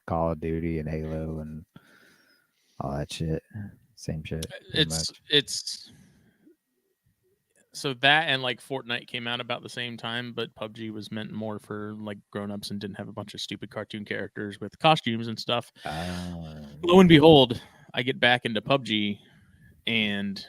Call of Duty and Halo and all that shit. Same shit, pretty much. It's so that and like Fortnite came out about the same time, but PUBG was meant more for like grown-ups and didn't have a bunch of stupid cartoon characters with costumes and stuff. Lo and behold, I get back into PUBG and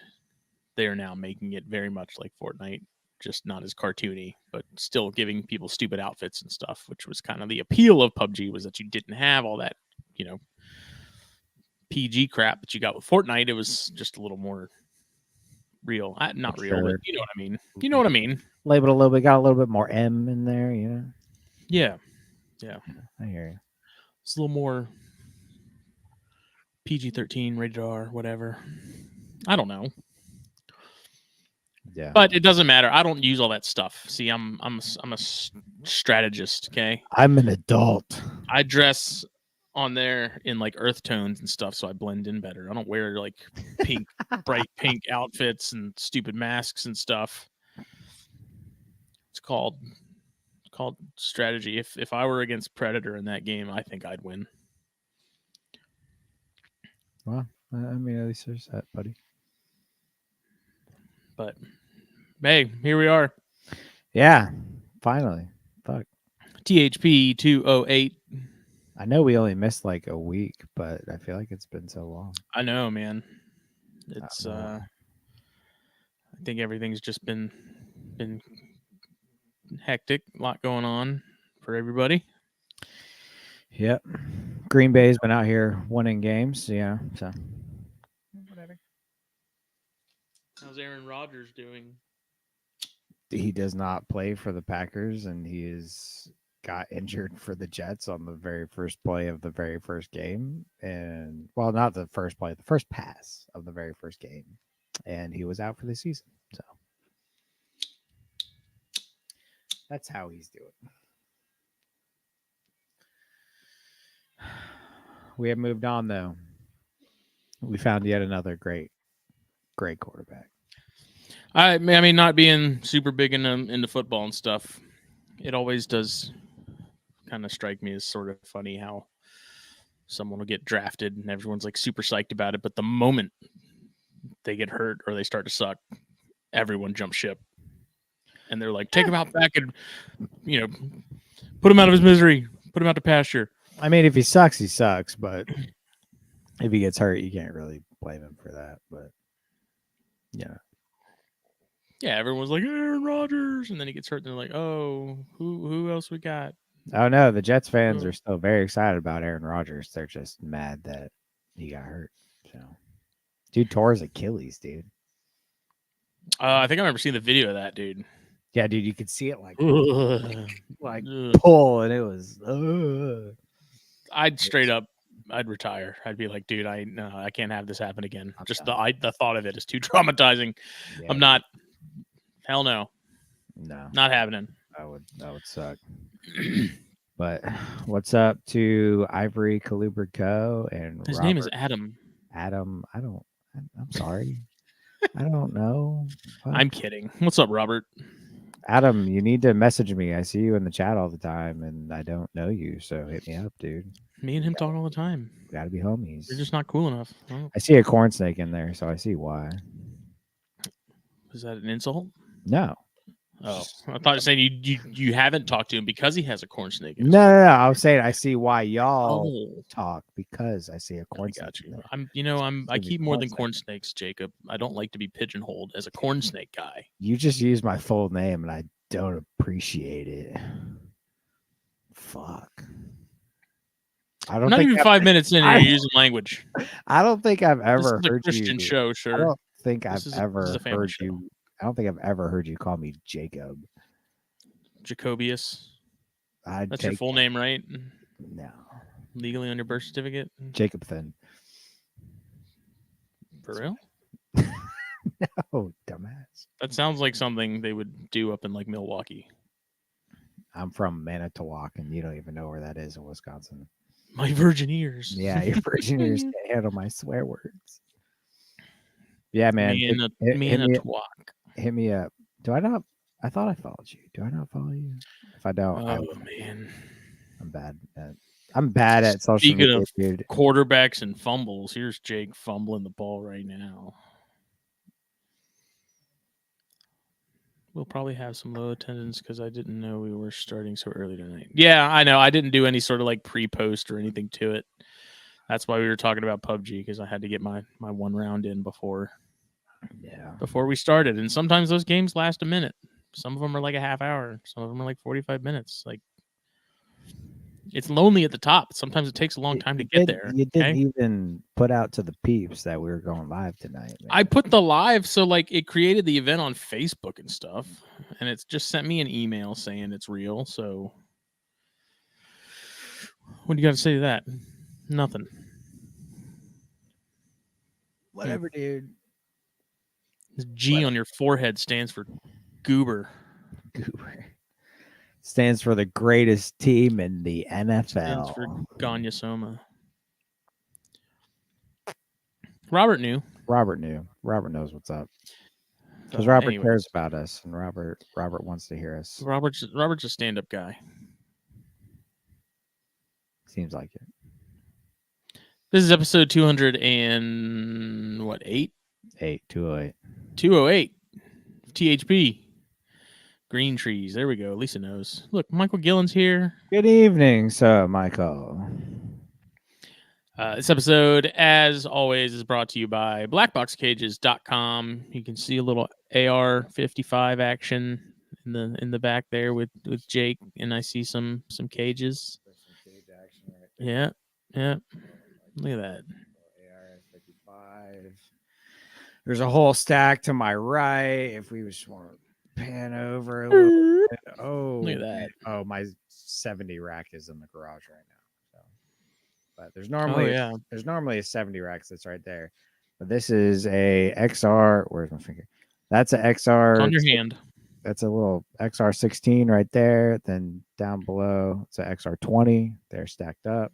they are now making it very much like Fortnite, just not as cartoony, but still giving people stupid outfits and stuff, which was kind of the appeal of PUBG, was that you didn't have all that, you know, PG crap that you got with Fortnite. It was just a little more real. Not real, but Sure. you know what I mean. You know what I mean. Labeled a little bit, got a little bit more M in there, you know. Yeah. I hear you. It's a little more PG-13, rated R, whatever. I don't know. Yeah. But it doesn't matter. I don't use all that stuff. See, I'm a strategist, okay? I'm an adult. I dress on there in like earth tones and stuff, so I blend in better. I don't wear like pink, bright pink outfits and stupid masks and stuff. It's called strategy. If I were against Predator in that game, I think I'd win. Well, I mean, at least there's that, buddy. But hey, here we are. Yeah, finally. Fuck. THP 208. I know we only missed like a week, but I feel like it's been so long. I know, man. It's I think everything's just been hectic, a lot going on for everybody. Yep. Green Bay's been out here winning games, yeah. So whatever. How's Aaron Rodgers doing? He does not play for the Packers, and he is got injured for the Jets on the very first play of the very first game. And well, not the first play, the first pass of the very first game. And he was out for the season. So that's how he's doing. We have moved on though. We found yet another great quarterback. I mean, not being super big into football and stuff, it always does kind of strike me as sort of funny how someone will get drafted and everyone's like super psyched about it, but the moment they get hurt or they start to suck, everyone jumps ship, and they're like, take him out back and put him out of his misery, put him out to pasture. I mean, if he sucks, he sucks, but if he gets hurt, you can't really blame him for that. But yeah, everyone's like Aaron Rodgers, and then he gets hurt, and they're like, oh, who else we got? Oh no, the Jets fans are still very excited about Aaron Rodgers. They're just mad that he got hurt. So, dude tore his Achilles, dude. I think I remember seeing the video of that, dude. Yeah, dude, you could see it like pull, and it was. I'd retire. I'd be like, dude, I can't have this happen again. Just the thought of it is too traumatizing. Yeah, I'm not. Hell no. No, not happening. That would suck. But what's up to Ivory Caliber Co. and his Robert? name is Adam. Adam, I'm sorry. I don't know. What? I'm kidding. What's up, Robert? Adam, you need to message me. I see you in the chat all the time, and I don't know you, so hit me up, dude. Me and him talk all the time. Gotta be homies. You're just not cool enough. Oh. I see a corn snake in there, so I see why. Was that an insult? No. Oh, I thought you were saying you haven't talked to him because he has a corn snake. No. I was saying I see why y'all talk because I see a corn snake. I keep more than corn snakes, Jacob. I don't like to be pigeonholed as a corn snake guy. You just use my full name, and I don't appreciate it. Fuck. I don't. Not think even 5 minutes in, you're using language. I don't think I've ever this is heard a Christian you. show. Sure. I don't think I've ever heard show. you. I don't think I've ever heard you call me Jacob. Jacobius. That's your full name, right? No. Legally on your birth certificate? Jacob Thin. For real? No, dumbass. That sounds like something they would do up in like Milwaukee. I'm from Manitowoc, and you don't even know where that is in Wisconsin. My virgin ears. Yeah, your virgin ears can't handle my swear words. Yeah, man. Manitowoc. Hit me up. Do I not? I thought I followed you. Do I not follow you? If I don't, man, I'm bad at I'm bad at social Speaking media, of dude. quarterbacks and fumbles, here's Jake fumbling the ball right now. We'll probably have some low attendance because I didn't know we were starting so early tonight. Yeah, I know. I didn't do any sort of like pre-post or anything to it. That's why we were talking about PUBG, because I had to get my one round in before we started. And sometimes those games last a minute. Some of them are like a half hour. Some of them are like 45 minutes. Like, it's lonely at the top. Sometimes it takes a long time to get there. You didn't even put out to the peeps that we were going live tonight, man. I put the live, so like it created the event on Facebook and stuff, and it's just sent me an email saying it's real. So, what do you got to say to that? Nothing. Whatever, dude. This G on your forehead stands for goober. Goober stands for the greatest team in the NFL. Stands for Ganyasoma. Robert knew. Robert knows what's up. Because Robert cares about us, and Robert wants to hear us. Robert's a stand-up guy. Seems like it. This is episode 208? 208. 208. THP. Green trees. There we go. Lisa knows. Look, Michael Gillen's here. Good evening, sir, Michael. This episode, as always, is brought to you by BlackBoxCages.com. You can see a little AR-55 action in the back there with Jake, and I see some cages. Yeah. Look at that. AR-55. There's a whole stack to my right. If we just want to pan over a little bit. Oh, look at that. Oh, my 70 rack is in the garage right now. So, but there's normally a 70 rack that's right there. But this is a XR. Where's my finger? That's an XR. It's on your hand. That's a little XR16 right there. Then down below, it's an XR20. They're stacked up.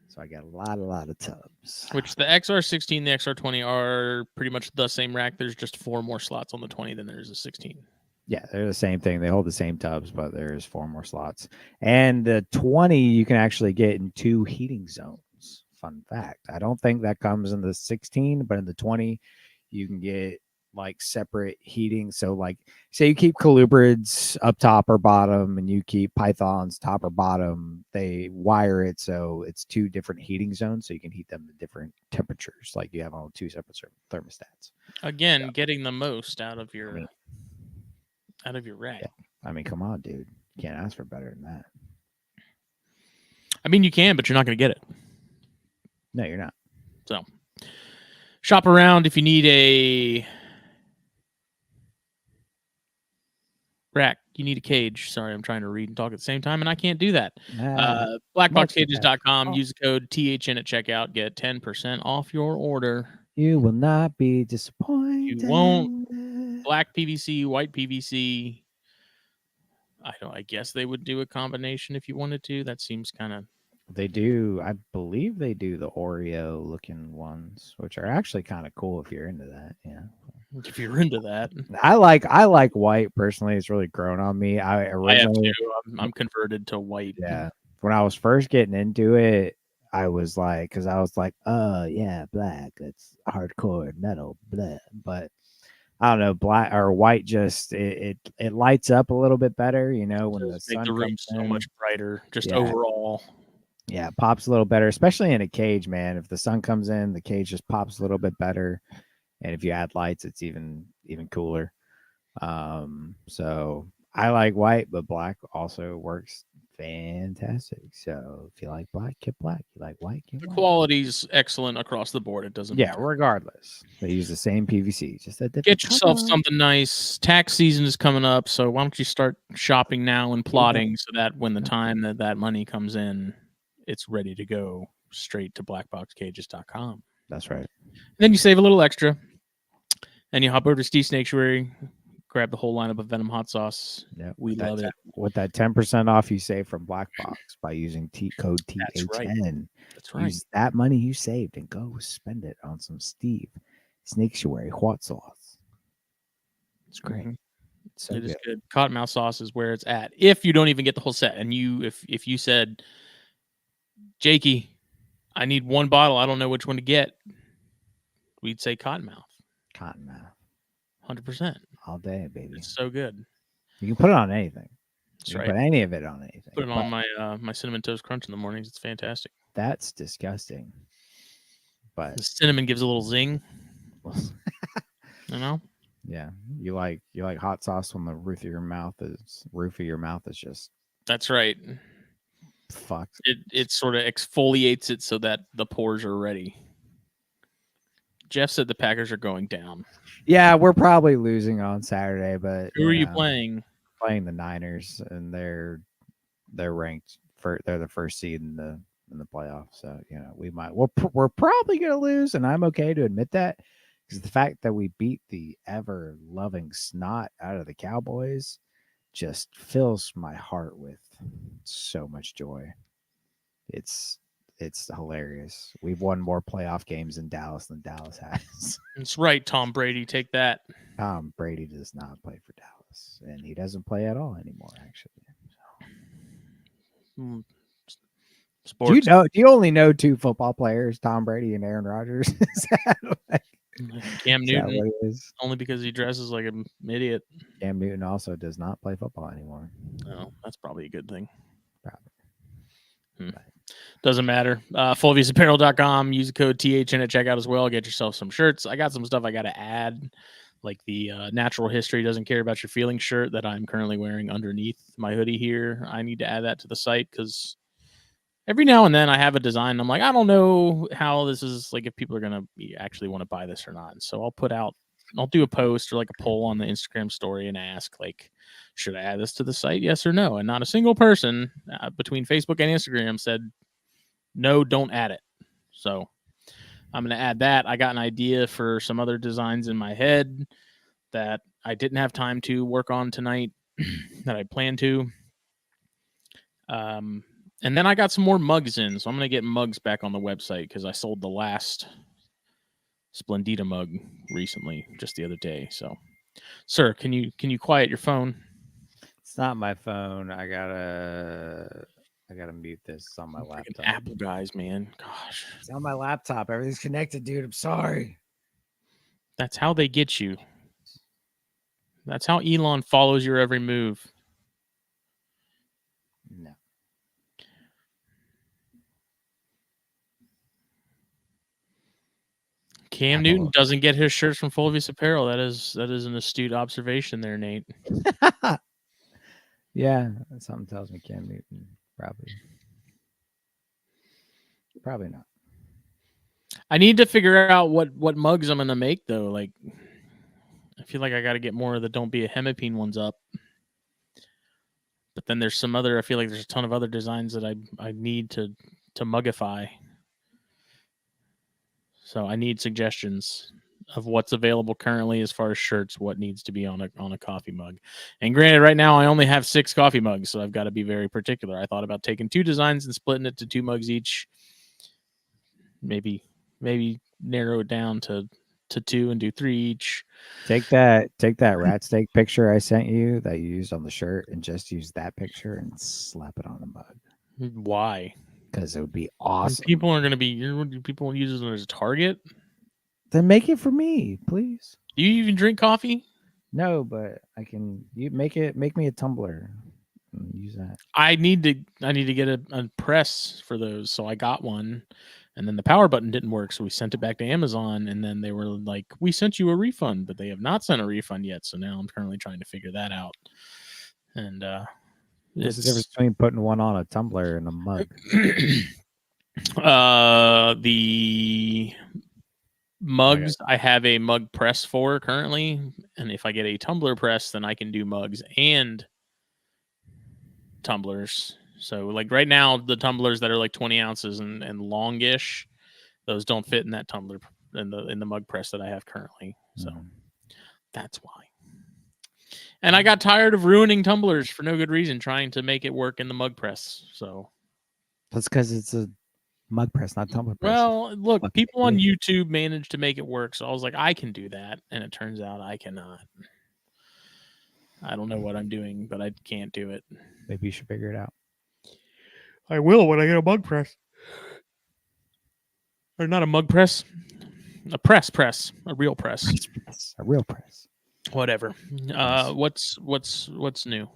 So I got a lot of tubs. Which the XR16, the XR20 are pretty much the same rack. There's just 4 more slots on the 20 than there is a 16. Yeah, they're the same thing. They hold the same tubs, but there's 4 more slots. And the 20 you can actually get in 2 heating zones. Fun fact. I don't think that comes in the 16, but in the 20 you can get like separate heating. So like say you keep colubrids up top or bottom and you keep pythons top or bottom, they wire it so it's 2 different heating zones so you can heat them to different temperatures, like you have on 2 separate thermostats. Again, getting the most out of your rack. Yeah. I mean, come on, dude. You can't ask for better than that. I mean, you can, but you're not going to get it. No, you're not. So shop around if you need a rack. You need a cage. Sorry, I'm trying to read and talk at the same time, and I can't do that. BlackBoxCages.com. Use the code THN at checkout. Get 10% off your order. You will not be disappointed. You won't. Black PVC, white PVC. I guess they would do a combination if you wanted to. That seems kind of. They do. I believe they do the Oreo looking ones, which are actually kind of cool if you're into that. Yeah. If you're into that, I like white personally. It's really grown on me. I have too. I'm converted to white. Yeah. When I was first getting into it, I was like, because I was like, oh yeah, black. It's hardcore metal, blah. But I don't know, black or white just it lights up a little bit better, you know, when the sun the room so much brighter. Just overall. Yeah, it pops a little better, especially in a cage, man. If the sun comes in, the cage just pops a little bit better. And if you add lights, it's even cooler. So I like white, but black also works fantastic. So if you like black, get black. You like white, get white. The quality's excellent across the board. It doesn't matter. Regardless. They use the same PVC. Just a different Get yourself something nice. Tax season is coming up, so why don't you start shopping now and plotting so that when the time that money comes in, it's ready to go straight to BlackBoxCages.com. That's right. And then you save a little extra. And you hop over to Steve Snaketuary, grab the whole lineup of Venom hot sauce. Yeah, we love it. With that 10% off you save from BlackBox by using code THN. That's right. Use that money you saved and go spend it on some Steve Snaketuary hot sauce. It's great. Mm-hmm. It is good. Cottonmouth sauce is where it's at. If you don't even get the whole set, and if you said Jakey, I need one bottle. I don't know which one to get. We'd say Cottonmouth. Cottonmouth. 100%. All day, baby. It's so good. You can put it on anything. That's You can right. put any of it on anything. Put it on my my Cinnamon Toast Crunch in the mornings. It's fantastic. That's disgusting. But the cinnamon gives a little zing. You know? Yeah. You like hot sauce when the roof of your mouth is just That's right. fucked. It sort of exfoliates it so that the pores are ready. Jeff said the Packers are going down. Yeah, we're probably losing on Saturday, but Who are you playing? Playing the Niners, and they're ranked they're the first seed in the playoffs. So we're probably gonna lose, and I'm okay to admit that because the fact that we beat the ever loving snot out of the Cowboys just fills my heart with so much joy. It's hilarious. We've won more playoff games in Dallas than Dallas has. That's right, Tom Brady. Take that. Tom Brady does not play for Dallas, and he doesn't play at all anymore, actually. So. Sports. Do you only know two football players, Tom Brady and Aaron Rodgers? Cam Newton, only because he dresses like an idiot. Cam Newton also does not play football anymore. Oh, that's probably a good thing. Probably. Doesn't matter. FullViewsApparel.com. Use the code THN at checkout as well. Get yourself some shirts. I got some stuff I got to add, like the Natural History Doesn't Care About Your Feelings shirt that I'm currently wearing underneath my hoodie here. I need to add that to the site because every now and then I have a design. I'm like, I don't know how this is, like, if people are going to actually want to buy this or not. And so I'll do a post or like a poll on the Instagram story and ask, like, should I add this to the site? Yes or no? And not a single person between Facebook and Instagram said, no, don't add it. So I'm going to add that. I got an idea for some other designs in my head that I didn't have time to work on tonight that I plan to. And then I got some more mugs in. So I'm going to get mugs back on the website because I sold the last Splendida mug recently, just the other day. So, sir, can you quiet your phone? It's not my phone. I gotta mute this. It's on my laptop. Apple guys, man. Gosh. It's on my laptop. Everything's connected, dude. I'm sorry. That's how they get you. That's how Elon follows your every move. No. Cam Newton doesn't get his shirts from Full Views Apparel. That is an astute observation there, Nate. Yeah, something tells me Cam Newton probably not. I need to figure out what mugs I'm gonna make though. Like, I feel like I got to get more of the Don't Be a Hemipene ones up. But then there's some other. I feel like there's a ton of other designs that I need to mugify. So I need suggestions of what's available currently as far as shirts, what needs to be on a coffee mug. And granted, right now I only have 6 coffee mugs, so I've got to be very particular. I thought about taking 2 designs and splitting it to 2 mugs each. Maybe narrow it down to 2 and do 3 each. Take that rat steak picture I sent you that you used on the shirt and just use that picture and slap it on the mug. Why? Because it would be awesome. People are going to be. People use it as a target. Then make it for me, please. Do you even drink coffee? No, but I can. You make me a tumbler. And use that. I need to get a press for those, so I got one, and then the power button didn't work, so we sent it back to Amazon, and then they were like, "We sent you a refund," but they have not sent a refund yet. So now I'm currently trying to figure that out. And what's the difference between putting one on a tumbler and a mug? The mugs, I have a mug press for currently, and if I get a tumbler press, then I can do mugs and tumblers. So like right now, the tumblers that are like 20 ounces and longish, those don't fit in that tumbler in the mug press that I have currently. So that's why. And I got tired of ruining tumblers for no good reason, trying to make it work in the mug press. So that's because it's a mug press, not tumbler press. Well, look, people on YouTube managed to make it work, so I was like, I can do that, and it turns out I cannot. I don't know what I'm doing, but I can't do it. Maybe you should figure it out. I will when I get a mug press. Or not a mug press, a press, a real press. Press, a real press. Whatever. Yes. What's new?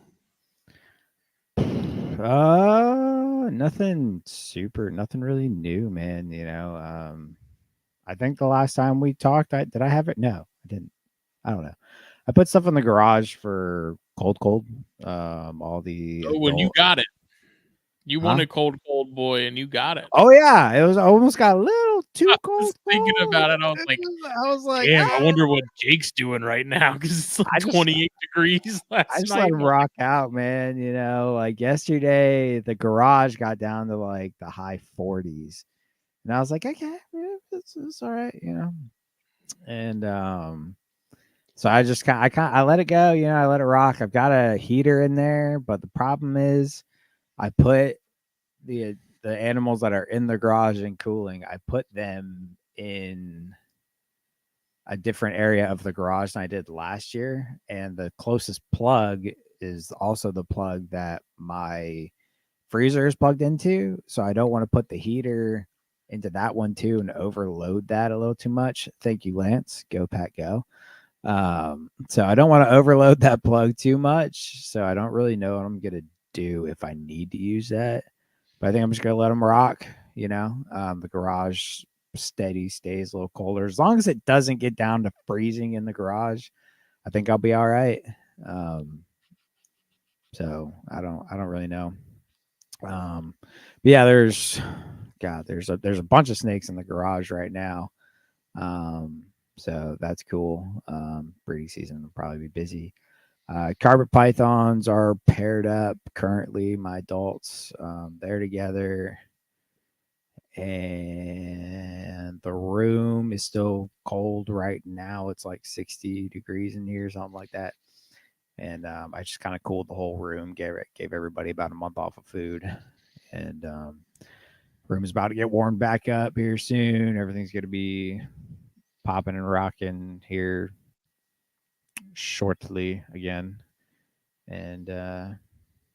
Nothing super, nothing really new, man. You know, I think the last time we talked, did I have it? No, I didn't. I don't know. I put stuff in the garage for cold. All the Oh, when you adult, got it, you huh? wanted cold boy, and you got it. Oh yeah, it was I almost got a little too I was thinking cold. about it. I was like, I was like, damn, I ah! wonder what Jake's doing right now because it's like I just 28 degrees I last just let night. him rock out, man. You know, like yesterday, the garage got down to like the high 40s, and I was like, okay, yeah, it's all right, you know. And so I let it go, you know, I let it rock. I've got a heater in there, but the problem is, I put the animals that are in the garage and cooling. I put them in a different area of the garage than I did last year, and the closest plug is also the plug that my freezer is plugged into. So I don't want to put the heater into that one too and overload that a little too much. Thank you, Lance. Go Pat Go. So I don't want to overload that plug too much. So I don't really know what I'm gonna do if I need to use that. But I think I'm just gonna let them rock. You know, the garage steady stays a little colder as long as it doesn't get down to freezing in the garage. I think I'll be all right. Um, so I don't really know. But yeah, there's a bunch of snakes in the garage right now. Um, so that's cool. Breeding season will probably be busy. Carpet pythons are paired up currently. My adults, they're together, and the room is still cold right now. It's like 60 degrees in here, something like that. And I just kind of cooled the whole room. Gave everybody about a month off of food, and room is about to get warmed back up here soon. Everything's going to be popping and rocking here shortly again. And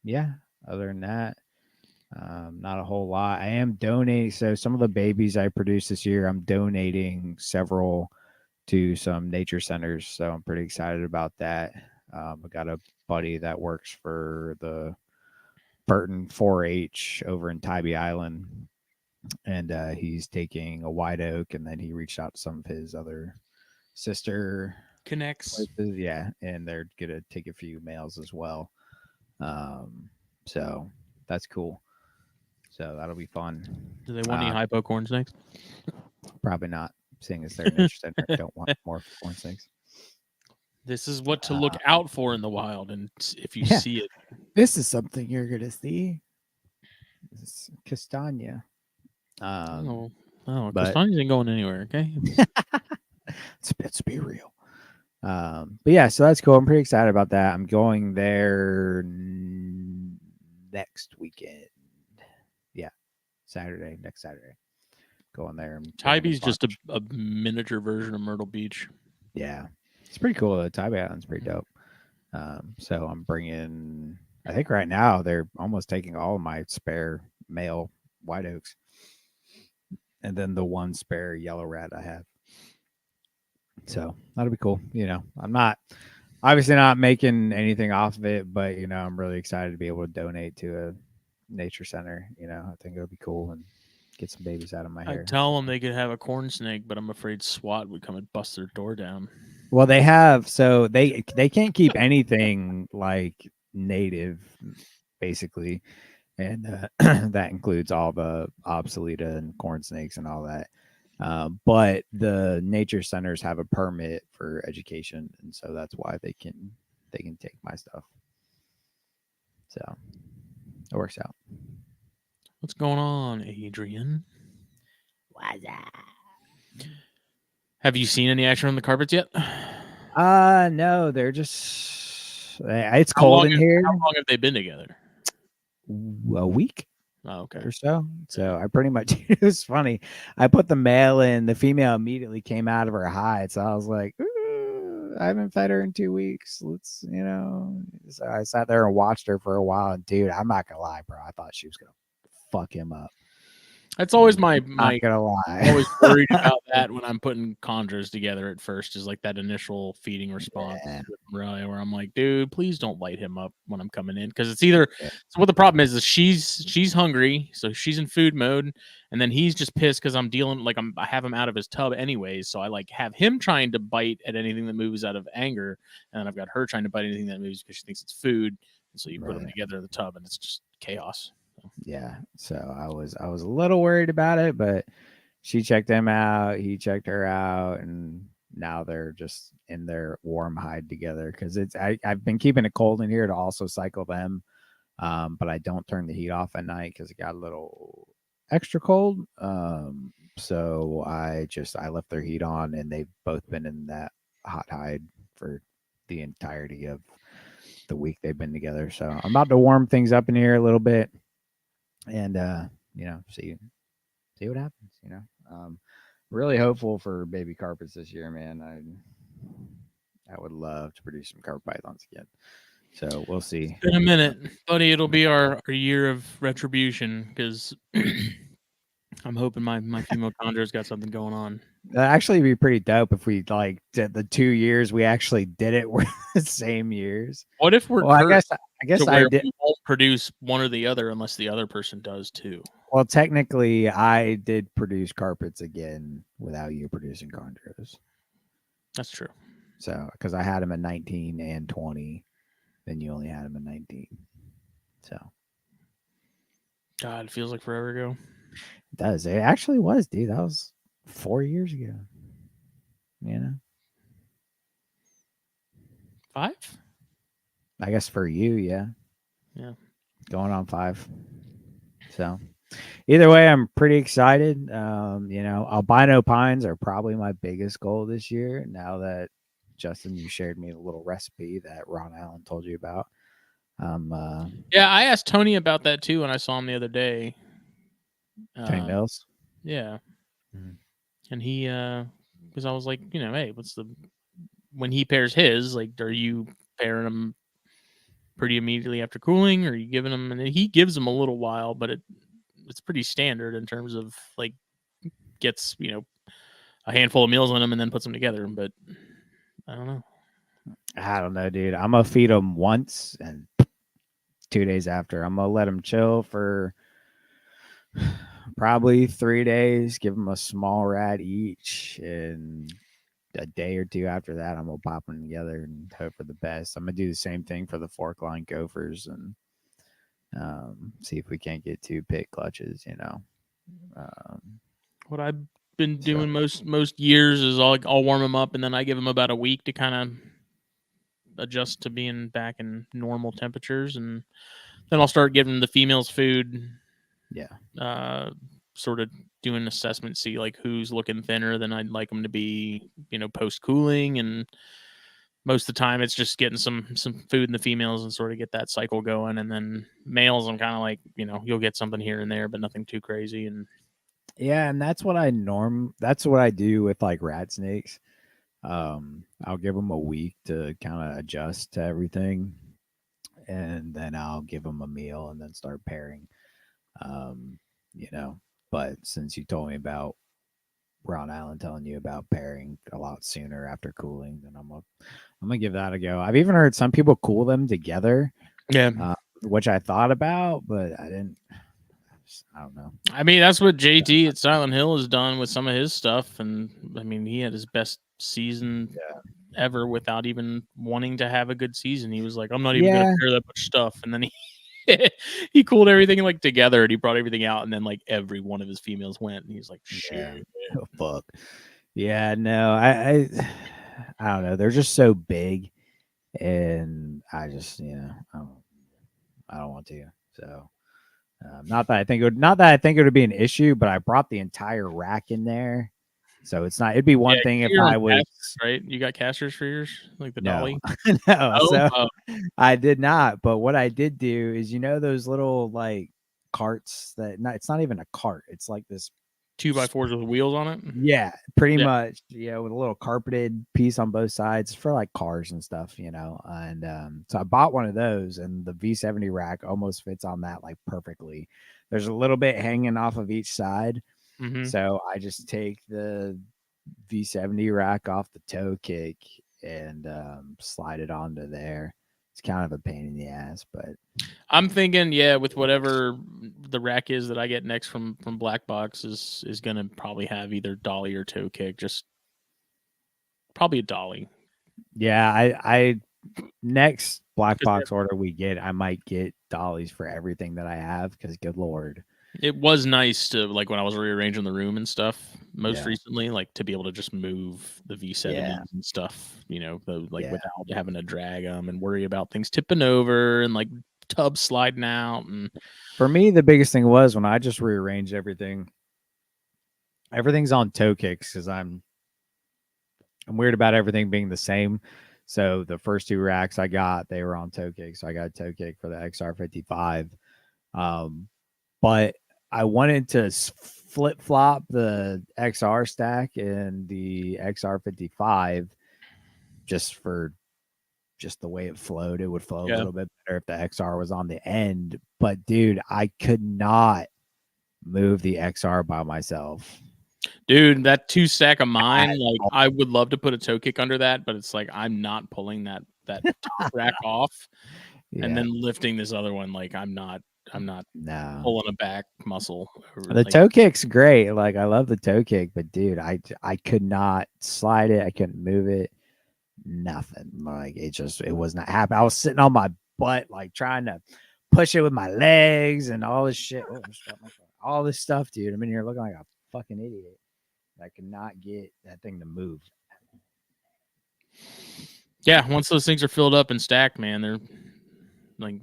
yeah, other than that, not a whole lot. I am donating. So some of the babies I produced this year, I'm donating several to some nature centers. So I'm pretty excited about that. I got a buddy that works for the Burton 4-H over in Tybee Island, and he's taking a white oak, and then he reached out to some of his other sister Connects. places, yeah, and they're gonna take a few males as well. So that's cool. So that'll be fun. Do they want any hypo corn snakes? Probably not, seeing as they're a nature center. Don't want more corn snakes. This is what to look out for in the wild, and if you Yeah, see it, this is something you're gonna see. This is castagna. oh, But Castani's ain't going anywhere. Okay, let's be real. But yeah, so that's cool. I'm pretty excited about that. I'm going there next weekend. Yeah, next Saturday. Going there and bringing a Tybee's just bunch. a miniature version of Myrtle Beach. Yeah, it's pretty cool. The Tybee Island's pretty dope. So I'm bringing. I think right now they're almost taking all of my spare male white oaks, and then the one spare yellow rat I have. So that'll be cool. You know, I'm not obviously not making anything off of it, but you know, I'm really excited to be able to donate to a nature center. You know, I think it'll be cool and get some babies out of my hair. I'd tell them they could have a corn snake, but I'm afraid SWAT would come and bust their door down. Well, they have so they can't keep anything like native, basically, and that includes all the obsoleta and corn snakes and all that. But the nature centers have a permit for education, and so that's why they can take my stuff. So it works out. What's going on, Adrian? What's that? Have you seen any action on the carpets yet? No, they're just it's cold in here. How long have they been together? A week. Oh, okay. Or so. So I pretty much it was funny. I put the male in, the female immediately came out of her hide. So I was like, I haven't fed her in 2 weeks. Let's, you know. So I sat there and watched her for a while. And dude, I'm not gonna lie, bro. I thought she was gonna fuck him up. That's always my Not gonna lie. I'm always worried about that when I'm putting chondros together at first, is like that initial feeding response, Yeah, really, where I'm like, dude, please don't light him up when I'm coming in, because it's either. yeah, So what the problem is she's hungry, so she's in food mode, and then he's just pissed because I'm dealing like I have him out of his tub anyways, so I like have him trying to bite at anything that moves out of anger, and then I've got her trying to bite anything that moves because she thinks it's food, and so you put them right. together in the tub, and it's just chaos. So, Yeah. So I was a little worried about it, but she checked him out, he checked her out, and now they're just in their warm hide together because I've been keeping it cold in here to also cycle them. But I don't turn the heat off at night because it got a little extra cold. So I left their heat on, and they've both been in that hot hide for the entirety of the week they've been together. So I'm about to warm things up in here a little bit, and see what happens. Really hopeful for baby carpets this year, man. I would love to produce some carpet pythons again. So we'll see. in a minute, buddy, it'll be our year of retribution, because I'm hoping my female chondro's got something going on. That'd actually be pretty dope if we like did the 2 years we actually did it were the same years. What if we're Well, I cursed guess I to guess I where did. we won't produce one or the other unless the other person does too? Well, technically, I did produce carpets again without you producing chondros. That's true. So, because I had them at 19 and 20, then you only had them at 19. So God, it feels like forever ago. it does. It actually was, dude. That was 4 years ago. You know, 5? I guess for you, yeah, Yeah. going on 5. So either way, I'm pretty excited. Albino pines are probably my biggest goal this year. Now that Justin, you shared me a little recipe that Ron Allen told you about. Yeah, I asked Tony about that too when I saw him the other day. Tony Mills. Yeah. Mhm. And he because I was like, hey, what's the when he pairs his, like, are you pairing them pretty immediately after cooling, or are you giving them, and he gives them a little while, but it's pretty standard in terms of like gets, a handful of meals in them and then puts them together, but I don't know. I don't know, dude. I'm gonna feed them once, and 2 days after, I'm gonna let them chill for probably 3 days. Give them a small rat each, and a day or two after that, I'm gonna pop them together and hope for the best. I'm gonna do the same thing for the fork line gophers and see if we can't get 2 pit clutches. What I've been So doing most years is I'll warm them up, and then I give them about a week to kind of adjust to being back in normal temperatures, and then I'll start giving the females food. yeah, Sort of do an assessment, see like who's looking thinner than I'd like them to be, post cooling, and most of the time it's just getting some food in the females and sort of get that cycle going, and then males I'm kind of like, you'll get something here and there, but nothing too crazy. And yeah, and that's what I do with like rat snakes. I'll give them a week to kind of adjust to everything, and then I'll give them a meal and then start pairing. Um, you know, but since you told me about Ron Allen telling you about pairing a lot sooner after cooling, then I'm gonna give that a go. I've even heard some people cool them together, yeah, which I thought about, but I didn't. I don't know. I mean, that's what JT at Silent Hill has done with some of his stuff, and I mean, he had his best season ever without even wanting to have a good season. He was like, I'm not even gonna Yeah, pair that much stuff, and then he cooled everything like together, and he brought everything out, and then like every one of his females went, and he's like, yeah. shit. Oh, fuck. Yeah, no, I don't know. They're just so big, and I just I don't want to. So not that I think it would be an issue, but I brought the entire rack in there, so it's not. It'd be Yeah, one thing you if get your own I was casters, right? You got casters for yours, like the no, dolly? no. Oh, So I did not. But what I did do is, those little like carts that not. It's not even a cart. It's like this. 2x4s with wheels on it. Yeah, pretty Yeah. much. Yeah, with a little carpeted piece on both sides for like cars and stuff, And so I bought one of those, and the V70 rack almost fits on that like perfectly. There's a little bit hanging off of each side, Mm-hmm. so I just take the V70 rack off the toe kick and slide it onto there. It's kind of a pain in the ass, but I'm thinking, with whatever the rack is that I get next from BlackBox is gonna probably have either dolly or toe kick. Just probably a dolly. yeah, I next black 'Cause box order we get, I might get dollies for everything that I have because good lord. it was nice to, like, when I was rearranging the room and stuff most Yeah. recently, like, to be able to just move the Yeah. V70s and stuff, like, Yeah. without having to drag them and worry about things tipping over and, like, tubs sliding out. And For me, the biggest thing was when I just rearranged everything. Everything's on toe kicks because I'm weird about everything being the same. So the first two racks I got, they were on toe kicks. So I got a toe kick for the XR55. But I wanted to flip flop the XR stack and the XR55 just for just the way it flowed. It would flow a yeah, little bit better if the XR was on the end. But dude, I could not move the XR by myself. dude, that 2 stack of At mine, like, all. I would love to put a toe kick under that, but it's like I'm not pulling that top rack off and Yeah, then lifting this other one. Like, I'm not no. pulling a back muscle over, The like, toe kick's great. Like I love the toe kick, but dude, I could not slide it. I couldn't move it. Nothing. Like it was not happening. I was sitting on my butt, like trying to push it with my legs and all this shit. Oh, all this stuff, dude. I'm in here looking like a fucking idiot. I could not get that thing to move. yeah, once those things are filled up and stacked, man, they're like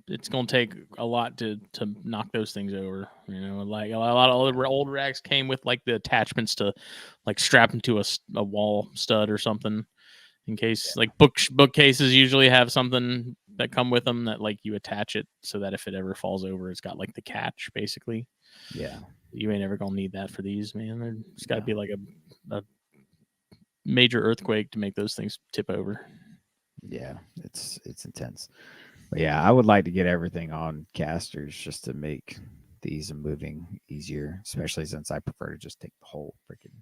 it's gonna take a lot to knock those things over. Like a lot of old racks came with like the attachments to like strap them to a wall stud or something in case, like, bookcases usually have something that come with them that, like, you attach it so that if it ever falls over, it's got like the catch basically. Yeah. You ain't ever gonna need that for these, man. There's got to No. be like a major earthquake to make those things tip over. Yeah. It's intense. But yeah, I would like to get everything on casters just to make these moving easier, especially since I prefer to just take the whole freaking.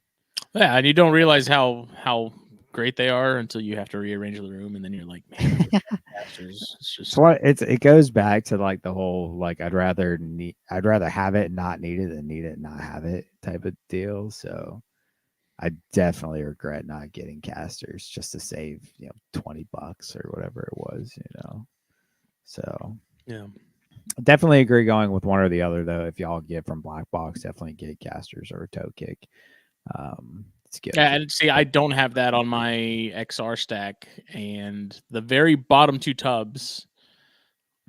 Yeah, and you don't realize how great they are until you have to rearrange the room, and then you're like, man, I wish I had casters. It's just It goes back to like the whole like I'd rather have it and not need it than need it and not have it type of deal. So I definitely regret not getting casters just to save, $20 or whatever it was. So yeah. definitely agree going with one or the other though. If y'all get from Black Box, definitely get casters or a toe kick. It's good. Yeah, and see, I don't have that on my XR stack, and the very bottom two tubs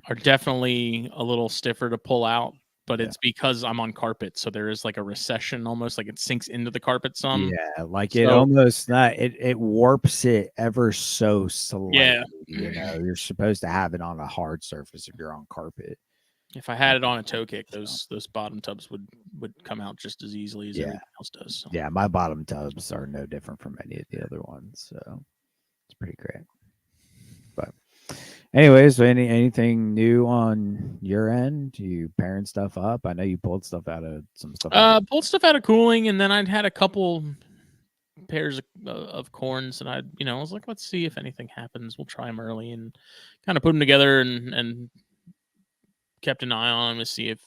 are definitely a little stiffer to pull out, but Yeah. it's because I'm on carpet, so there is like a recession almost, like it sinks into the carpet some. Yeah, like it So almost not it warps it ever so slightly, yeah, You're supposed to have it on a hard surface if you're on carpet. if I had it on a toe kick, those bottom tubs would come out just as easily as Yeah. everything else does. So. Yeah, my bottom tubs are no different from any of the other ones, so it's pretty great. But anyways, so anything new on your end? You pairing stuff up? I know you pulled stuff out of some stuff out Pulled stuff out of cooling, and then I'd had a couple pairs of corns, and I was like, let's see if anything happens. We'll try them early, and kind of put them together, and kept an eye on them to see if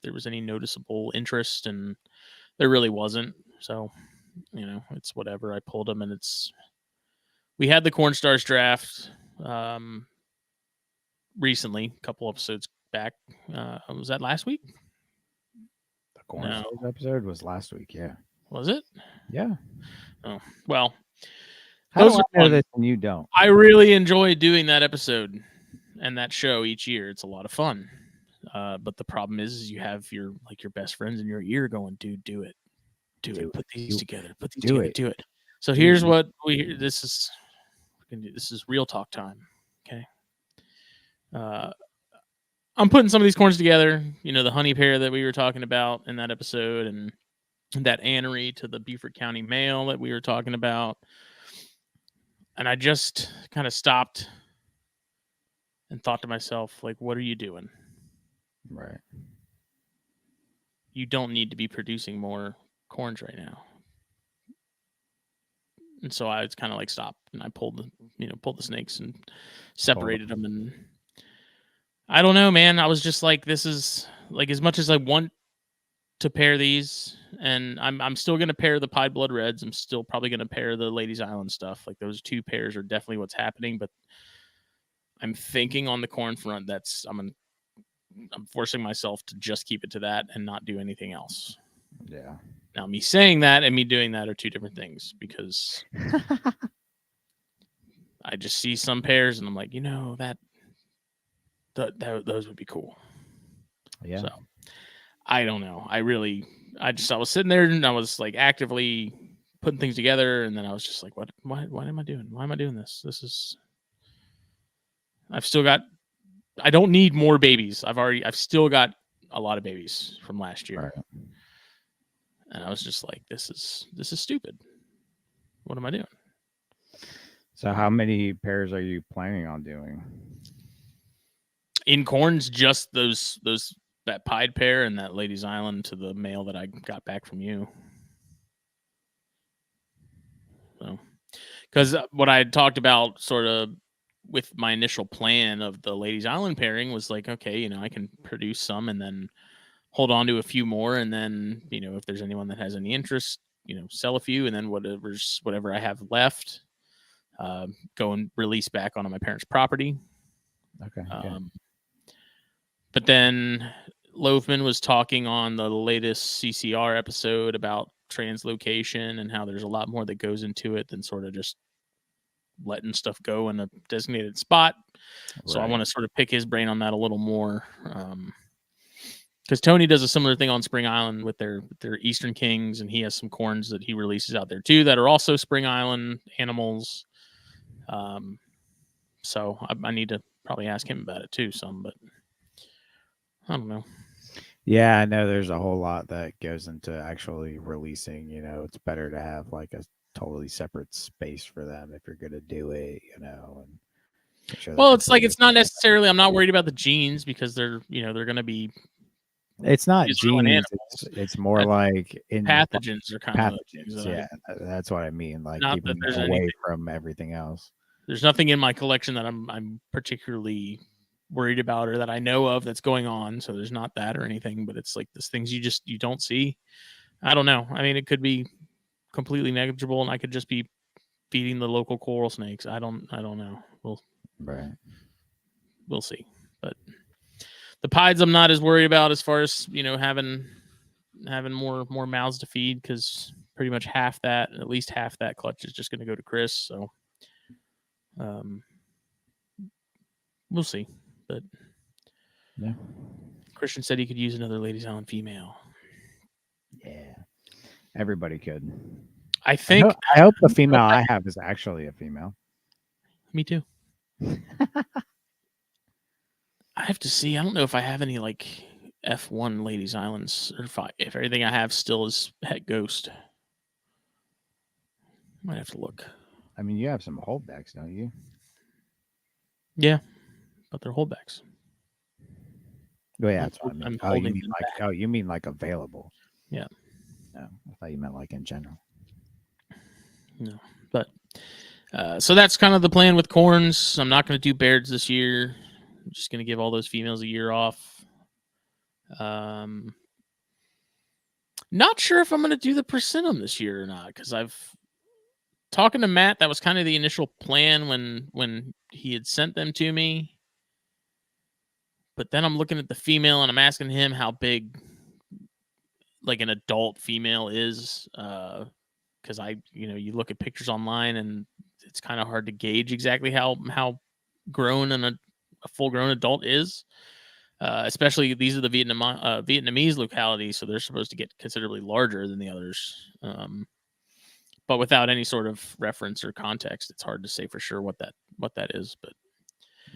there was any noticeable interest, and there really wasn't. So, it's whatever. I pulled them, and we had the Corn Stars draft recently, a couple episodes back. Was that last week? the Corn No, Stars episode was last week, yeah. was it? Yeah. Oh, well, How those do are I know fun. this and you don't? I really enjoy doing that episode and that show each year. It's a lot of fun. But the problem is you have your best friends in your ear going, dude, do it. Put these together. Put these together. Do it. So here's what this is. This is real talk time. Okay. I'm putting some of these corns together. The honey pair that we were talking about in that episode, and that anery to the Beaufort County male that we were talking about. And I just kind of stopped and thought to myself, like, what are you doing? Right. You don't need to be producing more corns right now. And so I was kind of like stopped, and I pulled the snakes and separated them. And I don't know, man. I was just like, this is like, as much as I want to pair these, and I'm still gonna pair the Pied Blood Reds. I'm still probably gonna pair the Ladies Island stuff. Like, those two pairs are definitely what's happening. But I'm thinking on the corn front, I'm forcing myself to just keep it to that and not do anything else. Yeah. Now, me saying that and me doing that are two different things, because I just see some pairs and I'm like, those would be cool. Yeah. So I don't know. I was sitting there and I was like actively putting things together, and then I was just like, what am I doing? Why am I doing this? I don't need more babies. I've still got a lot of babies from last year. Right. And I was just like, this is stupid. What am I doing? So how many pairs are you planning on doing? In corns, just that pied pair and that Ladies Island to the male that I got back from you. So, because what I had talked about sort of with my initial plan of the Ladies Island pairing was like, okay, I can produce some and then hold on to a few more, and then if there's anyone that has any interest, sell a few, and then whatever I have left, go and release back onto my parents' property. Okay. Yeah. But then Loafman was talking on the latest CCR episode about translocation and how there's a lot more that goes into it than sort of just letting stuff go in a designated spot. So I want to sort of pick his brain on that a little more. Because Tony does a similar thing on Spring Island with their Eastern Kings, and he has some corns that he releases out there too that are also Spring Island animals. So I need to probably ask him about it too some, but I don't know. Yeah, I know there's a whole lot that goes into actually releasing. It's better to have like a totally separate space for them if you're going to do it. And make sure well, it's like, it's not necessarily. I'm not worried about the genes, because they're going to be. It's not These genes. It's more like pathogens are kind of pathogens. Yeah, that's what I mean. Like not keeping that there's them away anything. from everything else. There's nothing in my collection that I'm particularly worried about or that I know of that's going on. So there's not that or anything. But it's like these things you don't see. I don't know. I mean, it could be completely negligible, and I could just be feeding the local coral snakes. I don't know. We'll see. But the pieds I'm not as worried about, as far as having more mouths to feed, because pretty much at least half that clutch is just going to go to Chris. So we'll see. But yeah, Christian said he could use another Ladies Island female. Yeah, everybody could. I think. I hope the female I have is actually a female. Me too. I have to see. I don't know if I have any like F1 Ladies Islands, or if everything I have still is Het Ghost. Might have to look. I mean, you have some holdbacks, don't you? Yeah, but they're holdbacks. Oh, yeah, that's what I mean. You mean like available? Yeah. No, I thought you meant like in general. No, but so that's kind of the plan with corns. I'm not going to do Bairds this year. I'm just going to give all those females a year off. Not sure if I'm going to do the Persimmon this year or not, because I've talking to Matt. That was kind of the initial plan when he had sent them to me. But then I'm looking at the female and I'm asking him how big like an adult female is. Because you look at pictures online and it's kind of hard to gauge exactly how grown a full grown adult is. Especially these are the Vietnamese localities, so they're supposed to get considerably larger than the others. But without any sort of reference or context, it's hard to say for sure what that is. But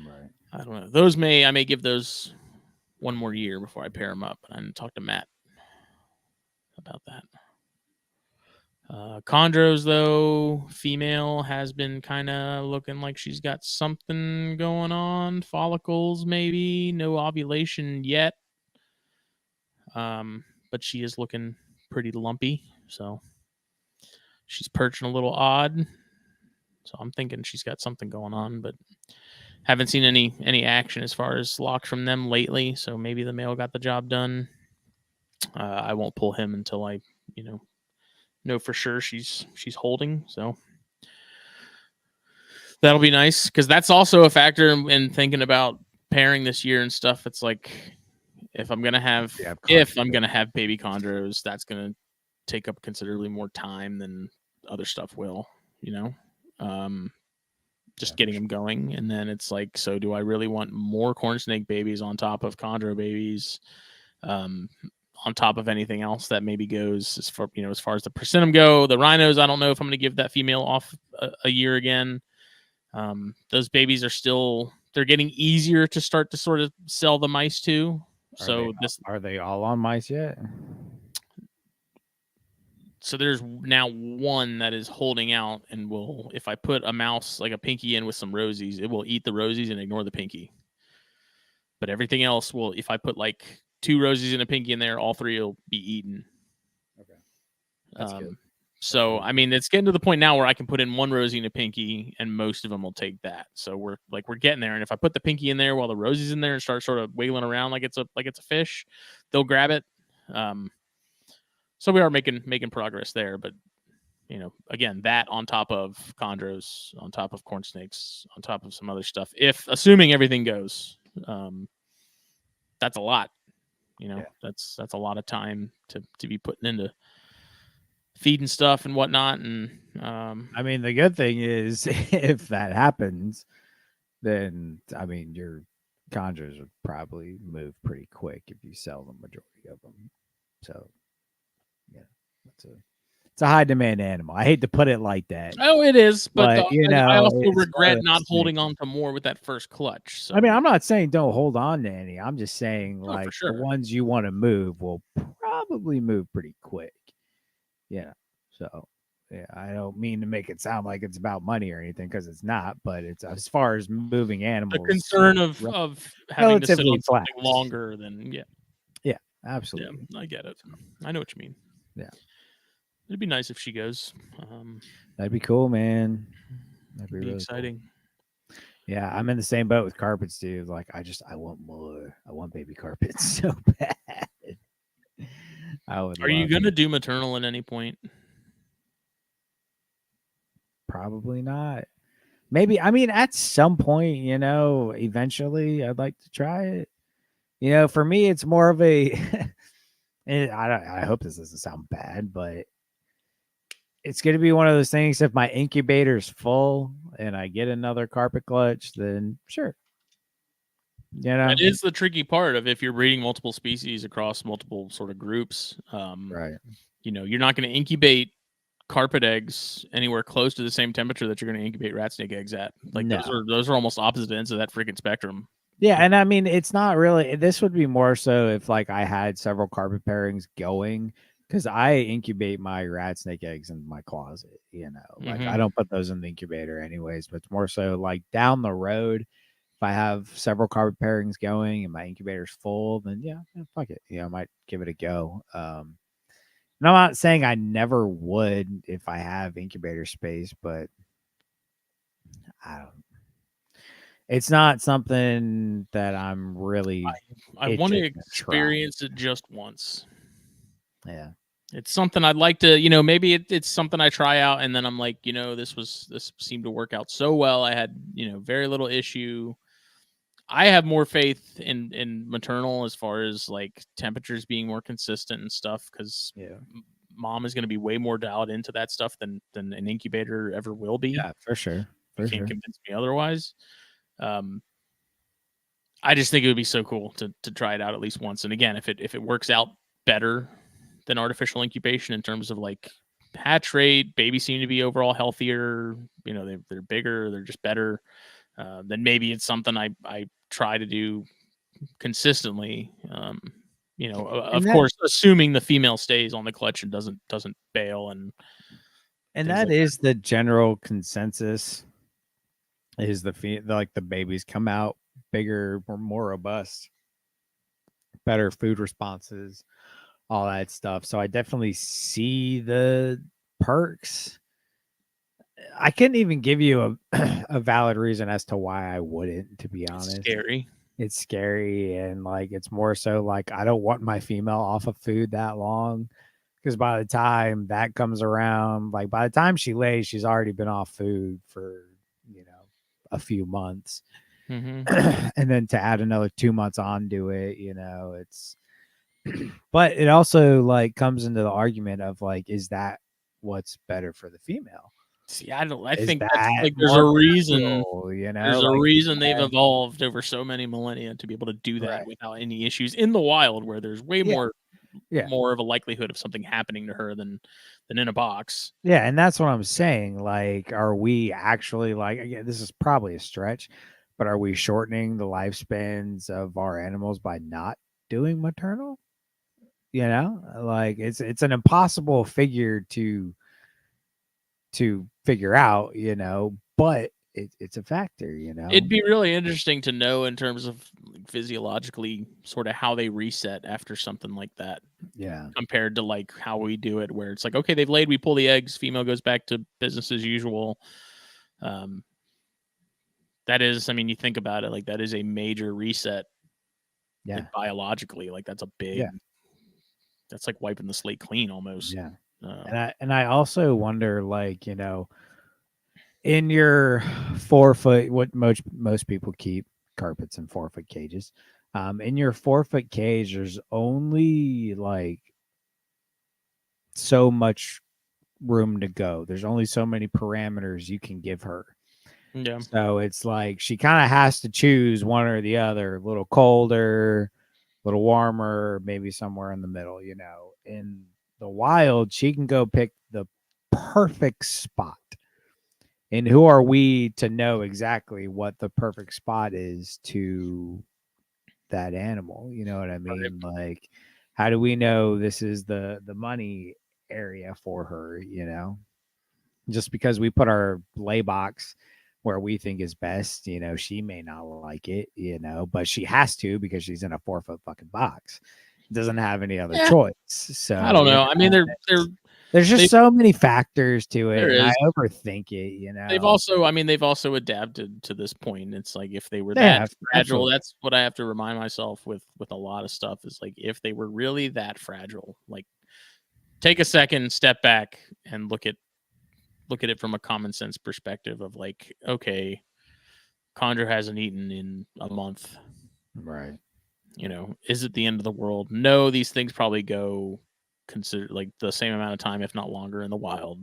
right, I don't know. I may give those one more year before I pair them up. And I talked to Matt about that. Chondros, though, female, has been kind of looking like she's got something going on. Follicles, maybe. No ovulation yet. But she is looking pretty lumpy. So she's perching a little odd. So I'm thinking she's got something going on, but haven't seen any action as far as locks from them lately. So maybe the male got the job done. I won't pull him until I, know for sure she's holding. So that'll be nice, because that's also a factor in thinking about pairing this year and stuff. It's like, if I'm gonna have baby chondros, that's gonna take up considerably more time than other stuff will. Just getting them going. And then it's like, so do I really want more corn snake babies on top of chondro babies, on top of anything else that maybe goes as far as the percentum go? The rhinos, I don't know if I'm going to give that female off a year again. Those babies are still, they're getting easier to start to sort of sell the mice to. Are they all on mice yet? So there's now one that is holding out, and will, if I put a mouse like a pinky in with some rosies, it will eat the rosies and ignore the pinky. But everything else will, if I put like 2 rosies and a pinky in there, all 3 will be eaten. Okay, that's good. So I mean, it's getting to the point now where I can put in 1 rosie and a pinky, and most of them will take that. So we're getting there. And if I put the pinky in there while the rosie's in there and start sort of wiggling around like it's a fish, they'll grab it. So we are making progress there, but again, that on top of chondros, on top of corn snakes, on top of some other stuff, if assuming everything goes, that's a lot. That's a lot of time to be putting into feeding stuff and whatnot. And I mean, the good thing is, if that happens, then I mean, your chondros would probably move pretty quick if you sell the majority of them. So yeah, it's a high demand animal. I hate to put it like that. Oh, it is, but I also it's regret not holding on to more with that first clutch. So. I mean, I'm not saying don't hold on to any. I'm just saying, for like, sure. the ones you want to move will probably move pretty quick. Yeah. So yeah, I don't mean to make it sound like it's about money or anything, because it's not. But it's, as far as moving animals, the concern of having to sit on something longer than yeah, absolutely. Yeah, I get it. I know what you mean. Yeah, it'd be nice if she goes. That'd be cool, man. That'd be really exciting. Cool. Yeah, I'm in the same boat with carpets, dude. Like, I want more. I want baby carpets so bad. Are you gonna do maternal at any point? Probably not. Maybe, I mean, at some point, eventually I'd like to try it. For me, it's more of a I hope this doesn't sound bad, but it's going to be one of those things. If my incubator's full and I get another carpet clutch, then sure. That is the tricky part of, if you're breeding multiple species across multiple sort of groups. Right. You're not going to incubate carpet eggs anywhere close to the same temperature that you're going to incubate rat snake eggs at. Like, those are almost opposite ends of that freaking spectrum. Yeah, and I mean, it's not really. This would be more so if, like, I had several carpet pairings going, because I incubate my rat snake eggs in my closet. Like, I don't put those in the incubator anyways. But it's more so like down the road, if I have several carpet pairings going and my incubator's full, then yeah, fuck it. I might give it a go. And I'm not saying I never would if I have incubator space, but I don't. It's not something that I'm really. I want to experience it just once. Yeah, it's something I'd like to. Maybe it's something I try out, and then I'm like, this seemed to work out so well. I had very little issue. I have more faith in maternal as far as like temperatures being more consistent and stuff, because mom is going to be way more dialed into that stuff than an incubator ever will be. Yeah, for sure. You can't convince me otherwise. I just think it would be so cool to try it out at least once. And again, if it works out better than artificial incubation in terms of like hatch rate, babies seem to be overall healthier. They're bigger, they're just better. Then maybe it's something I try to do consistently. And Of course, assuming the female stays on the clutch and doesn't bail and things that like that. is the general consensus, is like the babies come out bigger, more robust, better food responses, all that stuff. So I definitely see the perks. I couldn't even give you a a valid reason as to why I wouldn't, to be It's honest. scary. It's scary, and like it's more so like I don't want my female off of food that long, because by the time that comes around, like by the time she lays, she's already been off food for, a few months. Hmm. And then to add another 2 months onto it, it's but it also like comes into the argument of like, is that what's better for the female? See, I don't. I Is think that's that like there's more a reason. natural? There's a Like reason they've that, evolved over so many millennia to be able to do that right? without any issues in the wild, where there's way Yeah, yeah, more of a likelihood of something happening to her than in a box. yeah. And that's what I'm saying. Like, are we actually like? Again, this is probably a stretch, but are we shortening the lifespans of our animals by not doing maternal? Like it's an impossible figure to figure out, but it's a factor, It'd be really interesting to know in terms of like, physiologically sort of how they reset after something like that Yeah. compared to like how we do it, where it's like, okay, they've laid, we pull the eggs, female goes back to business as usual. Um, that is, I mean, you think about it, like that is a major reset, like Yeah. biologically, like that's a Yeah. big, that's like wiping the slate clean almost. Yeah. Uh, And I also wonder, like, in your 4 foot, what most people keep carpets in 4 foot cages. In your 4 foot cage, there's only like so much room to go. There's only so many parameters you can give her. yeah, So it's like she kind of has to choose one or the other, a little colder, a little warmer, maybe somewhere in the middle, In the wild, she can go pick the perfect spot. And who are we to know exactly what the perfect spot is to that animal? You know what I right. mean? Like, how do we know this is the money area for her, Just because we put our lay box where we think is best, she may not like it, but she has to because she's in a 4 foot fucking box. Doesn't have any other Yeah, choice. I So, don't know. I mean, there's just they so many factors to it, there and I is. overthink it, They've also adapted to this point. It's like if they were They that have, fragile, absolutely. that's what I have to remind myself with a lot of stuff is like if they were really that fragile, like take a second, step back and look at it from a common sense perspective of like, okay, Condra hasn't eaten in a month. Right, Is it the end of the world? No, these things probably go consider like the same amount of time, if not longer, in the wild.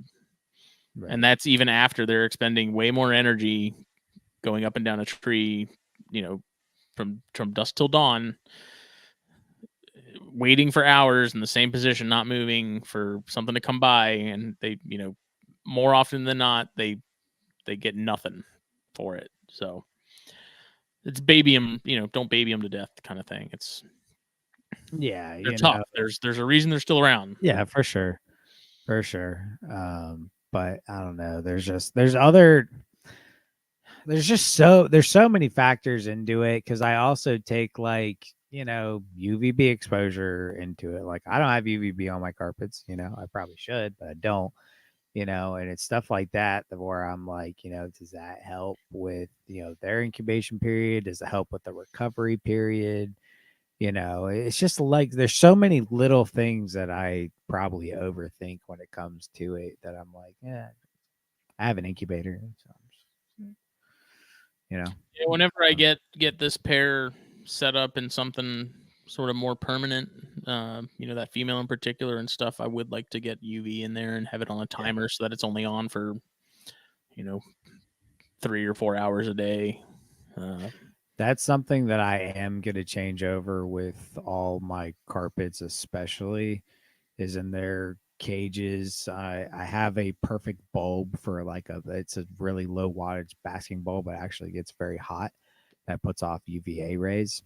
And right. that's even after they're expending way more energy going up and down a tree, you know, from dusk till dawn, waiting for hours in the same position, not moving for something to come by, and they, more often than not, they get nothing for it. So it's baby them, don't baby them to death kind of thing. Yeah, They're tough. There's a reason they're still around. yeah, for sure, for sure. But I don't know. There's so many factors into it, because I also take like UVB exposure into it. Like I don't have UVB on my carpets. I probably should, but I don't. And it's stuff like that where I'm like, does that help with their incubation period? Does it help with the recovery period? It's just like there's so many little things that I probably overthink when it comes to it, that I'm like, yeah, I have an incubator, so I'm just, you know, Yeah, whenever I um, get this pair set up in something sort of more permanent, that female in particular and stuff, I would like to get UV in there and have it on a yeah, timer so that it's only on for, you know, 3 or 4 hours a day. Uh, that's something that I am gonna change over with all my carpets, especially is in their cages. I have a perfect bulb for like it's a really low wattage basking bulb, but actually gets very hot. That puts off UVA rays.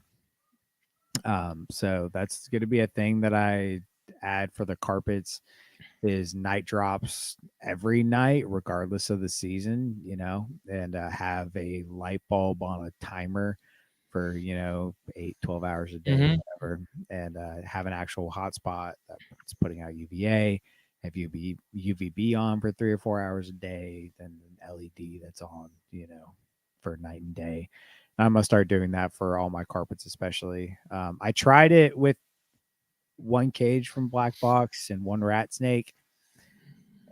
So that's going to be a thing that I add for the carpets is night drops every night, regardless of the season, and have a light bulb on a timer for, 8, 12 hours a day, Mm-hmm. whatever, and have an actual hotspot that's putting out UVA, have UVB on for 3 or 4 hours a day, then an LED that's on, for night and day. I'm gonna start doing that for all my carpets, especially. I tried it with one cage from BlackBox and one rat snake,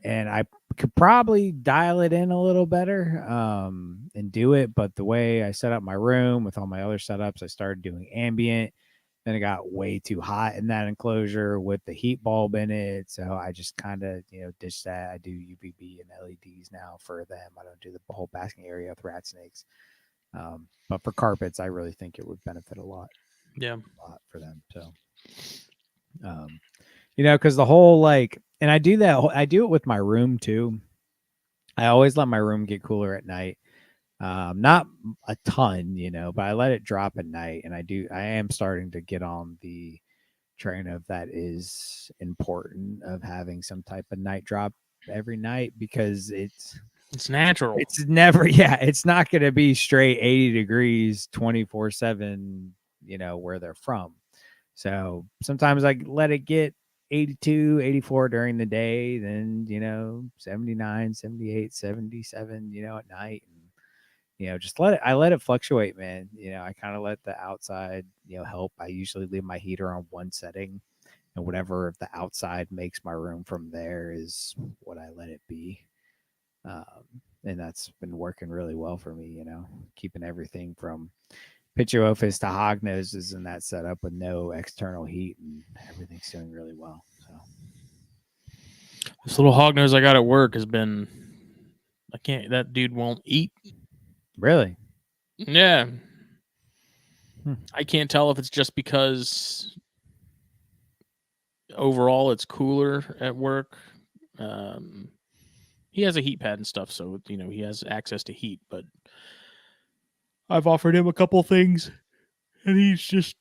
and I could probably dial it in a little better and do it. But the way I set up my room with all my other setups, I started doing ambient. Then it got way too hot in that enclosure with the heat bulb in it. So I just kind of, ditched that. I do UVB and LEDs now for them. I don't do the whole basking area with rat snakes. But for carpets, I really think it would benefit a lot for them. So, because the whole and I do that. I do it with my room too. I always let my room get cooler at night. Not a ton, but I let it drop at night, and I am starting to get on the train of that is important of having some type of night drop every night because it's natural. It's never, yeah, it's not going to be straight 80 degrees 24/7, where they're from. So sometimes I let it get 82, 84 during the day, then, 79, 78, 77, at night. And, just I let it fluctuate, man. I kind of let the outside, help. I usually leave my heater on one setting, and whatever the outside makes my room from there is what I let it be. And that's been working really well for me, keeping everything from Pituophis to hognoses in that setup with no external heat, and everything's doing really well. So this little hognose I got at work has been, that dude won't eat. Really? Yeah. I can't tell if it's just because overall it's cooler at work. He has a heat pad and stuff, so he has access to heat. But I've offered him a couple things, and he's just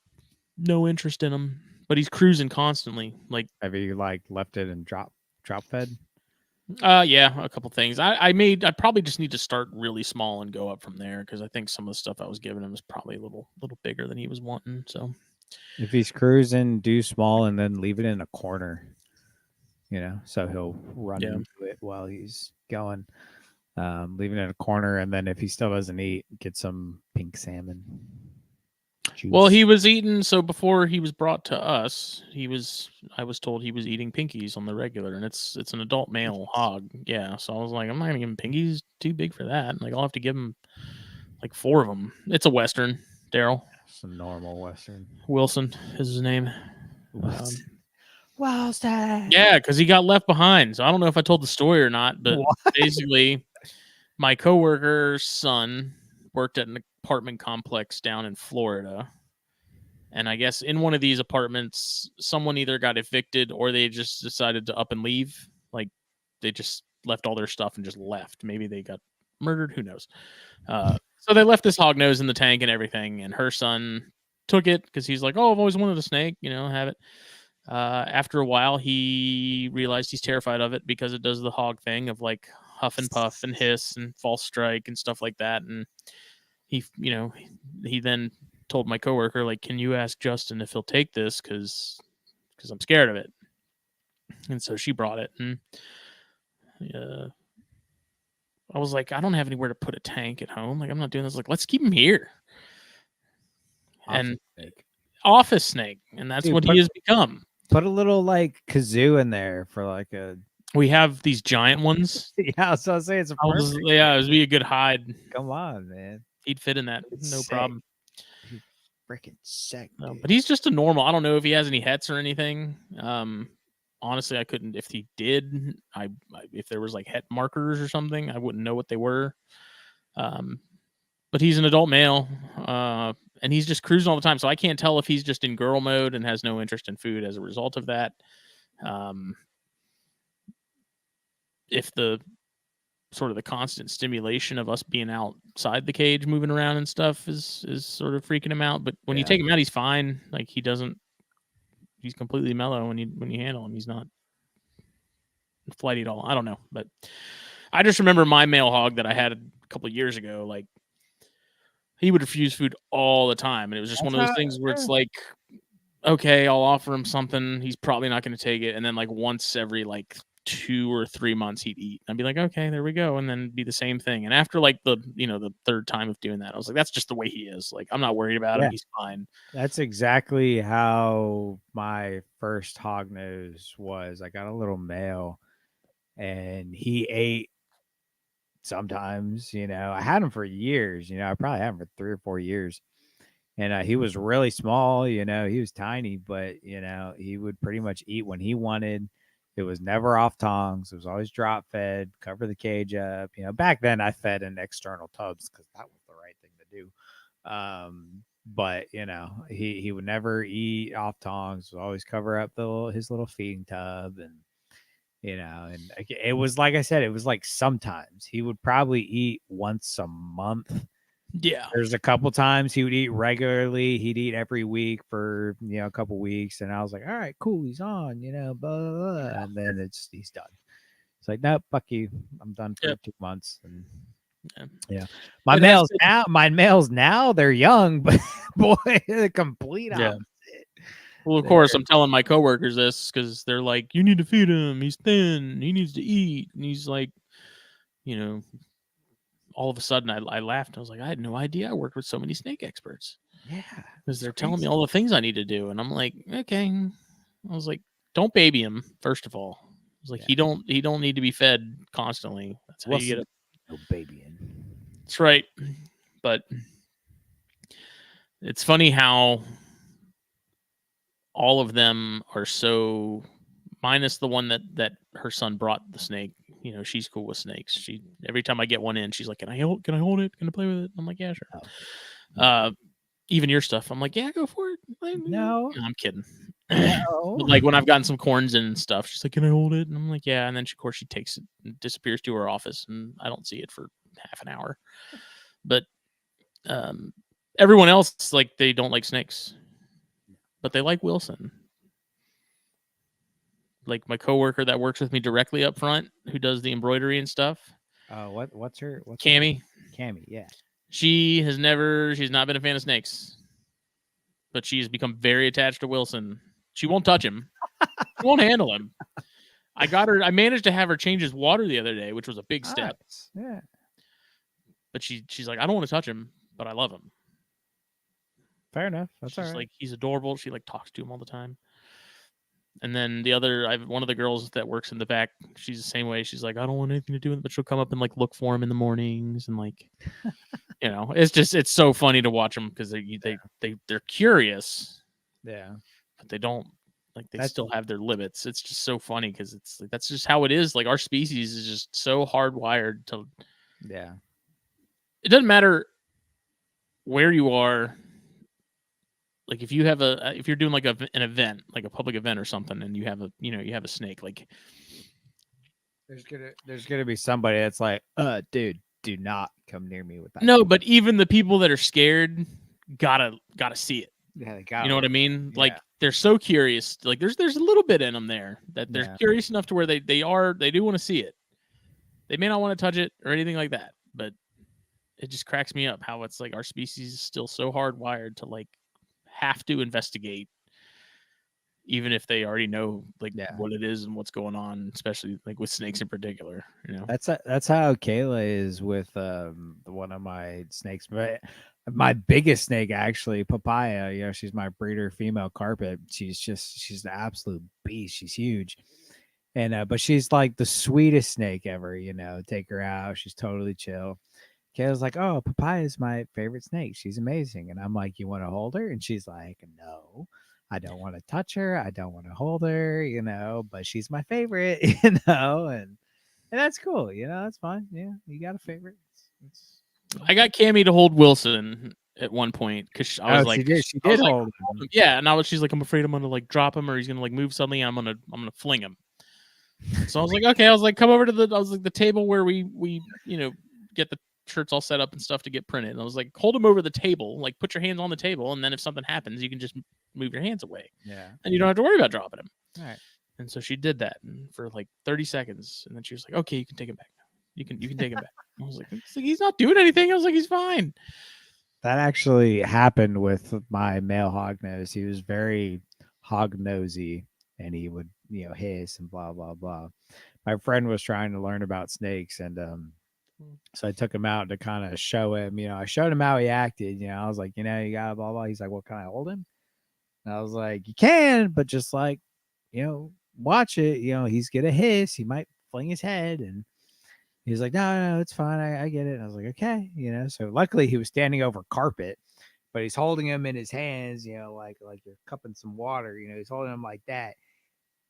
no interest in them. But he's cruising constantly. Have you left it and drop fed? Yeah, a couple things. I probably just need to start really small and go up from there because I think some of the stuff I was giving him was probably a little bigger than he was wanting. So if he's cruising, do small and then leave it in a corner. So he'll run into it while he's going. Leave it in a corner, and then if he still doesn't eat, get some pink salmon juice. Well, he was eating. So before he was brought to us, I was told he was eating pinkies on the regular, and it's an adult male hog. Yeah. So I was like, I'm not gonna give him pinkies. Too big for that. I'll have to give him 4 of them. It's a Western, Daryl. It's a normal Western. Wilson is his name. Wilson. Yeah, because he got left behind. So I don't know if I told the story or not, but basically, my coworker's son worked at an apartment complex down in Florida. And I guess in one of these apartments, someone either got evicted or they just decided to up and leave. They just left all their stuff and just left. Maybe they got murdered. Who knows? So they left this hognose in the tank and everything. And her son took it because he's like, oh, I've always wanted a snake, have it. After a while, he realized he's terrified of it because it does the hog thing of huff and puff and hiss and false strike and stuff like that. And he then told my coworker, can you ask Justin if he'll take this because I'm scared of it. And so she brought it, and I was like, I don't have anywhere to put a tank at home. I'm not doing this. Let's keep him here. Office snake, and that's what he has become. Put a little kazoo in there for a. We have these giant ones. Yeah, so I say it's a perfect. It would be a good hide. Come on, man. He'd fit in that, no problem. He's freaking sick. But he's just a normal. I don't know if he has any hets or anything. Honestly, I couldn't. If he did, if there was het markers or something, I wouldn't know what they were. But he's an adult male, and he's just cruising all the time. So I can't tell if he's just in girl mode and has no interest in food as a result of that. If the sort of the constant stimulation of us being outside the cage, moving around and stuff is sort of freaking him out. But when you take him out, he's fine. Like he's completely mellow when you handle him. He's not flighty at all. I don't know, but I just remember my male hog that I had a couple of years ago. Like he would refuse food all the time, and it was just one of those things where it's like, okay, I'll offer him something. He's probably not going to take it, and then like once every like 2 or 3 months he'd eat. I'd be like, okay, there we go, and then be the same thing. And after like the third time of doing that, I was like, that's just the way he is. Like I'm not worried about him. He's fine. That's exactly how my first hog nose was. I got a little male, and he ate sometimes. I had him for years. I probably had him for 3 or 4 years. And he was really small, he was tiny, but, he would pretty much eat when he wanted. It was never off tongs. It was always drop fed, cover the cage up. Back then I fed in external tubs because that was the right thing to do. But, he would never eat off tongs, would always cover up his little feeding tub. And it was like I said, it was like sometimes he would probably eat once a month. Yeah. There's a couple times he would eat regularly. He'd eat every week for, a couple weeks. And I was like, all right, cool. He's on, blah, blah, blah. Yeah. And then he's done. It's like, nope, fuck you. I'm done for 2 months. And my males now, they're young, but boy, the complete opposite. Well, of course, I'm telling my coworkers this because they're like, you need to feed him. He's thin. He needs to eat. And he's like, all of a sudden I laughed. I was like, I had no idea I worked with so many snake experts. Yeah. Because they're telling me all the things I need to do. And I'm like, okay. I was like, don't baby him, first of all. I was like, he don't need to be fed constantly. That's how you get it. No babying. That's right. But it's funny how all of them are so, minus the one that her son brought the snake. She's cool with snakes. Every time I get one in, she's like, "Can I hold it? Can I play with it?" I'm like, "Yeah, sure." Oh. Even your stuff, I'm like, "Yeah, go for it." No, I'm kidding. No. But like when I've gotten some corns in and stuff, she's like, "Can I hold it?" And I'm like, "Yeah." And then of course she takes it and disappears to her office, and I don't see it for half an hour. But everyone else, like, they don't like snakes, but they like Wilson. Like my coworker that works with me directly up front, who does the embroidery and stuff. What's her? Cammy. Cammy, yeah. She's not been a fan of snakes, but she's become very attached to Wilson. She won't touch him. She won't handle him. I managed to have her change his water the other day, which was a big step. Yeah. But she's like, I don't want to touch him, but I love him. Fair enough. That's all right. Like, he's adorable. She like talks to him all the time. And then one of the girls that works in the back, she's the same way. She's like, I don't want anything to do with it, but she'll come up and like look for him in the mornings and like, it's so funny to watch them because they're curious. Yeah, but they don't still have their limits. It's just so funny because it's like that's just how it is. Like our species is just so hardwired to. Yeah. It doesn't matter where you are. Like if you're doing like an event, like a public event or something, and you have a snake, like there's gonna be somebody that's like, dude, do not come near me with that. No, but even the people that are scared gotta see it. Yeah, they got. You know what I mean? Yeah. Like they're so curious. Like there's a little bit in them there that they're curious enough to where they do want to see it. They may not want to touch it or anything like that, but it just cracks me up how it's like our species is still so hardwired to like have to investigate, even if they already know what it is and what's going on, especially like with snakes in particular. That's how Kayla is with one of my snakes. But my biggest snake, actually, Papaya. She's my breeder female carpet. She's an absolute beast. She's huge, and but she's like the sweetest snake ever. Take her out, she's totally chill. Kayla's like, oh, Papaya is my favorite snake. She's amazing. And I'm like, you want to hold her? And she's like, no, I don't want to touch her. I don't want to hold her, but she's my favorite, and that's cool. That's fine. Yeah. You got a favorite. I got Cammy to hold Wilson at one point because I was like, she did hold him. Yeah. And she's like, I'm afraid I'm going to like drop him or he's going to like move suddenly. And I'm going to fling him. So I was like, okay. I was like, come over to the table where we get the shirts all set up and stuff to get printed. And I was like, hold them over the table, like put your hands on the table, and then if something happens, you can just move your hands away, Yeah. and you don't have to worry about dropping them. All right. And so she did that for like 30 seconds, and then she was like, okay, you can take him back now. You can take him back. I was like, he's not doing anything. I was like, he's fine. That actually happened with my male hognose. He was very hog nosy, and he would, hiss and blah blah blah. My friend was trying to learn about snakes, and so I took him out to kind of show him. I showed him how he acted. I was like, you got blah blah. He's like, well, can I hold him? And I was like, you can, but just like, watch it. He's gonna hiss. He might fling his head, and he's like, no, it's fine. I get it. And I was like, okay, So luckily he was standing over carpet, but he's holding him in his hands, like you're cupping some water. He's holding him like that.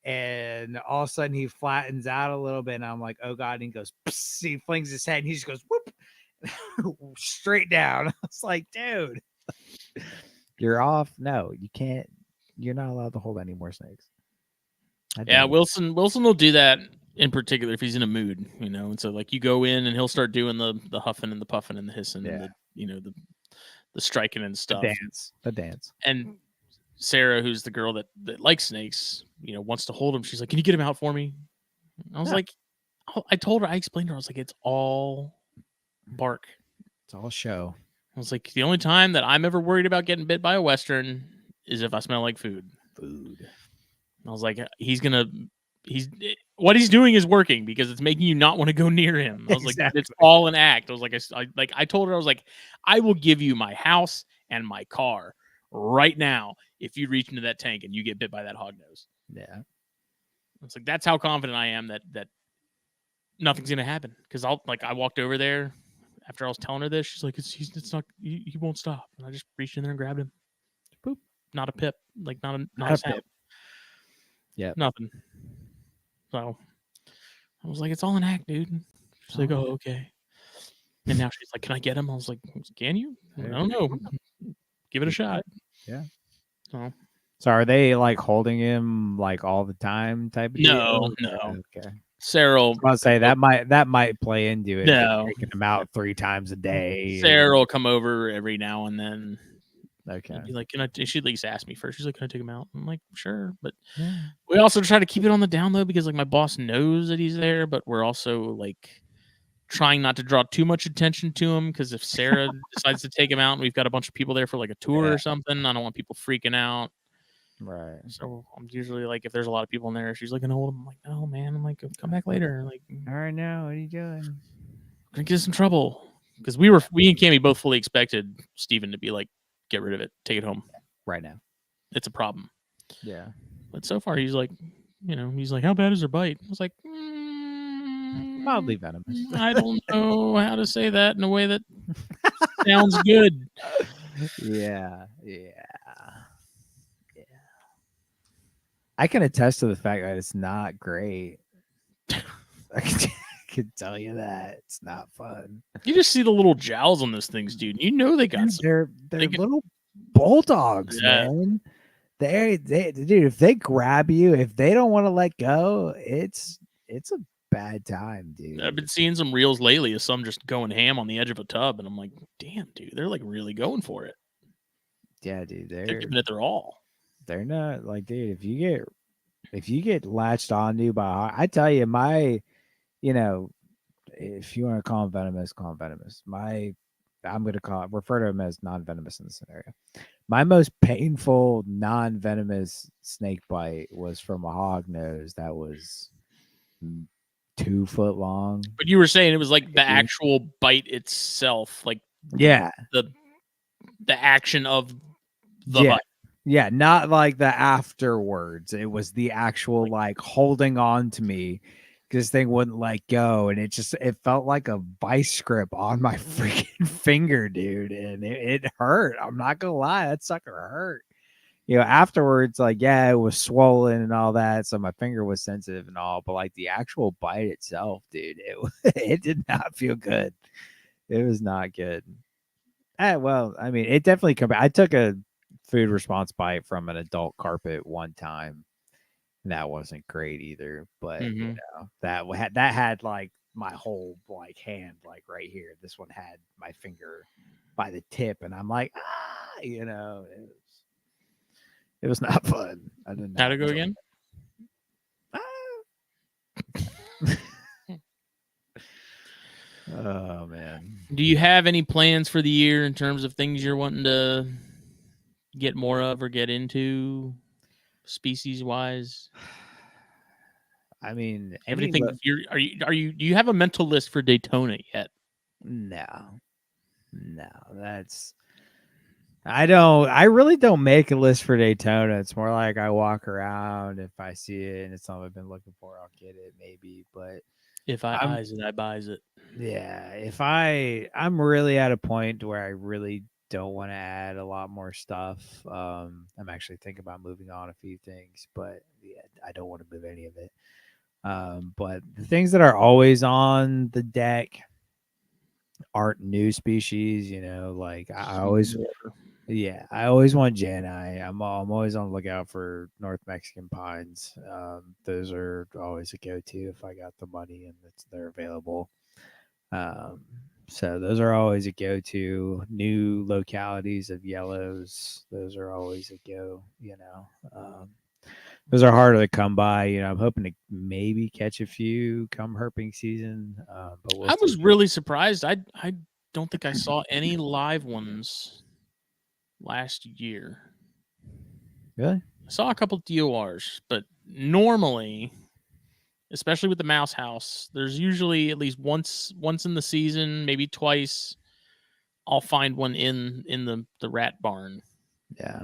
And all of a sudden he flattens out a little bit, and I'm like, oh god. And he goes, psst, he flings his head, and he just goes whoop straight down. I was like, dude, you're off. No, you can't. You're not allowed to hold any more snakes. Yeah, Wilson will do that in particular if he's in a mood, and so like you go in and he'll start doing the huffing and the puffing and the hissing and the striking and stuff. The dance. And Sarah, who's the girl that likes snakes, wants to hold him. She's like, can you get him out for me? I was like, I told her, I explained to her, I was like, it's all bark. It's all show. I was like, the only time that I'm ever worried about getting bit by a Western is if I smell like food. I was like, what he's doing is working because it's making you not want to go near him. I was like, it's all an act. I was like, I told her, I was like, I will give you my house and my car right now if you reach into that tank and you get bit by that hognose. Yeah. It's like, that's how confident I am that nothing's gonna happen. Because I walked over there after I was telling her this. She's like, it's not, he won't stop. And I just reached in there and grabbed him. Boop. Not a pip. Like not a sound. Yeah. Nothing. So I was like, it's all an act, dude. She's like, oh, okay. And now she's like, can I get him? I was like, can you? I don't know. Give it a shot. Yeah. So are they like holding him like all the time type of deal? No. Okay. Sarah, I'll say that might play into it. No, taking him out 3 times a day. Sarah will come over every now and then. Okay. Be like, she at least asked me first. She's like, can I take him out? I'm like, sure. But we also try to keep it on the down low because like my boss knows that he's there, but we're also like trying not to draw too much attention to him because if Sarah decides to take him out and we've got a bunch of people there for like a tour or something, I don't want people freaking out. Right. So I'm usually like, if there's a lot of people in there, she's like, gonna hold him. I'm like, no, man. I'm like, come back later. Like, all right, now what are you doing? Gonna get us in trouble because we and Cammy both fully expected Steven to be like, get rid of it, take it home right now. It's a problem. Yeah. But so far he's like, he's like, how bad is her bite? I was like, mildly venomous. I don't know how to say that in a way that sounds good. Yeah. I can attest to the fact that it's not great. I can tell you that it's not fun. You just see the little jowls on those things, dude. They got they're little bulldogs, man. They dude, if they grab you, if they don't want to let go, it's a bad time, dude. I've been seeing some reels lately of some just going ham on the edge of a tub, and I'm like, damn, dude, they're like really going for it. Yeah, dude, they're giving it their all. They're not like, dude, if you get latched onto by, I tell you, my, if you want to call them venomous, call them venomous. I'm going to refer to them as non-venomous in this scenario. My most painful non-venomous snake bite was from a hognose that was 2 foot long. But you were saying it was like the actual bite itself, like the action of the bite. Yeah, not like the afterwards. It was the actual like holding on to me because this thing wouldn't let go, and it felt like a vice grip on my freaking finger, dude, and it hurt. I'm not gonna lie, that sucker hurt. Afterwards, like, yeah, it was swollen and all that, so my finger was sensitive and all, but like the actual bite itself, dude, it did not feel good. It was not good. Well, I mean, it definitely I took a food response bite from an adult carpet one time, and that wasn't great either. But Mm-hmm. that had like my whole like hand like right here. This one had my finger by the tip, and I'm like, it was not fun. I did How'd not it go enjoy again? it. Oh man. Do you have any plans for the year in terms of things you're wanting to get more of or get into, species wise? I mean, You have anything? Do you have a mental list for Daytona yet? no, no, that's I really don't make a list for Daytona. It's more like I walk around. If I see it and it's something I've been looking for, I'll get it maybe. But If I I'm eyes it, I buys it. yeah, if I'm really at a point where I really don't want to add a lot more stuff. I'm actually thinking about moving on a few things, but yeah, I don't want to move any of it. But the things that are always on the deck aren't new species, like I always yeah, I always want Jani. I'm always on the lookout for North Mexican pines. Those are always a go-to if I got the money and they're available. Um, so those are always a go-to. New localities of yellows, those are always a go. Those are harder to come by. I'm hoping to maybe catch a few come herping season, but we'll I see. was really surprised. I don't think I saw any live ones last year. Really? I saw a couple DORs, but normally, especially with the mouse house, there's usually at least once in the season, maybe twice. I'll find one in the rat barn, Yeah.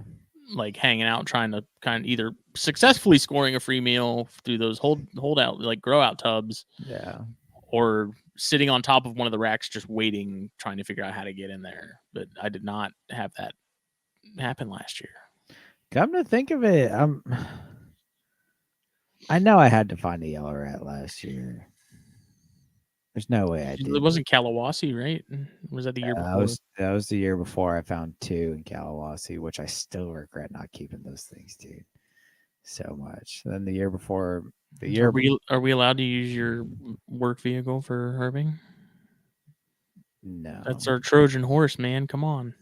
like hanging out, trying to kind of either successfully scoring a free meal through those holdout like grow out tubs, Yeah. or sitting on top of one of the racks just waiting, trying to figure out how to get in there. But I did not have that happen last year. Come to think of it, I know I had to find a yellow rat last year. There's no way I It did. wasn't Kalawasi, right? Was that the year That before? was that was the year before I found two in Kalawasi, which I still regret not keeping those things, dude, so much. Then the year before, the year Are we allowed to use your work vehicle for herping? That's no, our Trojan horse, man. Come on.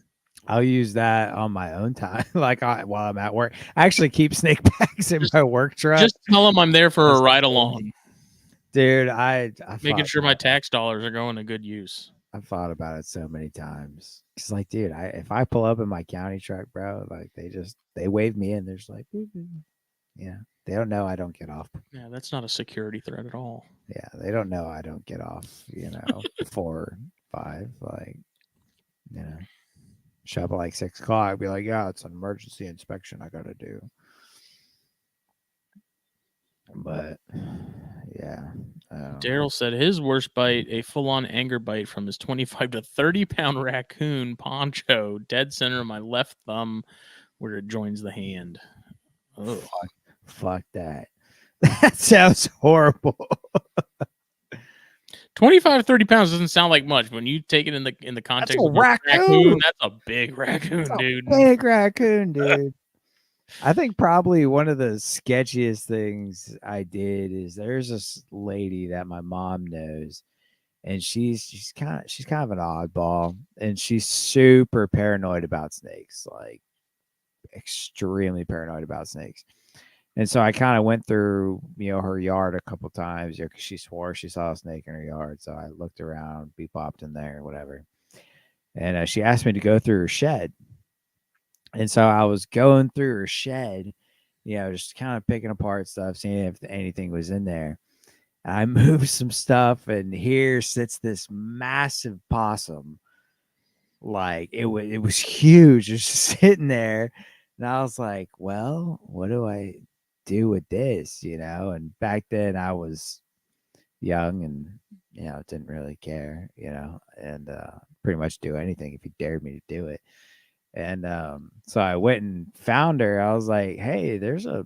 I'll use that on my own time, like while I'm at work. I actually keep snake bags in Just my work truck. just tell them I'm there for a Just in ride case. along, Dude, I making thought sure my tax dollars are going to good use. I've thought about it so many times. Cause like, dude, if I pull up in my county truck, bro, like they wave me in. They're just like, boop, boop. Yeah, they don't know I don't get off. Yeah, that's not a security threat at all. Yeah, they don't know I don't get off. Before 5. Like, you know, show up at like 6 o'clock. Be like, yeah, it's an emergency inspection I gotta do. But yeah, Daryl said his worst bite, a full-on anger bite from his 25 to 30-pound raccoon Poncho, dead center of my left thumb where it joins the hand. Oh, fuck that. That sounds horrible. 25 to 30 pounds doesn't sound like much. When you take it in the That's context a of a raccoon, raccoon. that's a big That's raccoon, a dude. big raccoon, dude. I think probably one of the sketchiest things I did is there's this lady that my mom knows, and she's kind of an oddball, and she's super paranoid about snakes, like extremely paranoid about snakes. And so I kind of went through, her yard a couple times, because she swore she saw a snake in her yard. So I looked around, beep bopped in there, whatever. And she asked me to go through her shed. And so I was going through her shed, just kind of picking apart stuff, seeing if anything was in there. And I moved some stuff, and here sits this massive possum. Like it was huge, just sitting there. And I was like, well, what do I do with this? And back then I was young and didn't really care, and pretty much do anything if you dared me to do it. And so I went and found her. I was like, hey, there's a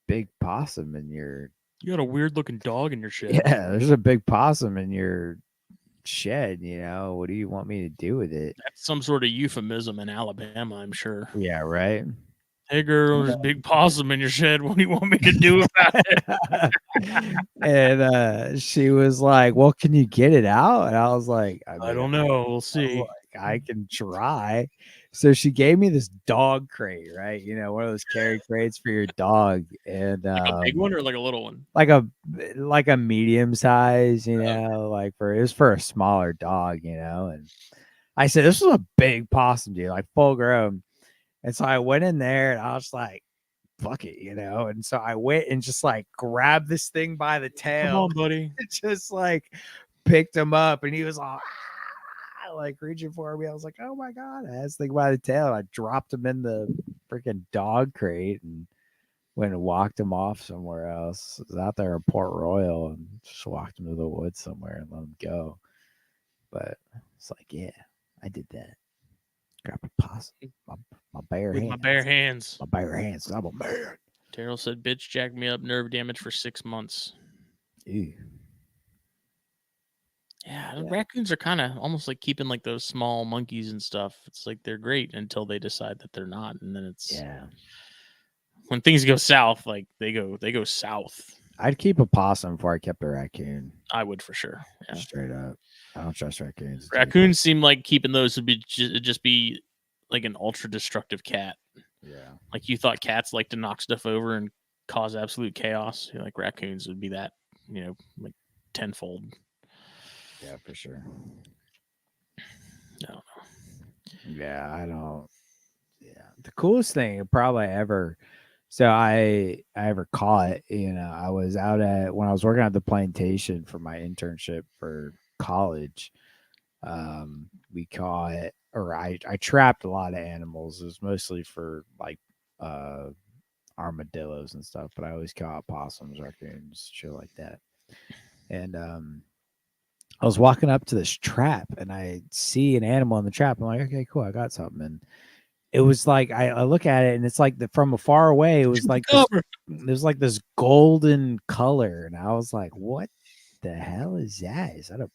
big possum in your You got a weird looking dog in your shed. yeah, there's a big possum in your shed. What do you want me to do with it? That's some sort of euphemism in Alabama, I'm sure. Yeah, right. Hey girl, there's a big possum in your shed. What do you want me to do about it? And she was like, "Well, can you get it out?" And I was like, "I I mean, don't know. We'll I was see. like, I can try." So she gave me this dog crate, right? One of those carry crates for your dog, and Like a big one or like a little one? like a medium size, like it was for a smaller dog, and I said this was a big possum, dude, like full grown. And so I went in there and I was like, fuck it, and so I went and just like grabbed this thing by the Come tail, on, buddy. just like picked him up, and he was all like reaching for me. I was like, oh my god, I had this thing by the tail. I dropped him in the freaking dog crate and went and walked him off somewhere else. I was out there in Port Royal and just walked him to the woods somewhere and let him go. But it's like, yeah, I did that. Grab a possum, my bare With hands. my bare hands. My bare hands. I'm a man. Terrell said, bitch jacked me up, nerve damage for 6 months. Ew. Yeah, raccoons are kind of almost like keeping like those small monkeys and stuff. It's like they're great until they decide that they're not, and then it's when things go south, like they go south. I'd keep a possum before I kept a raccoon. I would for sure. Yeah. Straight up. I don't trust raccoons. Raccoons seem like keeping those would be just be like an ultra destructive cat. Yeah. Like you thought cats like to knock stuff over and cause absolute chaos. Like raccoons would be that, like tenfold. Yeah, for sure. I don't know. Yeah, I don't. Yeah, the coolest thing probably ever. So I ever caught. I was out when I was working at the plantation for my internship for college. We caught, or I trapped a lot of animals. It was mostly for like armadillos and stuff, but I always caught possums, raccoons, shit like that. And I was walking up to this trap and I see an animal in the trap. I'm like, okay, cool, I got something. And it was like I look at it and it's like from afar away, it was like this golden color, and I was like, what the hell is that? Is that a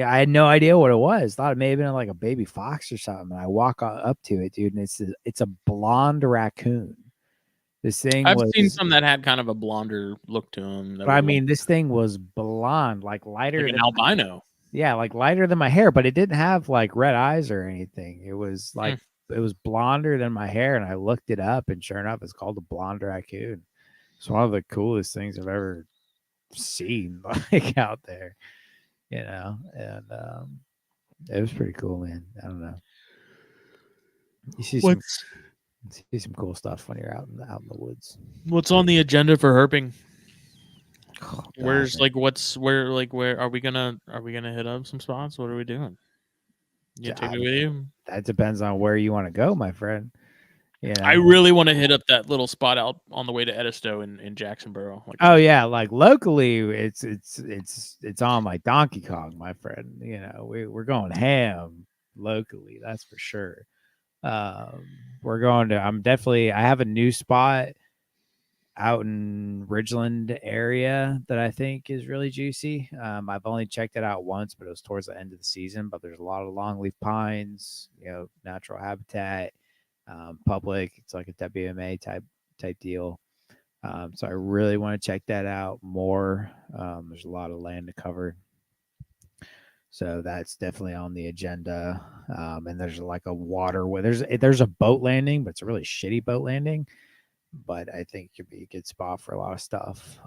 I had no idea what it was. Thought it may have been like a baby fox or something. And I walk up to it, dude, and it's a blonde raccoon. This thing I've was seen some that had kind of a blonder look to them. But I mean, this thing was blonde, like lighter like an than albino. Yeah, like lighter than my hair, but it didn't have like red eyes or anything. It was like it was blonder than my hair, and I looked it up, and sure enough, it's called a blonde raccoon. It's one of the coolest things I've ever seen, like out there, and it was pretty cool, man. I don't know. You see some cool stuff when you're out in the woods. What's on the agenda for herping? Oh, God, Where's man. Where are we gonna hit up some spots? What are we doing? You take me with you? That depends on where you want to go, my friend. I really want to hit up that little spot out on the way to Edisto in Jacksonboro. Oh yeah, like locally, it's on like Donkey Kong, my friend. We're going ham locally, that's for sure. We're going to. I have a new spot out in Ridgeland area that I think is really juicy. I've only checked it out once, but it was towards the end of the season. But there's a lot of longleaf pines, natural habitat, public. It's like a WMA type deal. So I really want to check that out more. There's a lot of land to cover. So that's definitely on the agenda. And there's like a water where there's a boat landing, but it's a really shitty boat landing. But I think it could be a good spot for a lot of stuff.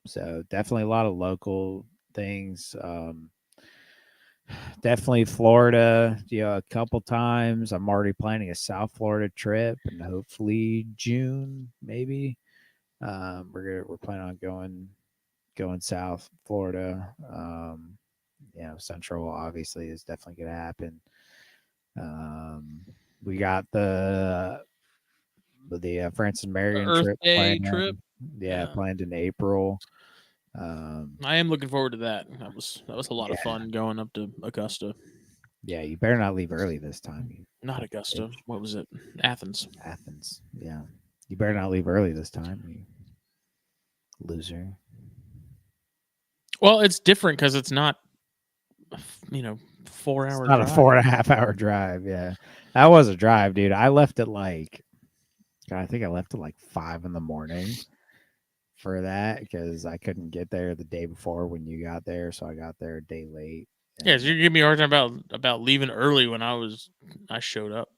So definitely a lot of local things. Definitely Florida, a couple times. I'm already planning a South Florida trip, and hopefully June, maybe. We're planning on going South Florida. Central obviously is definitely going to happen. We got the Francis Marion Earth trip Day planned. trip. Yeah, planned in April. I am looking forward to that. That was a lot of fun going up to Augusta. Yeah, you better not leave early this time. Not Augusta. Bitch. What was it? Athens. Yeah. You better not leave early this time, you loser. Well, it's different because it's not, 4 hour drive. Not a 4.5 hour drive. Yeah. That was a drive, dude. I left at like God, I think I left at like 5 in the morning for that because I couldn't get there the day before when you got there, so I got there a day late. Yeah, so And you're giving me a hard time about leaving early when I showed up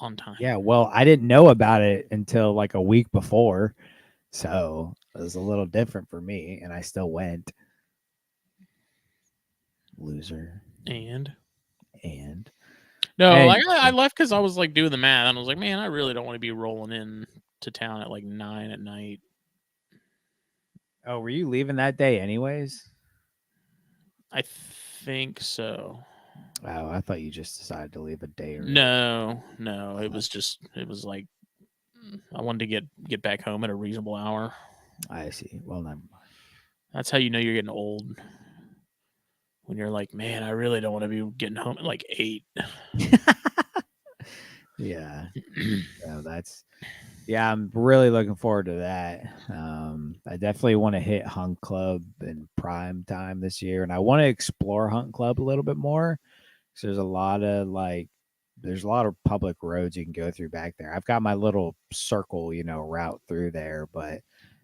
on time. yeah, well, I didn't know about it until like a week before, so it was a little different for me, and I still went. Loser. And And no, like I anyway, left because I was like doing the math, and I was like, man, I really don't want to be rolling in to town at like 9 at night. oh, were you leaving that day anyways? I think so. Oh, I thought you just decided to leave a day early. No, it was like I wanted to get back home at a reasonable hour. I see. Well, never That's how you know you're getting old. When you're like, man, I really don't want to be getting home at like 8. mind. Yeah. So that's yeah, I'm really looking forward to that. I definitely want to hit Hunt Club in prime time this year, and I want to explore Hunt Club a little bit more. So there's a lot of public roads you can go through back there. I've got my little circle, route through there, but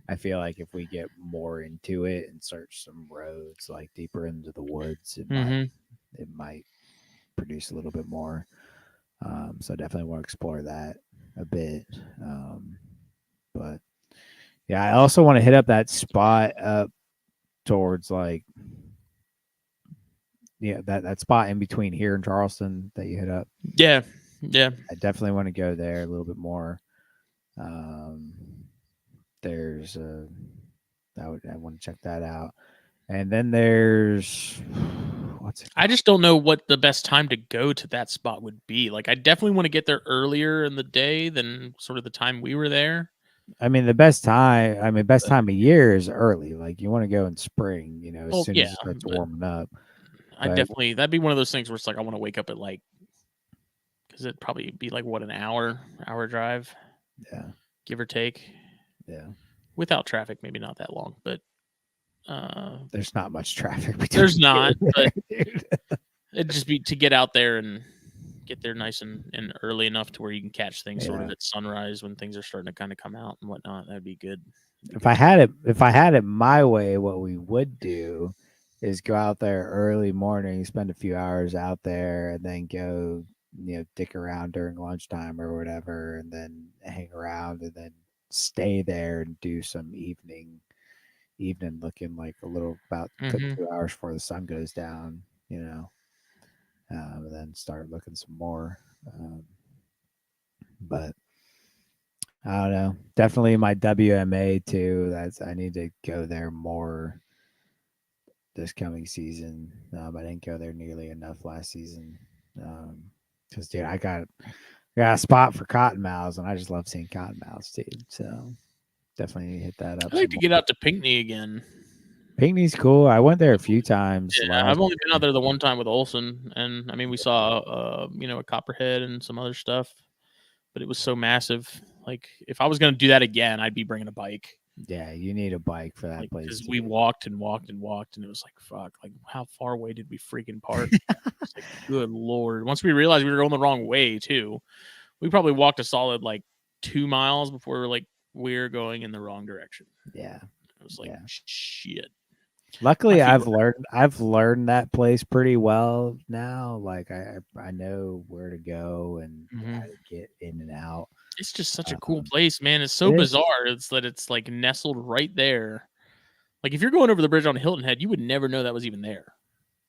I feel like if we get more into it and search some roads like deeper into the woods, Mm-hmm. it might produce a little bit more. So I definitely want to explore that a bit. But yeah, I also want to hit up that spot up towards like that spot in between here and Charleston that you hit up. Yeah, yeah. I definitely want to go there a little bit more. Um, there's I want to check that out. And then there's what's it I called? just don't know what the best time to go to that spot would be. Like, I definitely want to get there earlier in the day than sort of the time we were there. Best time of year is early. Like you want to go in spring, as Well, soon yeah, as it starts but warming up. I But definitely that'd be one of those things where it's like I want to wake up at like because it'd probably be like what an hour drive, yeah, give or take, yeah. without traffic. Maybe not that long, but uh, There's not much traffic there's between here not. and But there, dude. it'd just be to get out there and get there nice and early enough to where you can catch things sort of Yeah. at sunrise when things are starting to kind of come out and whatnot. That'd be good. That'd be If good I time. had it if I had it my way, what we would do is go out there early morning, spend a few hours out there, and then go, dick around during lunchtime or whatever, and then hang around and then stay there and do some evening looking like a little about good Mm-hmm. 2 hours before the sun goes down, and then start looking some more. But I don't know. Definitely my WMA too. I need to go there more this coming season. I didn't go there nearly enough last season. Because dude, I got a spot for cottonmouths, and I just love seeing cottonmouths, dude. So definitely need to hit that I'd up like some to more. get out to Pinckney again. Pinckney's cool. I went there a few times Yeah, I've last only been out year. there the one time with Olson, and I mean we saw a copperhead and some other stuff, but it was so massive. Like if I was gonna do that again, I'd be bringing a bike. Yeah, you need a bike for that Like place because we too. walked and walked and walked, and it was like fuck. Like how far away did we freaking park? It's like good lord. Once we realized we were going the wrong way too, we probably walked a solid like 2 miles before we were like we're going in the wrong direction. Yeah, It was like yeah. shit. My Luckily, feet I've learned that place pretty well now. Like I know where to go and were. how to get in and out. It's just such a cool Um, place, man. It's so it is. bizarre. It's that it's like nestled right there. Like if you're going over the bridge on Hilton Head, you would never know that was even there.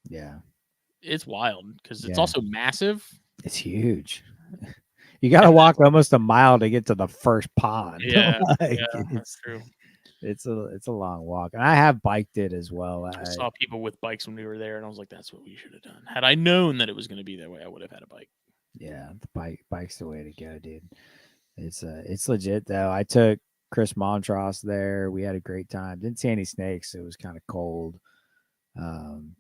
Yeah, It's wild because it's yeah. also massive. It's huge. You got to And walk almost a mile to get to the first pond. yeah, Like yeah, that's true. it's a long walk, and I have biked it as well. I saw people with bikes when we were there, and I was like, "That's what we should have done." Had I known that it was going to be that way, I would have had a bike. Yeah, the bike's the way to go, dude. It's legit though. I took Chris Montross there. We had a great time. Didn't see any snakes. It was kind of cold. Um,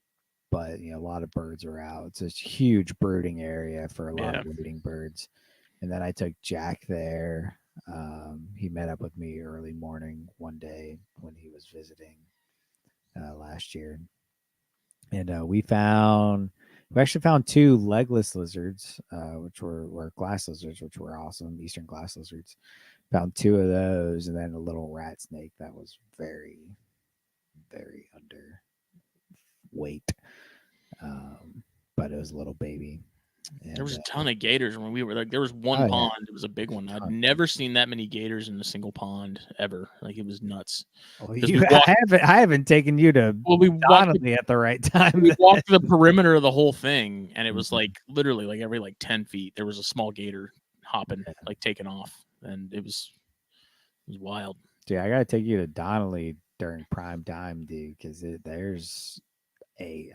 but a lot of birds are out. It's a huge brooding area for a lot Yeah, of wading birds. And then I took Jack there. He met up with me early morning one day when he was visiting last year, and we actually found two legless lizards, which were glass lizards, which were awesome, eastern glass lizards. Found 2 of those, and then a little rat snake that was very, very underweight. But it was a little baby. There And was a ton of gators when we were like. There was one oh yeah, pond. It was a big one. I'd ton. never seen that many gators in a single pond ever. Like it was nuts. Well, Because you, I haven't taken you to we walked Donnelly at the right time. we walked the perimeter of the whole thing, and it was Mhm. like literally like every like 10 feet there was a small gator hopping, like taking off, and it was wild. Dude, I gotta take you to Donnelly during prime time, dude, because there's a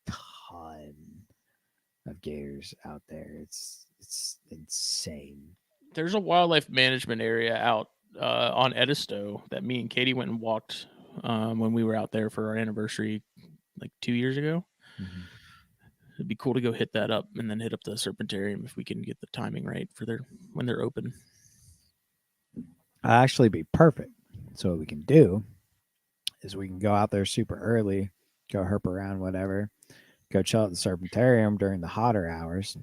ton of gators out there. It's insane. There's a wildlife management area out on Edisto that me and Katie went and walked when we were out there for our anniversary like 2 years ago. Mhm. It'd be cool to go hit that up and then hit up the Serpentarium if we can get the timing right for their when they're open. Actually, be perfect. So what we can do is we can go out there super early, go herp around, whatever, go chill at the Serpentarium during the hotter hours,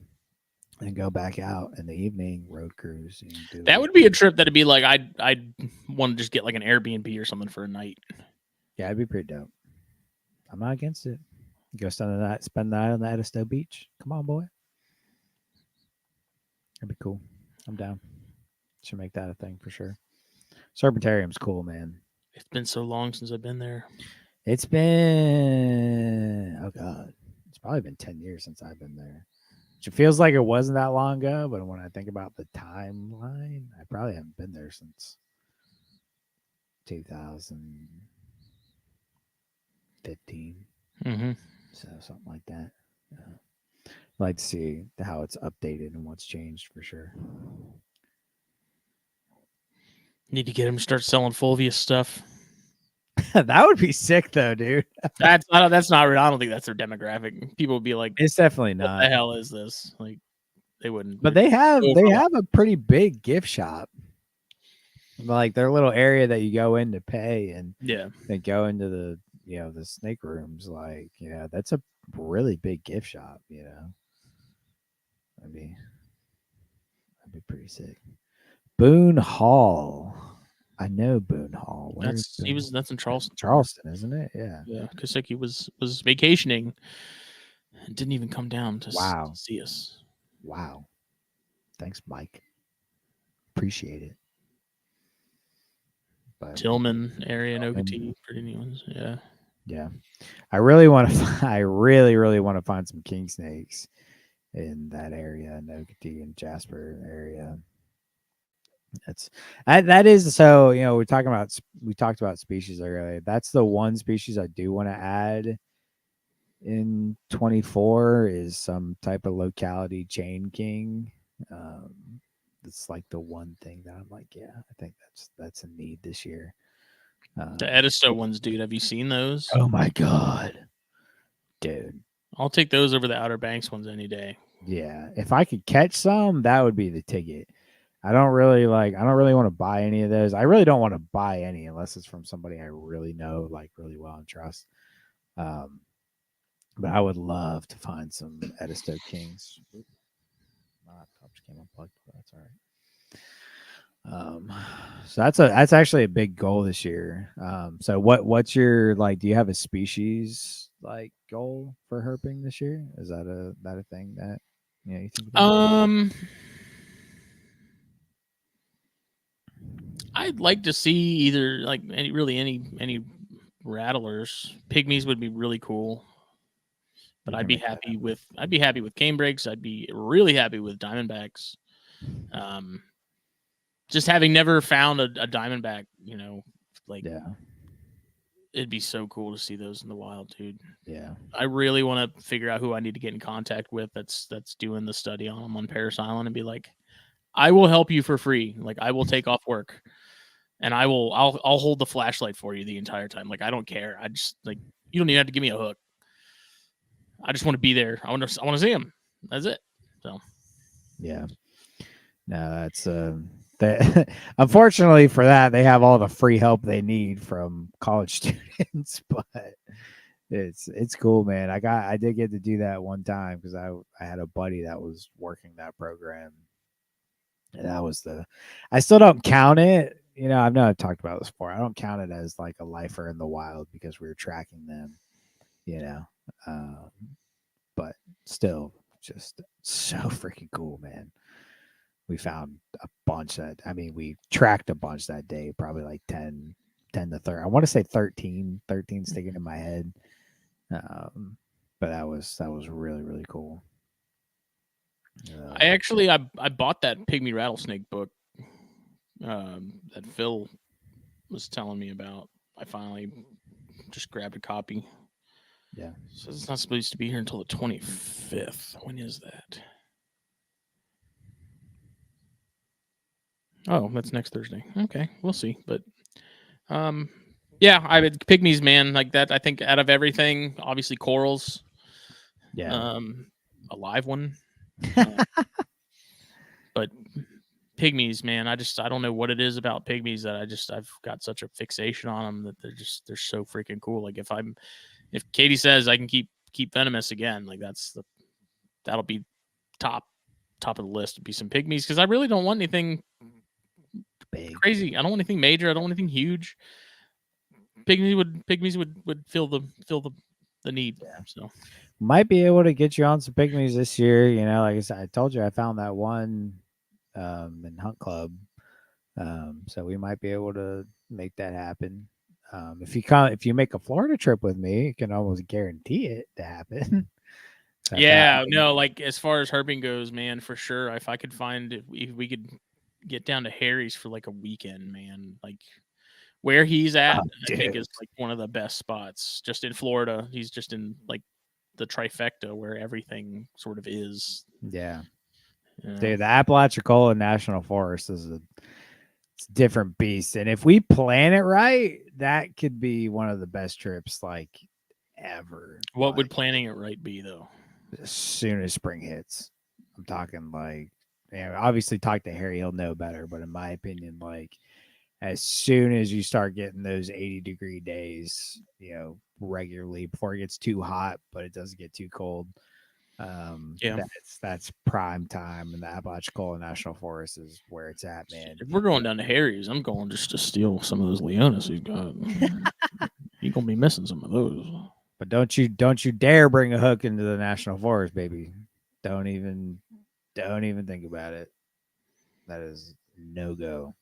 and go back out in the evening road cruise. Do That would be a trip that'd be like I'd want to just get like an Airbnb or something for a night. Yeah, it'd be pretty dope. I'm not against it. Go spend the night on the Edisto Beach. Come on, boy. That'd be cool. I'm down. Should make that a thing for sure. Serpentarium's cool, man. It's been so long since I've been there. It's been it's probably been 10 years since I've been there. Which it feels like it wasn't that long ago, but when I think about the timeline, I probably haven't been there since 2015. Mm-hmm. So something like that. I'd like to see how it's updated and what's changed for sure. Need to get him to start selling Fulvius stuff. That would be sick though, dude. That's not. That's not. I don't think that's their demographic. People would be like, It's definitely "What not. the hell is this?" Like, they wouldn't. But they have a pretty big gift shop. Like their little area that you go in to pay and yeah, then go into the the snake rooms. Like, that's a really big gift shop, That'd be pretty sick. Boone Hall. I know Boone Hall. Where's Boone? That's in Charleston. Charleston, isn't it? Yeah. Yeah, Kaseki was vacationing and didn't even come down to see us. Wow. Thanks, Mike. Appreciate it. But Tillman area in Okeechobee, pretty new ones. Yeah. Yeah. I really want to I really, really want to find some king snakes in that area, in Okeechobee and Jasper area. That is so, we talked about species earlier. That's the one species I do want to add in 24 is some type of locality chain king. It's like the one thing that I'm like, yeah, I think that's a need this year. The Edisto ones, dude. Have you seen those? Oh my god, dude! I'll take those over the Outer Banks ones any day. Yeah, if I could catch some, that would be the ticket. I don't really want to buy any of those. I really don't want to buy any unless it's from somebody I really know, like really well and trust. But I would love to find some Edisto Kings. My laptop just came unplugged, but that's all right. So that's actually a big goal this year. So what's your do you have a species goal for herping this year? Is that a thing that you think about? I'd like to see either any rattlers. Pygmies would be really cool. But I'd be happy with cane breaks. I'd be really happy with diamondbacks. Just having never found a diamondback, it'd be so cool to see those in the wild, dude. Yeah. I really want to figure out who I need to get in contact with that's doing the study on them on Paris Island and be like, I will help you for free. Like, I will take off work and I'll hold the flashlight for you the entire time. Like, I don't care. I just you don't even have to give me a hook. I just want to be there. I want to see him. That's it. So, yeah. No, that's that. Unfortunately for that, they have all the free help they need from college students, but it's cool, man. I did get to do that one time because I had a buddy that was working that program That was the. I still don't count it. I know I've talked about this before. I don't count it as like a lifer in the wild because we were tracking them. You know, um, but still, just so freaking cool, man. We found a bunch that. I mean, we tracked a bunch that day. Probably like 10 to 30. I want to say 13 sticking in my head. Um, but that was really really cool. I actually I bought that pygmy rattlesnake book that Phil was telling me about. I finally just grabbed a copy. Yeah. So it's not supposed to be here until the 25th. When is that? Oh, that's next Thursday. Okay, we'll see. But um, yeah, pygmies, man, like that. I think out of everything, obviously corals, Yeah. um, a live one, uh, but pygmies, man, I don't know what it is about pygmies that I've got such a fixation on them that they're so freaking cool. Like if Katie says I can keep venomous again, like that'll be top top of the list. Would be some pygmies because I really don't want anything Big. crazy. I don't want anything major. I don't want anything huge. Pygmies would fill the need. Yeah. So Might be able to get you on some pygmies this year. Like I said, I told you I found that one in Hunt Club. So we might be able to make that happen. If you make a Florida trip with me, you can almost guarantee it to happen. So yeah, no, like as far as herping goes, man, for sure. If I could find if we could get down to Harry's for like a weekend, man, like where he's at, oh, I think dude. is like one of the best spots. Just in Florida, he's just in like the trifecta where everything sort of is. Yeah. You know? Dude, the Apalachicola National Forest is it's a different beast. And if we plan it right, that could be one of the best trips like ever. What would Like planning it right be though? as soon as spring hits. I'm talking like, obviously talk to Harry, he'll know better. But in my opinion, like as soon as you start getting those 80-degree days, regularly before it gets too hot, but it doesn't get too cold. Yeah. That's prime time, and the Apalachicola National Forest is where it's at, man. If we're going down to Harry's, I'm going just to steal some of those Leonis he's got. You're gonna be missing some of those. But don't you dare bring a hook into the national forest, baby. Don't even don't even think about it. That is no go.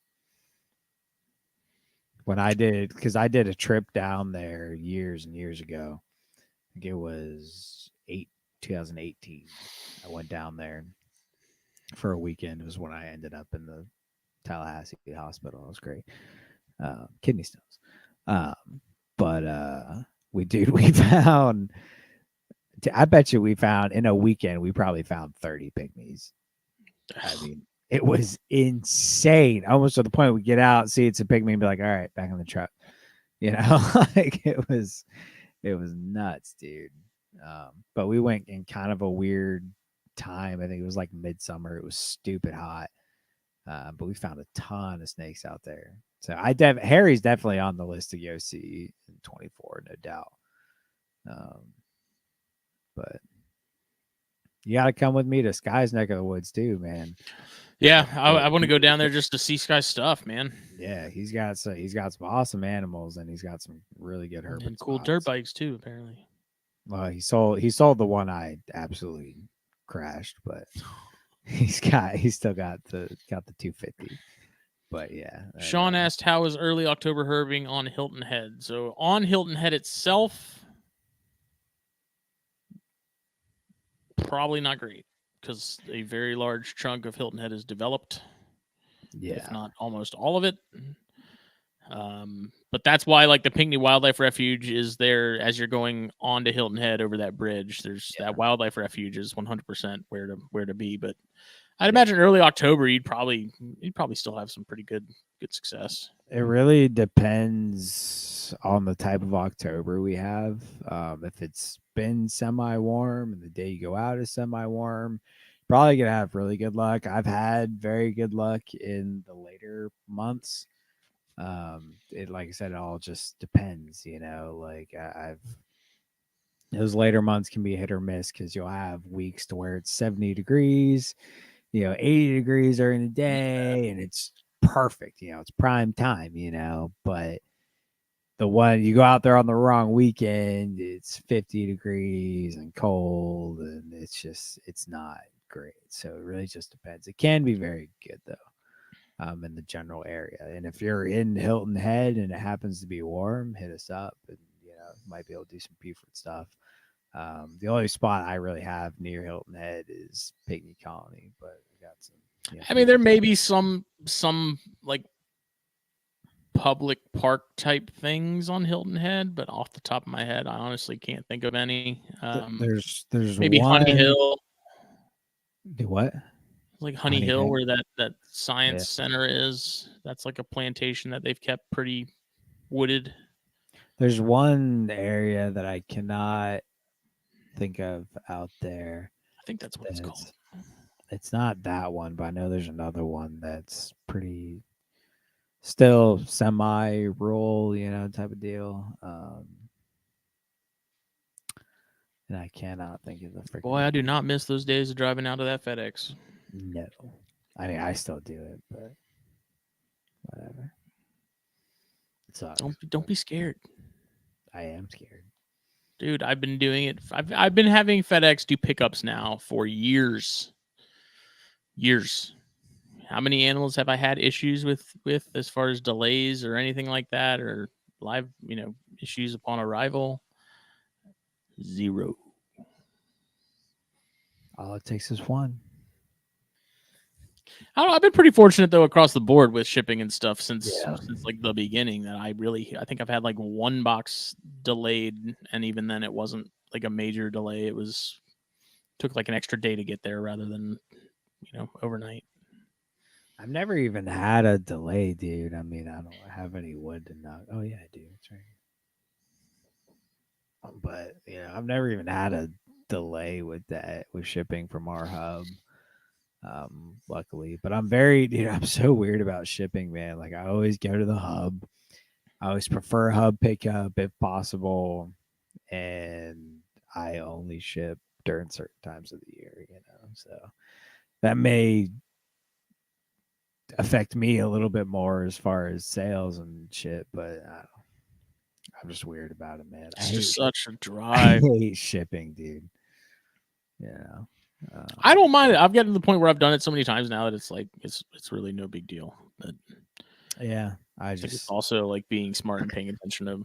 When I did, because I did a trip down there years and years ago. I think it was 2018. I went down there for a weekend. It was when I ended up in the Tallahassee hospital. It was great. Kidney stones. But we found. I bet you we found in a weekend. We probably found 30 pygmies. I mean, it was insane. Almost to the point we get out, see it's a pygmy, and be like, "All right, back on the truck." Like it was nuts, dude. But we went in kind of a weird time. I think it was like midsummer. It was stupid hot. But we found a ton of snakes out there. So Harry's definitely on the list to go see in 24, no doubt. Um, but you got to come with me to Sky's neck of the woods too, man. Yeah, I want to go down there just to see Sky stuff, man. Yeah, he's got some awesome animals, and he's got some really good herping And cool dirt spots. bikes too, apparently. Well, he sold the one I absolutely crashed, but he's still got the 250. But yeah, Sean asked, "How is early October herbing on Hilton Head?" So on Hilton Head itself, probably not great because a very large chunk of Hilton Head is developed, if yeah, not almost all of it. But that's why, like the Pinckney Wildlife Refuge is there as you're going on to Hilton Head over that bridge. There's yeah, that wildlife refuge is 100% where to be. But I'd yeah. imagine early October you'd probably still have some pretty good success. It really depends on the type of October we have. If it's been semi warm and the day you go out is semi warm, probably gonna have really good luck. I've had very good luck in the later months. It like I said, it all just depends, Like I've those later months can be hit or miss because you'll have weeks to where it's 70 degrees, 80 degrees during the day and it's perfect, it's prime time, but the one you go out there on the wrong weekend, it's 50 degrees and cold and it's not great. So it really just depends. It can be very good though, in the general area. And if you're in Hilton Head and it happens to be warm, hit us up and might be able to do some Buford stuff. The only spot I really have near Hilton Head is Pygmy Colony, but we got some. I mean, there may be some like public park type things on Hilton Head, but off the top of my head, I honestly can't think of any. There's maybe one. Honey Hill. Do what? Like Honey Hill, Head? where that science center is. That's like a plantation that they've kept pretty wooded. There's one area that I cannot think of out there. I think that's what it's called. It's not that one, but I know there's another one that's pretty still semi-rural, type of deal. And I cannot think of the freaking. Boy, I do not miss those days of driving out of that FedEx. No, I mean I still do it, but whatever. It sucks. Don't be scared. I am scared, dude. I've been doing it. I've been having FedEx do pickups now for years. Years. How many animals have I had issues with as far as delays or anything like that, or live issues upon arrival? Zero. All it takes is one. I don't know, I've been pretty fortunate though across the board with shipping and stuff since like the beginning. That I think I've had like one box delayed, and even then it wasn't like a major delay. It took like an extra day to get there rather than overnight. I've never even had a delay, dude. I mean, I don't have any wood to knock. Oh yeah, I do. That's right. But I've never even had a delay with shipping from our hub. Luckily, but I'm I'm so weird about shipping, man. Like I always go to the hub. I always prefer hub pickup if possible, and I only ship during certain times of the year. So that may affect me a little bit more as far as sales and shit, but I'm just weird about it, man. It's just such a drive. I hate shipping, dude. I don't mind it. I've gotten to the point where I've done it so many times now that it's like it's really no big deal. But yeah, I think it's also like being smart and paying attention to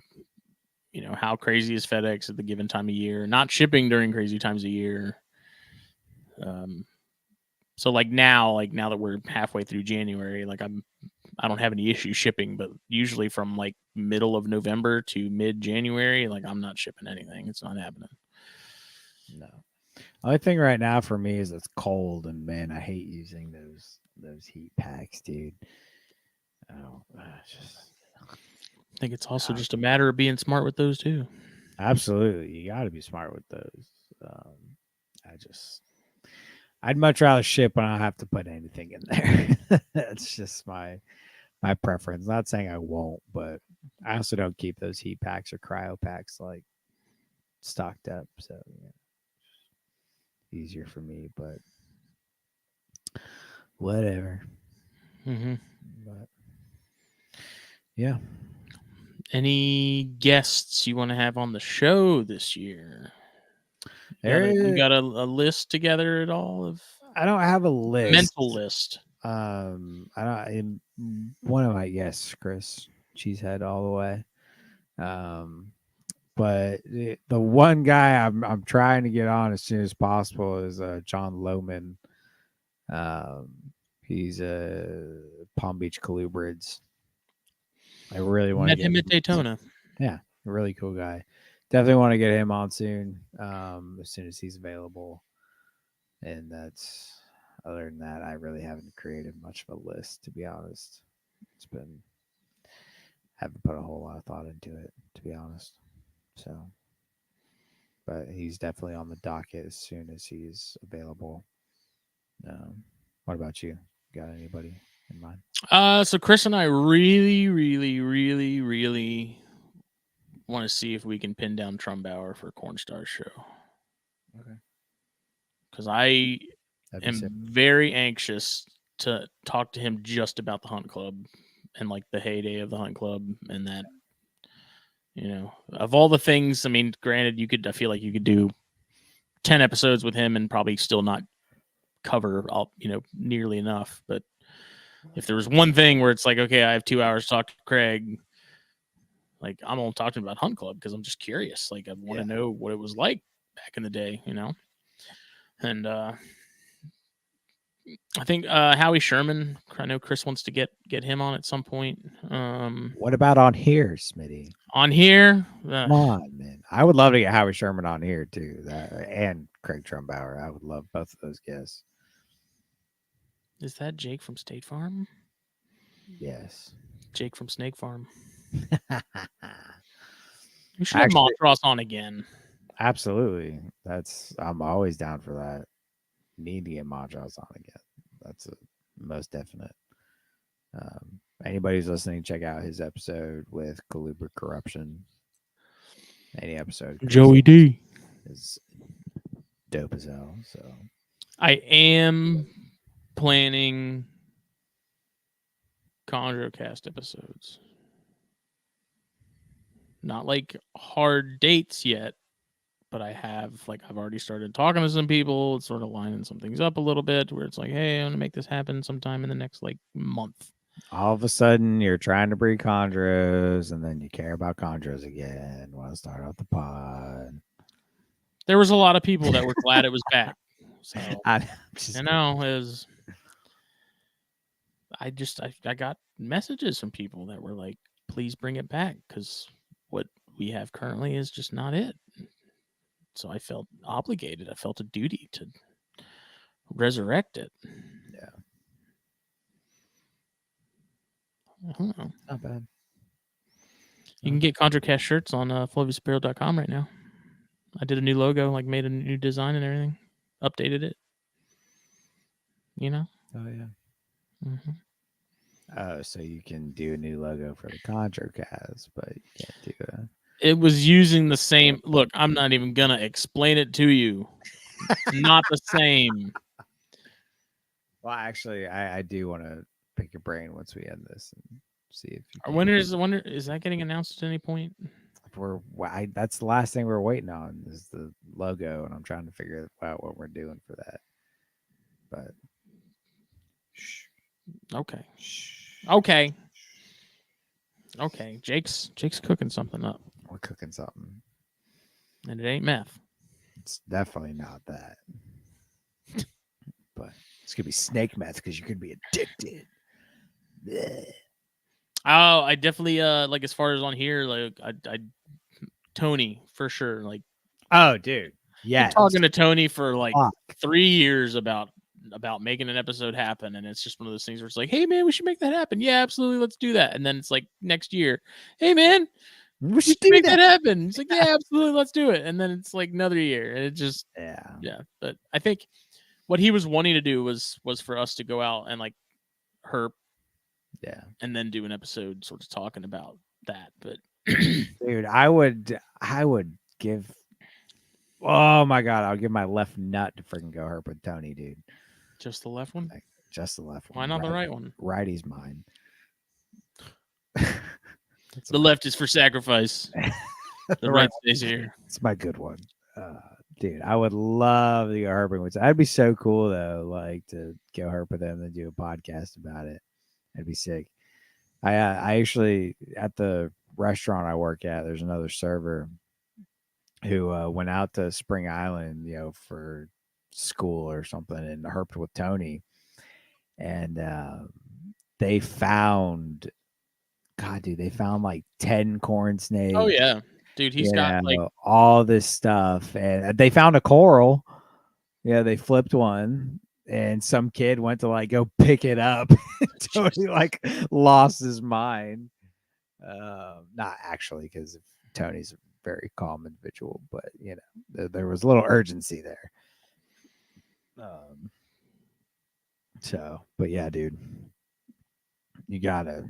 how crazy is FedEx at the given time of year, not shipping during crazy times of year. So like now that we're halfway through January, like I don't have any issue shipping, but usually from like middle of November to mid January, like I'm not shipping anything. It's not happening. No. Only thing right now for me is it's cold, and man, I hate using those heat packs, dude. I think it's also just a matter of being smart with those too. Absolutely, you got to be smart with those. I'd much rather ship when I don't have to put anything in there. That's just my preference. Not saying I won't, but I also don't keep those heat packs or cryo packs like stocked up. So easier for me, but whatever. Mm-hmm. But yeah. Any guests you want to have on the show this year? You got a list together at all of? I don't have a list. Mental list. I don't. One of my Chris Cheesehead all the way. But the one guy I'm trying to get on as soon as possible is John Lohman. He's Palm Beach Colubrids. I really want to get him at Daytona. Yeah, a really cool guy. Definitely want to get him on soon, as soon as he's available. And that's other than that, I really haven't created much of a list, to be honest. Haven't put a whole lot of thought into it, to be honest. So, but he's definitely on the docket as soon as he's available. What about you? Got anybody in mind? So Chris and I really, really, really, really want to see if we can pin down Trumbauer for Cornstar's show. Okay. Because I am very anxious to talk to him just about the Hunt Club and like the heyday of the Hunt Club, and that, of all the things. I mean, granted, I feel like you could do 10 episodes with him and probably still not cover all, nearly enough. But if there was one thing where it's like, okay, I have 2 hours to talk to Craig, like I'm gonna talk to him about Hunt Club because I'm just curious. Like I want to know what it was like back in the day, And I think Howie Sherman. I know Chris wants to get him on at some point. What about on here, Smitty? On here, come on, man! I would love to get Howie Sherman on here too, and Craig Trumbauer. I would love both of those guests. Is that Jake from State Farm? Yes, Jake from Snake Farm. We should have Montross on again. Absolutely, I'm always down for that. Need to get Montross on again. That's a most definite. Anybody who's listening, check out his episode with Calibra Corruption. Any episode, Joey D is dope as hell. So I am planning ChondroCast episodes. Not like hard dates yet, but I've already started talking to some people. It's sort of lining some things up a little bit where it's like, hey, I want to make this happen sometime in the next month. All of a sudden, you're trying to breed chondros, and then you care about chondros again. Want to start out the pod. There was a lot of people that were glad it was back. So I got messages from people that were like, please bring it back because what we have currently is just not it. So I felt obligated. I felt a duty to resurrect it. Yeah. I don't know. Not bad. You can get ChondroCast shirts on FlovySapiro.com right now. I did a new logo, made a new design and everything. Updated it. Oh, yeah. Mm-hmm. Oh, so you can do a new logo for the ChondroCast, but you can't do it. It was using the same... Look, I'm not even going to explain it to you. It's not the same. Well, actually, I do want to pick your brain once we end this and see if you can... Is that getting announced at any point? That's the last thing we're waiting on is the logo, and I'm trying to figure out what we're doing for that. But okay. Jake's cooking something up. We're cooking something, and it ain't meth. It's definitely not that. But it's gonna be snake meth because you could be addicted. Blech. Oh, I definitely as far as on here, I Tony for sure. Oh, dude, yeah, I'm talking to Tony for 3 years about making an episode happen, and it's just one of those things where it's like, hey man, we should make that happen. Yeah, absolutely, let's do that. And then it's next year, hey man, we should make that happen. It's like, yeah, absolutely, let's do it. And then it's another year, and it just yeah. But I think what he was wanting to do was for us to go out and herp, and then do an episode sort of talking about that. But dude, I would give. Oh my god, I'll give my left nut to freaking go herp with Tony, dude. Just the left one? Just the left one. Why not the right one? Righty's mine. The left is for sacrifice. The right stays here. It's my good one. Dude, I would love to go herping with. That'd be so cool though, to go herp with them and do a podcast about it. That'd be sick. I actually, at the restaurant I work at, there's another server who went out to Spring Island, for school or something, and herped with Tony, and they found 10 corn snakes. Oh yeah, dude, he's got all this stuff, and they found a coral. Yeah, they flipped one, and some kid went to go pick it up. Tony lost his mind. Not actually, because Tony's a very calm individual, but there was a little urgency there. So, but yeah, dude, you gotta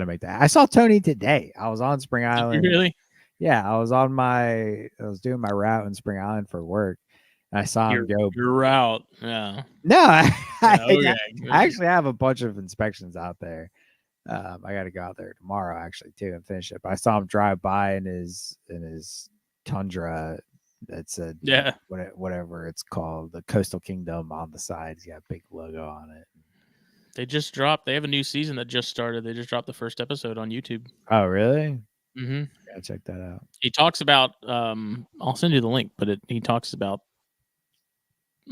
make that. I saw Tony today. I was on Spring Island. Did you really? Yeah, I was doing my route in Spring Island for work, I saw him go. You're out. Yeah. No, Okay. I actually have a bunch of inspections out there. I got to go out there tomorrow actually too and finish it. But I saw him drive by in his Tundra. That's a Yeah. whatever it's called, the Coastal Kingdom on the side. He's got a big logo on it. They have a new season that just started. They just dropped the first episode on YouTube. Oh, really? Mm-hmm. Gotta check that out. He talks about I'll send you the link, but he talks about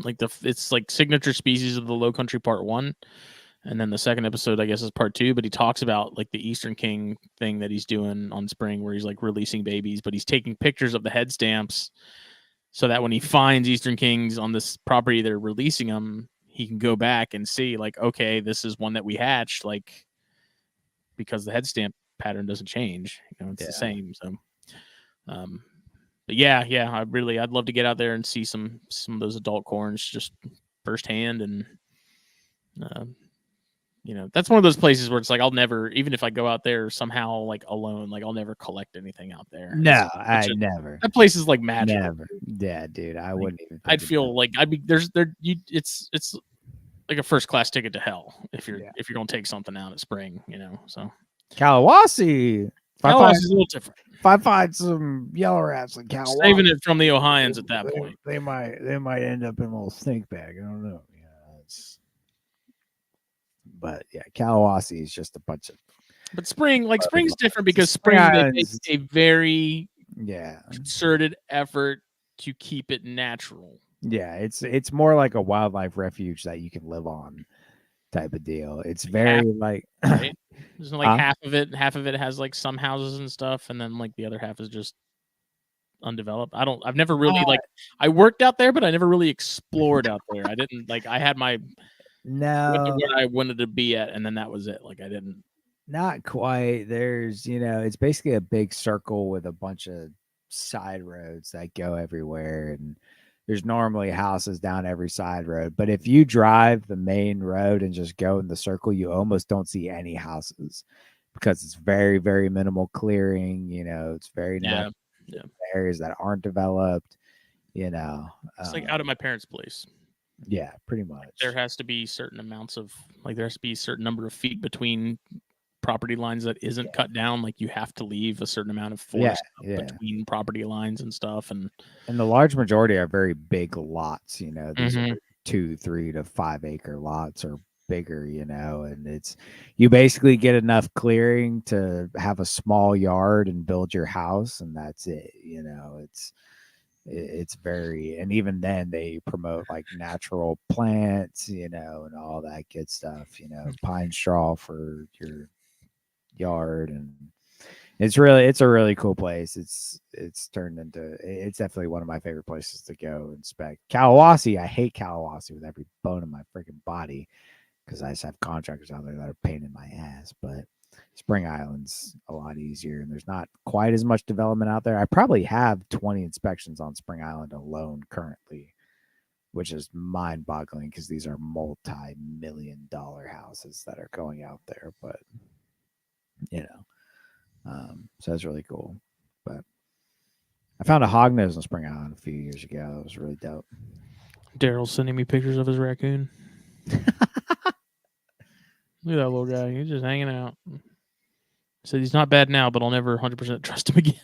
like it's like signature species of the Low Country Part 1, and then the second episode I guess is Part 2, but he talks about like the Eastern King thing that he's doing on spring where he's like releasing babies, but he's taking pictures of the head stamps so that when he finds Eastern Kings on this property they're releasing them, he can go back and see like, okay, this is one that we hatched, like, because the head stamp pattern doesn't change, it's the same. So but yeah, I'd love to get out there and see some of those adult corns just firsthand. And that's one of those places where it's like I'll never, even if I go out there somehow like alone, like I'll never collect anything out there. No, I never. That place is like magical. Never. Yeah, dude. I wouldn't even. I'd feel like I'd be it's like a first class ticket to hell if you're gonna take something out at spring, So Kalawasi. Kalawasi's a little different. If I find some yellow rats in Kalawasi, saving it from the Ohioans at that point. They might end up in a little snake bag. I don't know. But yeah, Kalawasi is just a bunch of. But spring's different because spring they make a very concerted effort to keep it natural. Yeah, it's more like a wildlife refuge that you can live on, type of deal. It's very right? There's like half of it has like some houses and stuff, and then like the other half is just undeveloped. I've never really I worked out there, but I never really explored out there. I didn't I had my where I wanted to be at, and then that was it. Like I didn't. Not quite. There's it's basically a big circle with a bunch of side roads that go everywhere, and there's normally houses down every side road. But if you drive the main road and just go in the circle, you almost don't see any houses because it's very, very minimal clearing. It's very natural areas that aren't developed. It's like out of my parents' place. Yeah, pretty much. There has to be certain amounts of there has to be a certain number of feet between property lines that isn't cut down. Like you have to leave a certain amount of forest between property lines and stuff. And the large majority are very big lots. These are 2, 3 to 5 acre lots or bigger. And you basically get enough clearing to have a small yard and build your house, and that's it. It's very, and even then they promote like natural plants, and all that good stuff, pine straw for your yard. And it's a really cool place. It's turned into, it's definitely one of my favorite places to go inspect. Kalawasi, I hate Kalawasi with every bone in my freaking body because I just have contractors out there that are pain in my ass. But Spring Island's a lot easier, and there's not quite as much development out there. I probably have 20 inspections on Spring Island alone currently, which is mind-boggling because these are multi-million-dollar houses that are going out there. But so that's really cool. But I found a hognose on Spring Island a few years ago. It was really dope. Daryl's sending me pictures of his raccoon. Look at that little guy. He's just hanging out. Said he's not bad now, but I'll never 100% trust him again.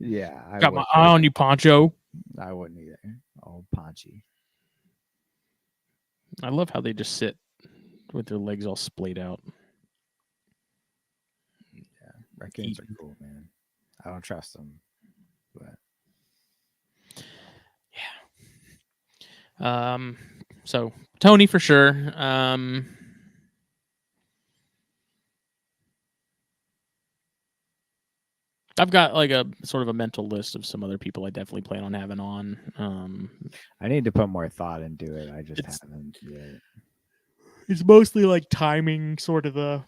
Yeah. Got my eye on you, Poncho. I wouldn't either. Old Ponchy. I love how they just sit with their legs all splayed out. Yeah. Raccoons are cool, man. I don't trust them. But yeah. So Tony for sure. I've got like a sort of a mental list of some other people I definitely plan on having on. I need to put more thought into it. I just haven't yet. It's mostly like timing, sort of yeah.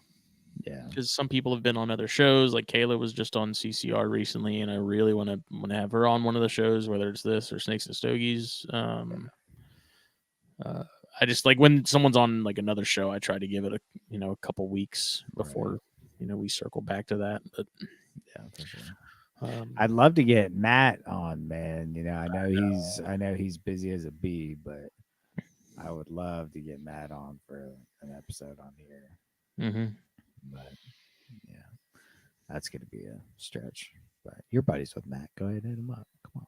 Because some people have been on other shows. Like Kayla was just on CCR recently, and I really want to have her on one of the shows, whether it's this or Snakes and Stogies. I just like when someone's on like another show, I try to give it a couple weeks before we circle back to that. But yeah, for sure. I'd love to get Matt on, man. I know he's busy as a bee, but I would love to get Matt on for an episode on here. Mm-hmm. But yeah, that's gonna be a stretch. But your buddies with Matt. Go ahead and hit him up. Come on.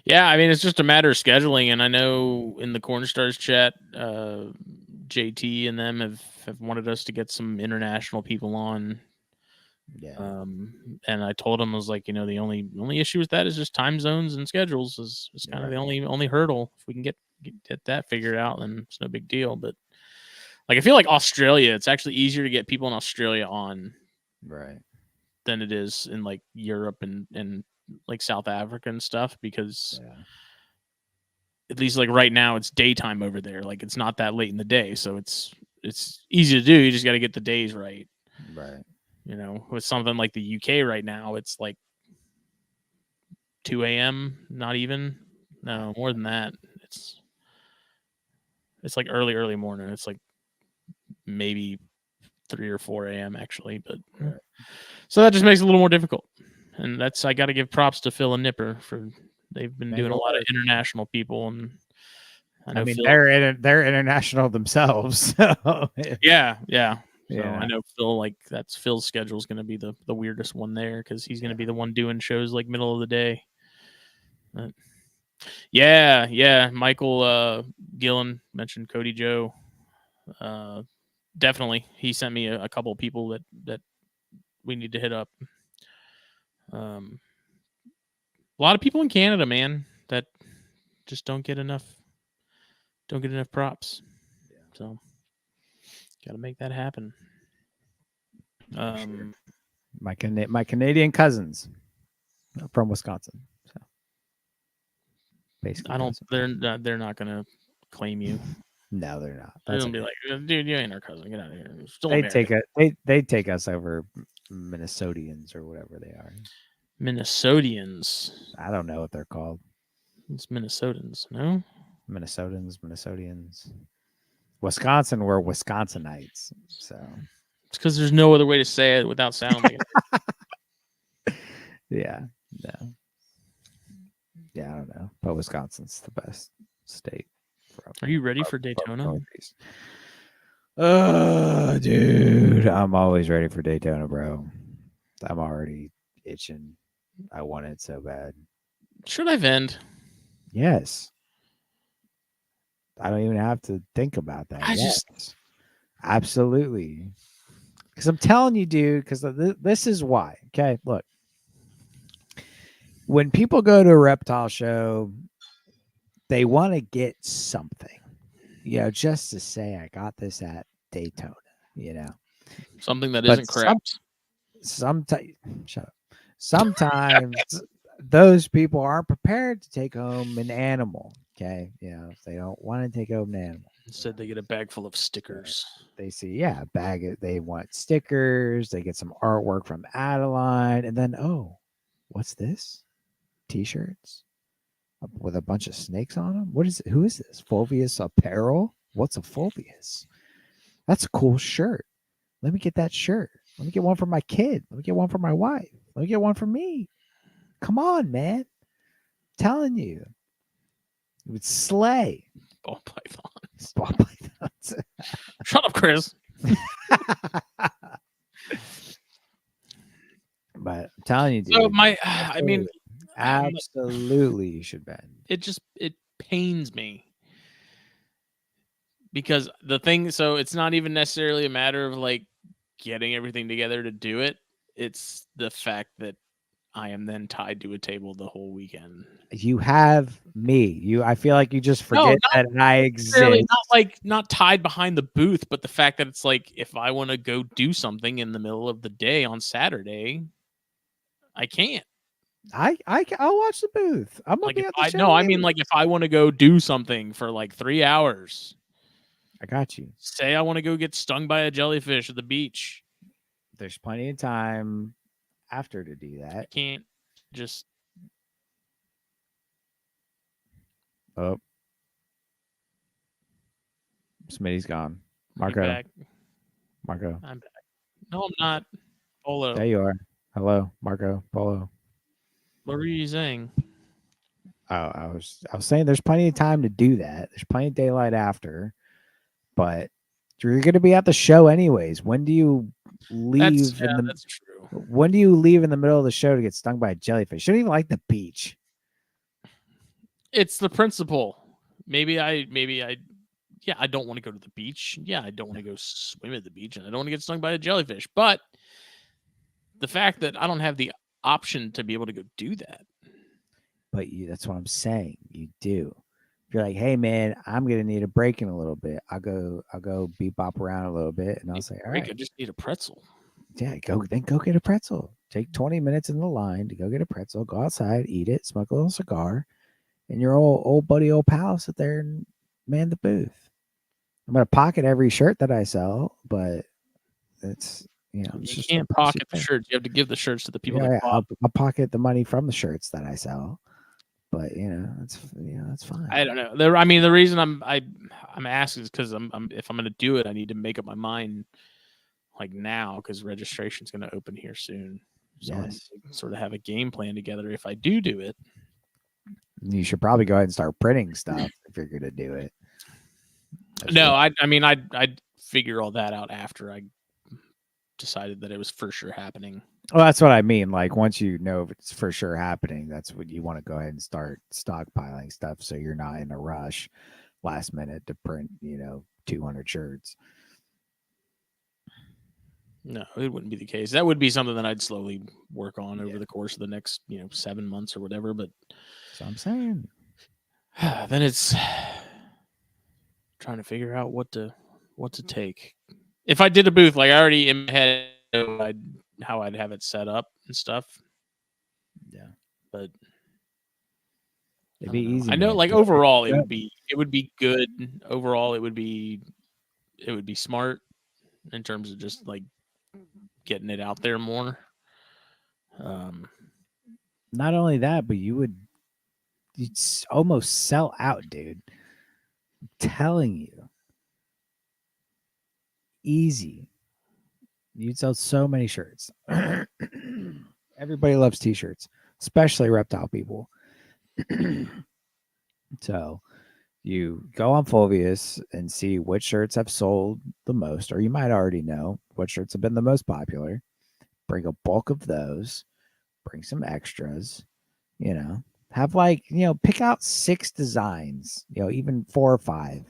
Yeah, I mean, it's just a matter of scheduling, and I know in the Cornstars chat, JT and them have wanted us to get some international people on. Yeah. And I told him, I was like, the only issue with that is just time zones and schedules is kind of the only hurdle. If we can get that figured out, then it's no big deal. But like, I feel like Australia, it's actually easier to get people in Australia on, Right. than it is in like Europe and like South Africa and stuff, because at least like right now it's daytime over there. Like it's not that late in the day, so it's easy to do. You just got to get the days right. Right. With something like the UK right now, it's like 2 a.m. Not even. No, more than that. It's like early morning. It's like maybe 3 or 4 a.m. actually, but so that just makes it a little more difficult. And I got to give props to Phil and Nipper for they've been doing a lot of international people, and I mean, Phil, they're international themselves. So. Yeah. So Yeah. I know Phil, like that's Phil's schedule is going to be the weirdest one there, because he's going to be the one doing shows like middle of the day. But yeah. Michael Gillen mentioned Cody Joe. Definitely, he sent me a couple of people that we need to hit up. A lot of people in Canada, man, that just don't get enough props. So got to make that happen. Sure. My Canadian cousins from Wisconsin. So basically, they're not gonna claim you. No, they're not. They're gonna be like, dude, you ain't our cousin. Get out of here. Still They take us over Minnesotians or whatever they are. Minnesotians. I don't know what they're called. It's Minnesotans, no? Minnesotans. Wisconsin were Wisconsinites. So it's because there's no other way to say it without sounding it. Yeah. No. Yeah, I don't know. But Wisconsin's the best state. Are you ready for Daytona? Dude, I'm always ready for Daytona, bro. I'm already itching. I want it so bad. Should I vend? Yes. I don't even have to think about that. Absolutely. Because I'm telling you, dude, because this is why. Okay, look. When people go to a reptile show, they want to get something, just to say, I got this at Daytona, Something that isn't craps. Shut up. Sometimes those people aren't prepared to take home an animal. Okay. They don't want to take home an animal. Instead, they get a bag full of stickers. They see, they want stickers. They get some artwork from Adeline. And then, what's this? T-shirts with a bunch of snakes on them. Who is this? Fulvius Apparel? What's a Fulvius? That's a cool shirt. Let me get that shirt. Let me get one for my kid. Let me get one for my wife. Let me get one for me. Come on, man. I'm telling you. It would slay. Ball pythons. Ball pythons. Shut up, Chris. But I'm telling you, dude. So I mean, absolutely, you should bet. It pains me. Because the thing, so it's not even necessarily a matter of like getting everything together to do it. It's the fact that I am then tied to a table the whole weekend. You have me. I feel like you just forget that I exist. Not tied behind the booth, but the fact that it's like, if I want to go do something in the middle of the day on Saturday, I can't. I'll watch the booth. I'm gonna be at the show. No, I mean, like, if I want to go do something for like 3 hours, I got you. Say I want to go get stung by a jellyfish at the beach. There's plenty of time after to do that. I can't just. Oh. Smitty's gone. Marco. I'm back. No, I'm not. Hello. There you are. Hello, Marco. Marco Polo. What were you saying? Oh, I was saying there's plenty of time to do that. There's plenty of daylight after, but you're going to be at the show anyways. When do you leave That's true. When do you leave in the middle of the show to get stung by a jellyfish? You don't even like the beach. It's the principle. Maybe I yeah, I don't want to go to the beach. Yeah, I don't want to go swim at the beach, and I don't want to get stung by a jellyfish. But the fact that I don't have the option to be able to go do that. But that's what I'm saying. You do. If you're like, hey man, I'm gonna need a break in a little bit. I'll go bebop around a little bit, and I'll say, all right, I just need a pretzel. Yeah, go get a pretzel. Take 20 minutes in the line to go get a pretzel. Go outside, eat it, smoke a little cigar, and your old buddy, old pal, sit there and man the booth. I'm gonna pocket every shirt that I sell, but it's it's You just can't pocket the shirts. You have to give the shirts to the people that bought. I'll pocket the money from the shirts that I sell, but that's fine. I don't know. I mean, the reason I'm asking is because I'm if I'm going to do it, I need to make up my mind like now because registration's going to open here soon. So I need to sort of have a game plan together if I do it. You should probably go ahead and start printing stuff if you're going to do it. No, I mean I'd figure all that out after I decided that it was for sure happening. Well, that's what I mean. Like once you know if it's for sure happening, that's when you want to go ahead and start stockpiling stuff so you're not in a rush last minute to print, 200 shirts. No, it wouldn't be the case. That would be something that I'd slowly work on over the course of the next, 7 months or whatever. But so I'm saying then it's trying to figure out what to take. If I did a booth, like I already in my head how I'd have it set up and stuff. Yeah, but it'd be easy. I know, like overall, it would be good. Overall, it would be smart in terms of just like getting it out there more. Not only that, but you'd almost sell out, dude. I'm telling you, easy. You'd sell so many shirts. Everybody loves t-shirts, especially reptile people. So you go on Fulvius and see which shirts have sold the most, or you might already know what shirts have been the most popular. Bring a bulk of those, bring some extras, have pick out 6 designs, even 4 or 5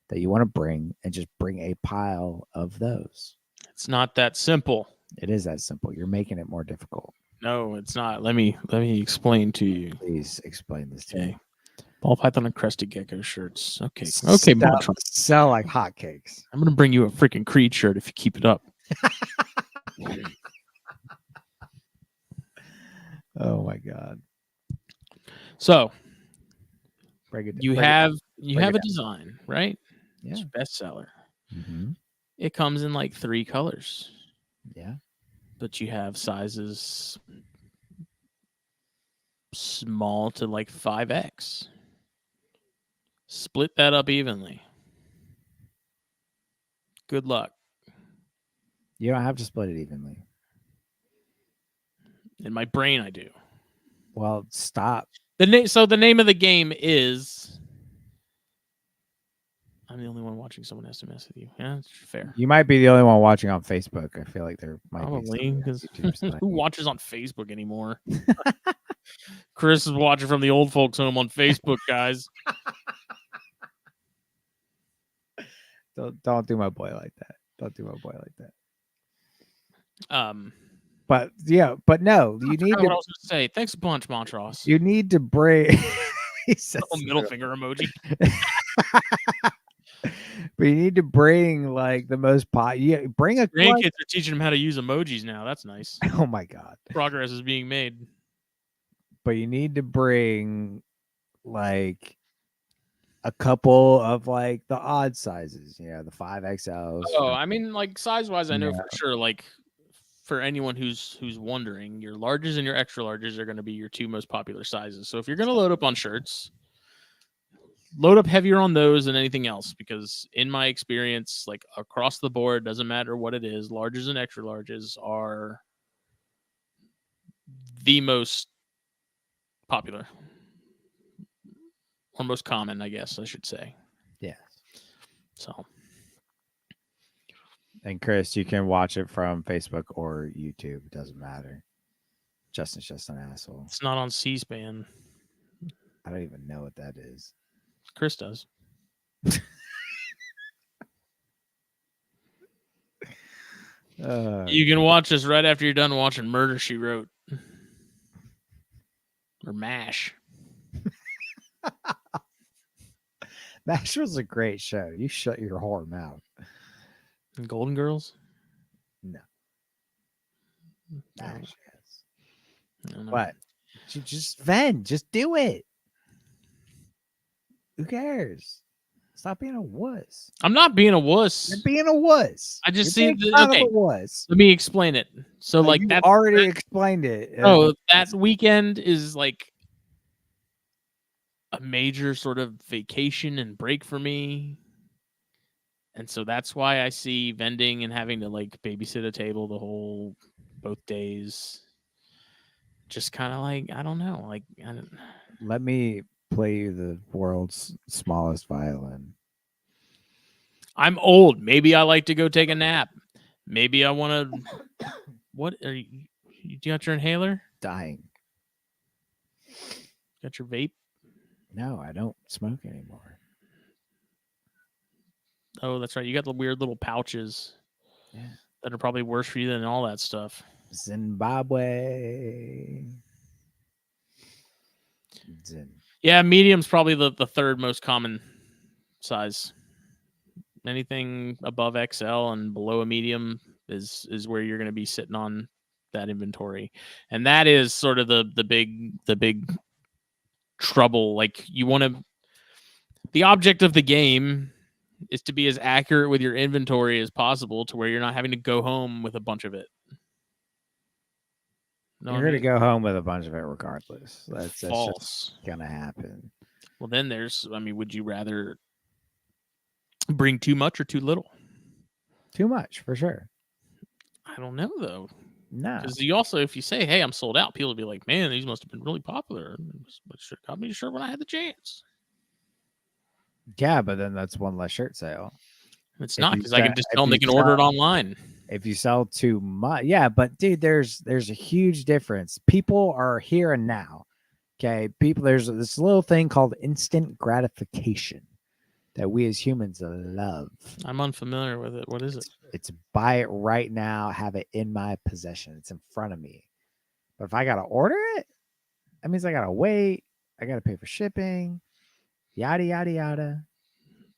that you want to bring and just bring a pile of those. It's not that simple. It is that simple. You're making it more difficult. No, it's not. Let me explain to you. Please explain this to me. Ball python and crested gecko shirts. Okay. Sell like hotcakes. I'm gonna bring you a freaking Creed shirt if you keep it up. Oh my god. So you have a design, right? Yeah. It's your bestseller. Mm-hmm. It comes in like 3 colors. Yeah. But you have sizes small to like 5X. Split that up evenly. Good luck. You don't have to split it evenly. In my brain, I do. Well, stop. So the name of the game is... I'm the only one watching. Someone has to mess with you. Yeah, it's fair. You might be the only one watching on Facebook. I feel like there might probably because who watches on Facebook anymore? Chris is watching from the old folks' home on Facebook, guys. Don't do my boy like that. Don't do my boy like that. But no, you need to. What I was going to say. Thanks a bunch, Montrose. You need to bring. He says middle finger emoji. But you need to bring like the most bring a grandkids are teaching them how to use emojis now. That's nice. Oh my god. Progress is being made. But you need to bring like a couple of like the odd sizes, the 5XLs. Oh, I mean, like size wise, I know for sure. Like for anyone who's wondering, your larges and your extra larges are going to be your 2 most popular sizes. So if you're going to load up on shirts, load up heavier on those than anything else, because in my experience, like across the board, doesn't matter what it is, larges and extra larges are the most popular or most common, I guess I should say. Yes. So, and Chris, you can watch it from Facebook or YouTube. It doesn't matter. Justin's just an asshole. it's not on C-SPAN. I don't even know what that is. Chris does. You can watch this right after you're done watching Murder, She Wrote. Or MASH. MASH was a great show. You shut your whore mouth. And Golden Girls? No. MASH, yes. I don't know. But just vent. Just do it. Who cares? Stop being a wuss. I'm not being a wuss. You're being a wuss. I just You're see being the kind okay. of a wuss. Let me explain it. So like you that already explained it. Oh, that weekend is like a major sort of vacation and break for me. And so that's why I see vending and having to like babysit a table both days. Just kind of like, I don't know. Like, Let me play you the world's smallest violin. I'm old. Maybe I like to go take a nap. Maybe I want to. What are you? You got your inhaler? Dying. Got your vape? No, I don't smoke anymore. Oh, that's right. You got the weird little pouches. Yeah. That are probably worse for you than all that stuff. Zimbabwe. Yeah, medium's probably the third most common size. Anything above XL and below a medium is where you're going to be sitting on that inventory. And that is sort of the big trouble. Like you want to, the object of the game is to be as accurate with your inventory as possible to where you're not having to go home with a bunch of it. You're going to go home with a bunch of it regardless. That's false. Just going to happen. Well, then would you rather bring too much or too little? Too much, for sure. I don't know, though. No. Because you also, if you say, hey, I'm sold out, people will be like, man, these must have been really popular. Got me a shirt when I had the chance. Yeah, but then that's one less shirt sale. It's not, because I can just tell them they can order it online. If you sell too much, yeah, but dude, there's a huge difference. People are here and now. Okay, there's this little thing called instant gratification that we as humans love. I'm unfamiliar with it. What is it? It's buy it right now, have it in my possession. It's in front of me. But if I gotta order it, that means I gotta wait. I gotta pay for shipping. Yada yada yada.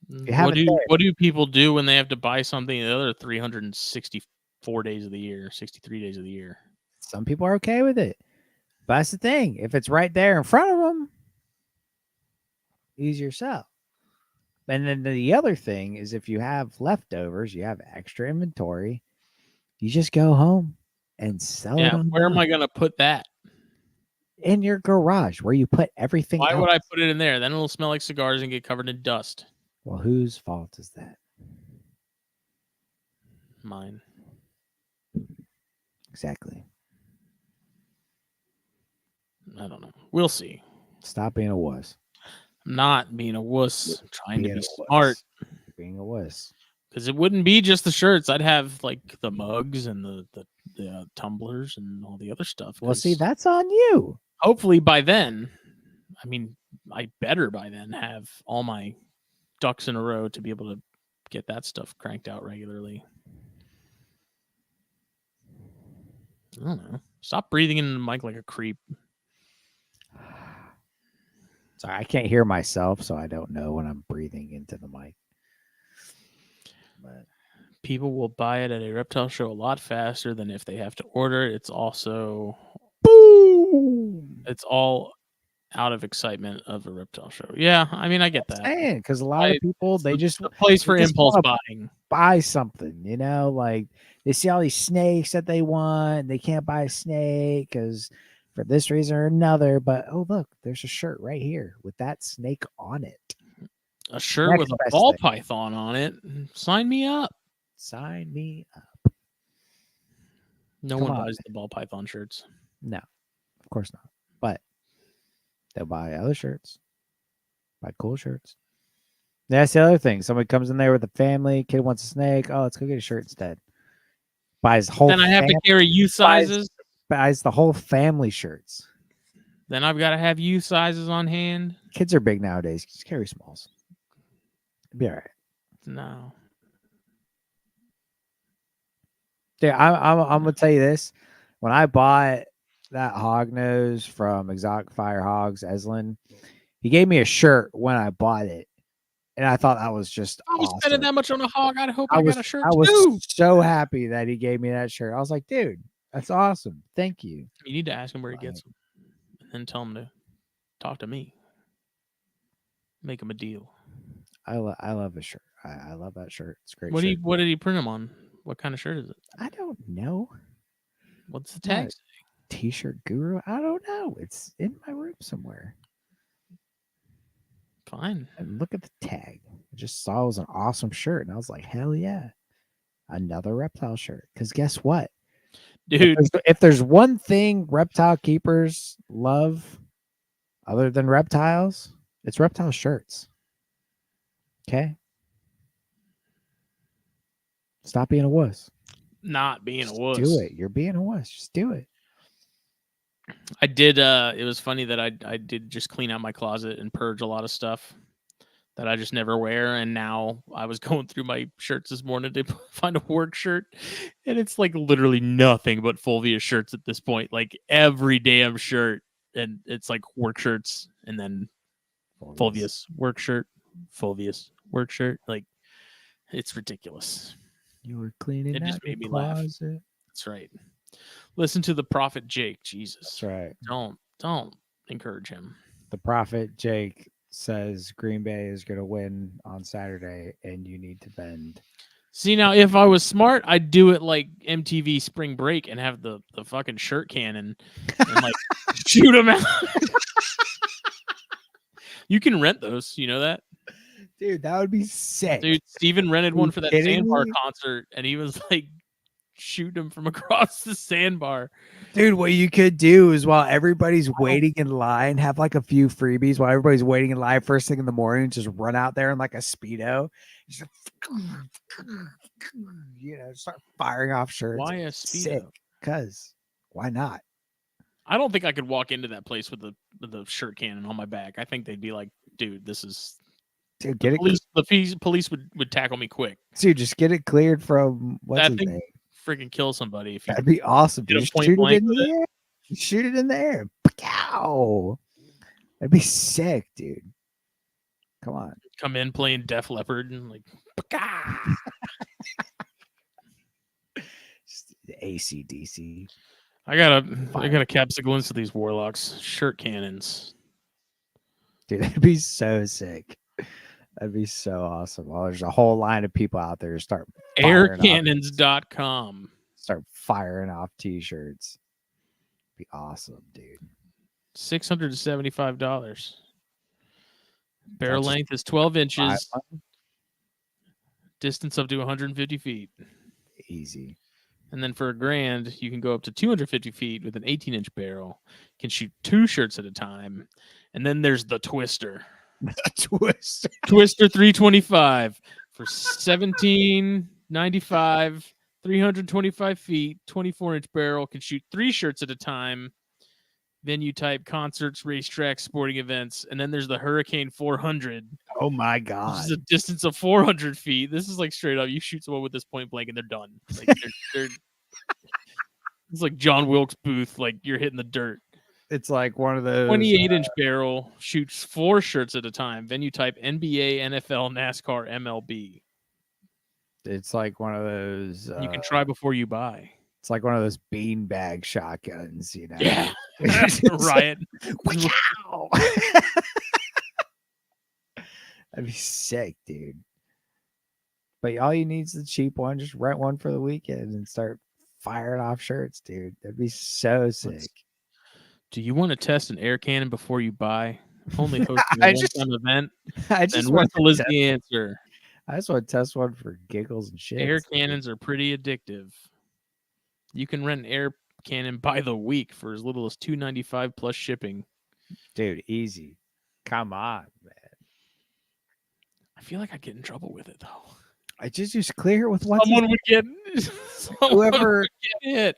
What do people do when they have to buy something the other 364 days of the year, 63 days of the year? Some people are okay with it. But that's the thing. If it's right there in front of them, easier sell. And then the other thing is if you have leftovers, you have extra inventory, you just go home and sell it. Where am I going to put that? In your garage where you put everything. Why would I put it in there? Then it'll smell like cigars and get covered in dust. Well, whose fault is that? Mine. Exactly. I don't know. We'll see. Stop being a wuss. I'm not being a wuss. I'm trying to be smart. Being a wuss. Because it wouldn't be just the shirts. I'd have like the mugs and the tumblers and all the other stuff. Well, see, that's on you. Hopefully by then, I better by then have all my ducks in a row to be able to get that stuff cranked out regularly. I don't know. Stop breathing into the mic like a creep. Sorry, I can't hear myself, so I don't know when I'm breathing into the mic. But people will buy it at a reptile show a lot faster than if they have to order it. It's also boom. It's all out of excitement of a reptile show. Yeah, I get that. Because a lot of people, they just a place for impulse buying. Buy something, like they see all these snakes that they want. They can't buy a snake because for this reason or another. But oh look, there's a shirt right here with that snake on it. A shirt with a ball python on it. Sign me up. Sign me up. No one buys the ball python shirts. No. Of course not. But they'll buy other shirts, buy cool shirts. That's the other thing. Somebody comes in there with a family, kid wants a snake. Oh, let's go get a shirt instead. Buys whole. Then I have to carry youth sizes. Buys the whole family shirts. Then I've got to have youth sizes on hand. Kids are big nowadays. Just carry smalls. It'll be all right. No. Yeah, I'm gonna tell you this. When I bought that hog nose from Exotic Fire Hogs, Eslin, he gave me a shirt when I bought it, and I thought that was just I was awesome. spending that much on a hog. I hope I got a shirt too. I was so happy that he gave me that shirt. I was like, dude, that's awesome. Thank you. You need to ask him where he gets them, and then tell him to talk to me. Make him a deal. I love a shirt. I love that shirt. It's a great. What did he print them on? What kind of shirt is it? I don't know. What's the tag? T-shirt guru? I don't know. It's in my room somewhere. Fine. And look at the tag. I just saw it was an awesome shirt, and I was like, hell yeah, another Reptile shirt. Because guess what, dude? If there's one thing Reptile keepers love, other than reptiles, it's Reptile shirts. Okay. Stop being a wuss. Not being a wuss. Do it. You're being a wuss. Just do it. I did. It was funny that I did just clean out my closet and purge a lot of stuff that I just never wear. And now I was going through my shirts this morning to find a work shirt, and it's like literally nothing but Fulvia shirts at this point. Like every damn shirt, and it's like work shirts, and then Fulvia's work shirt, Fulvia's work shirt. Like it's ridiculous. You were cleaning. It just made me laugh. That's right. Listen to the Prophet Jake. Jesus. That's right. Don't encourage him. The Prophet Jake says Green Bay is going to win on Saturday, and you need to bend. See, now if I was smart, I'd do it like MTV Spring Break and have the fucking shirt cannon and like shoot them out. You can rent those. You know that? Dude, that would be sick. Dude, Steven rented one for that sandbar concert, and he was like shooting him from across the sandbar. Dude, what you could do is while everybody's waiting in line, have like a few freebies while everybody's waiting in line first thing in the morning, just run out there in like a Speedo. Just, start firing off shirts. Why a Speedo? Because why not? I don't think I could walk into that place with the shirt cannon on my back. I think they'd be like, dude, this is... Dude, get the police would tackle me quick. Dude, just get it cleared from what's his name? Freaking kill somebody. If that'd be awesome. Just shoot it in the air. Shoot it in the air. Pow! That'd be sick, dude. Come on. Come in playing Def Leppard and like AC/DC. I gotta capture a glimpse of these warlocks. Shirt cannons. Dude, that'd be so sick. That'd be so awesome. Well, there's a whole line of people out there to start aircannons.com. Start firing off t-shirts. Be awesome, dude. $675. Barrel length is 12 inches. Distance up to 150 feet. Easy. And then for $1,000, you can go up to 250 feet with an 18-inch barrel. You can shoot 2 shirts at a time. And then there's the Twister. Twister 325 for $17.95, 325 feet, 24-inch barrel, can shoot 3 shirts at a time. Venue type: concerts, racetracks, sporting events. And then there's the Hurricane 400. Oh my god! This is a distance of 400 feet. This is like straight up. You shoot someone with this point blank and they're done. Like they're it's like John Wilkes Booth. Like you're hitting the dirt. It's like one of those 28-inch barrel, shoots 4 shirts at a time. Venue type: NBA, NFL, NASCAR, MLB. It's like one of those. You can try before you buy. It's like one of those beanbag shotguns, you know. Yeah, riot. Wow. That'd be sick, dude. But all you need is the cheap one. Just rent one for the weekend and start firing off shirts, dude. That'd be so sick. Do you want to test an air cannon before you buy? Only hosting a one-time event. And rental is the answer. I just want to test one for giggles and shit. Air cannons are pretty addictive. You can rent an air cannon by the week for as little as $2.95 plus shipping. Dude, easy. Come on, man. I feel like I'd get in trouble with it though. I just clear it with what's Someone would get whoever. get hit.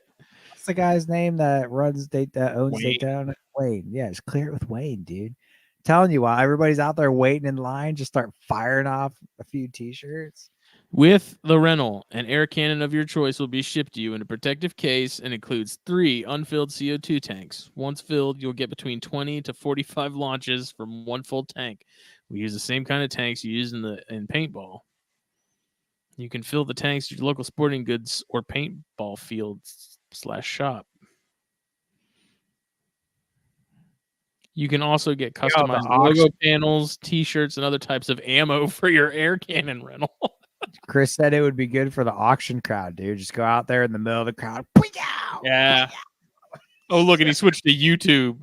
What's the guy's name that owns Wayne. Daytona? Wayne. Yeah, just clear it with Wayne, dude. Telling you, while everybody's out there waiting in line, just start firing off a few T-shirts. With the rental, an air cannon of your choice will be shipped to you in a protective case and includes 3 unfilled CO2 tanks. Once filled, you'll get between 20 to 45 launches from one full tank. We use the same kind of tanks you use in paintball. You can fill the tanks at your local sporting goods or paintball field/shop. You can also get customized logo panels, T-shirts, and other types of ammo for your air cannon rental. Chris said it would be good for the auction crowd, dude. Just go out there in the middle of the crowd. Yeah. Oh, look, and he switched to YouTube.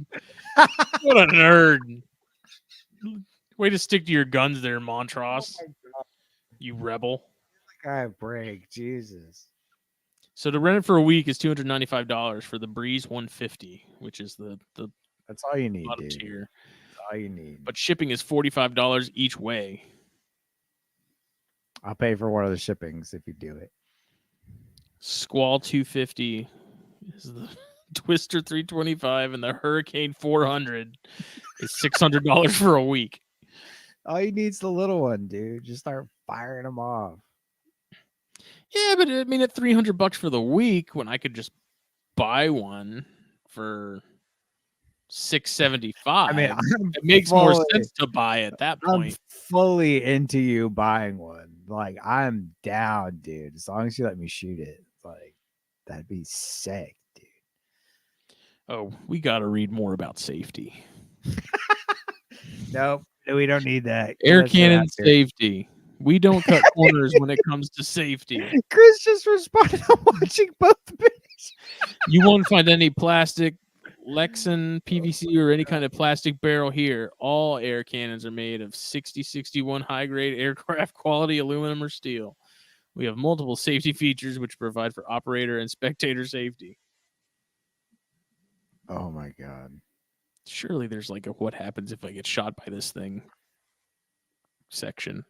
What a nerd. Way to stick to your guns there, Montross. You rebel. Guy break, Jesus. So to rent it for a week is $295 for the Breeze 150, which is the that's all you need, bottom dude. tier. That's all you need. But shipping is $45 each way. I'll pay for one of the shippings if you do it. Squall 250 is the Twister 325, and the Hurricane 400 is $600 for a week. All you need is the little one, dude. Just start firing them off. Yeah, but I mean, at $300 for the week, when I could just buy one for $675, I mean, it makes more sense to buy at that point. I'm fully into you buying one. Like, I'm down, dude. As long as you let me shoot it, like, that'd be sick, dude. Oh, we got to read more about safety. Nope, we don't need that. Air cannon safety. We don't cut corners when it comes to safety. Chris just responded on watching both videos. You won't find any plastic, Lexan, PVC, or any kind of plastic barrel here. All air cannons are made of 6061 high-grade aircraft quality aluminum or steel. We have multiple safety features which provide for operator and spectator safety. Oh my God. Surely there's like a what happens if I get shot by this thing section.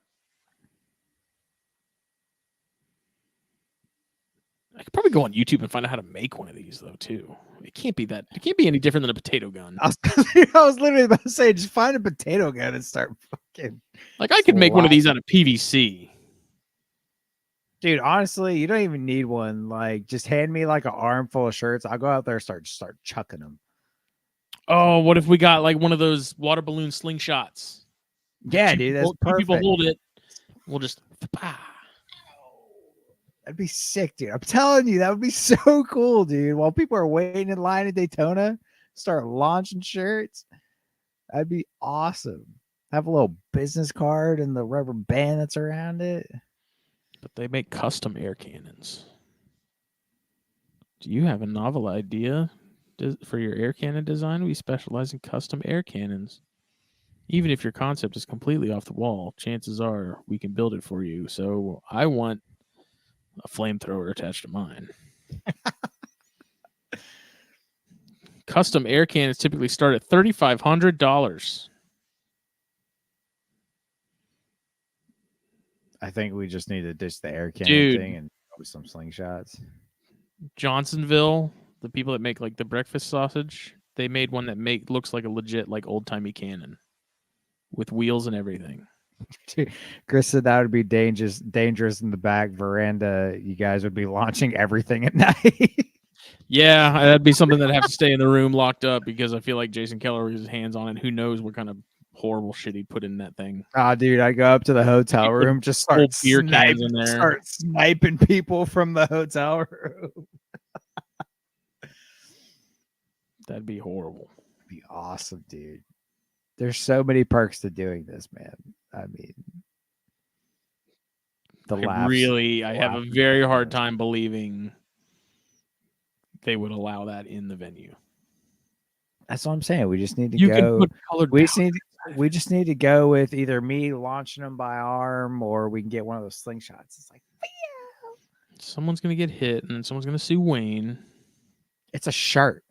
I could probably go on YouTube and find out how to make one of these though too. It can't be any different than a potato gun. I was literally about to say, just find a potato gun and start fucking. Like I could make one of these out of PVC. Dude, honestly, you don't even need one. Like, just hand me like an armful of shirts. I'll go out there and start chucking them. Oh, what if we got like one of those water balloon slingshots? Yeah, dude, that's perfect. People hold it. We'll just. That'd be sick, dude. I'm telling you, that would be so cool, dude. While people are waiting in line at Daytona, start launching shirts. That'd be awesome. Have a little business card and the rubber band that's around it. But they make custom air cannons. Do you have a novel idea for your air cannon design? We specialize in custom air cannons. Even if your concept is completely off the wall, chances are we can build it for you. So I want a flamethrower attached to mine. Custom air cannons typically start at $3,500. I think we just need to ditch the air cannon thing and go with some slingshots. Johnsonville, the people that make like the breakfast sausage, they made one that looks like a legit like old timey cannon with wheels and everything. Chris said that would be dangerous in the back veranda. You guys would be launching everything at night. Yeah, that'd be something that'd have to stay in the room locked up because I feel like Jason Keller with his hands on it. Who knows what kind of horrible shit he put in that thing. Dude, I go up to the hotel room, just start sniping people from the hotel room. That'd be horrible. That'd be awesome, dude. There's so many perks to doing this, man. I mean, I have a very hard time believing they would allow that in the venue. That's what I'm saying. We just need to go. We just need to go with either me launching them by arm, or we can get one of those slingshots. It's like, someone's gonna get hit, and then someone's gonna sue Wayne. It's a shirt.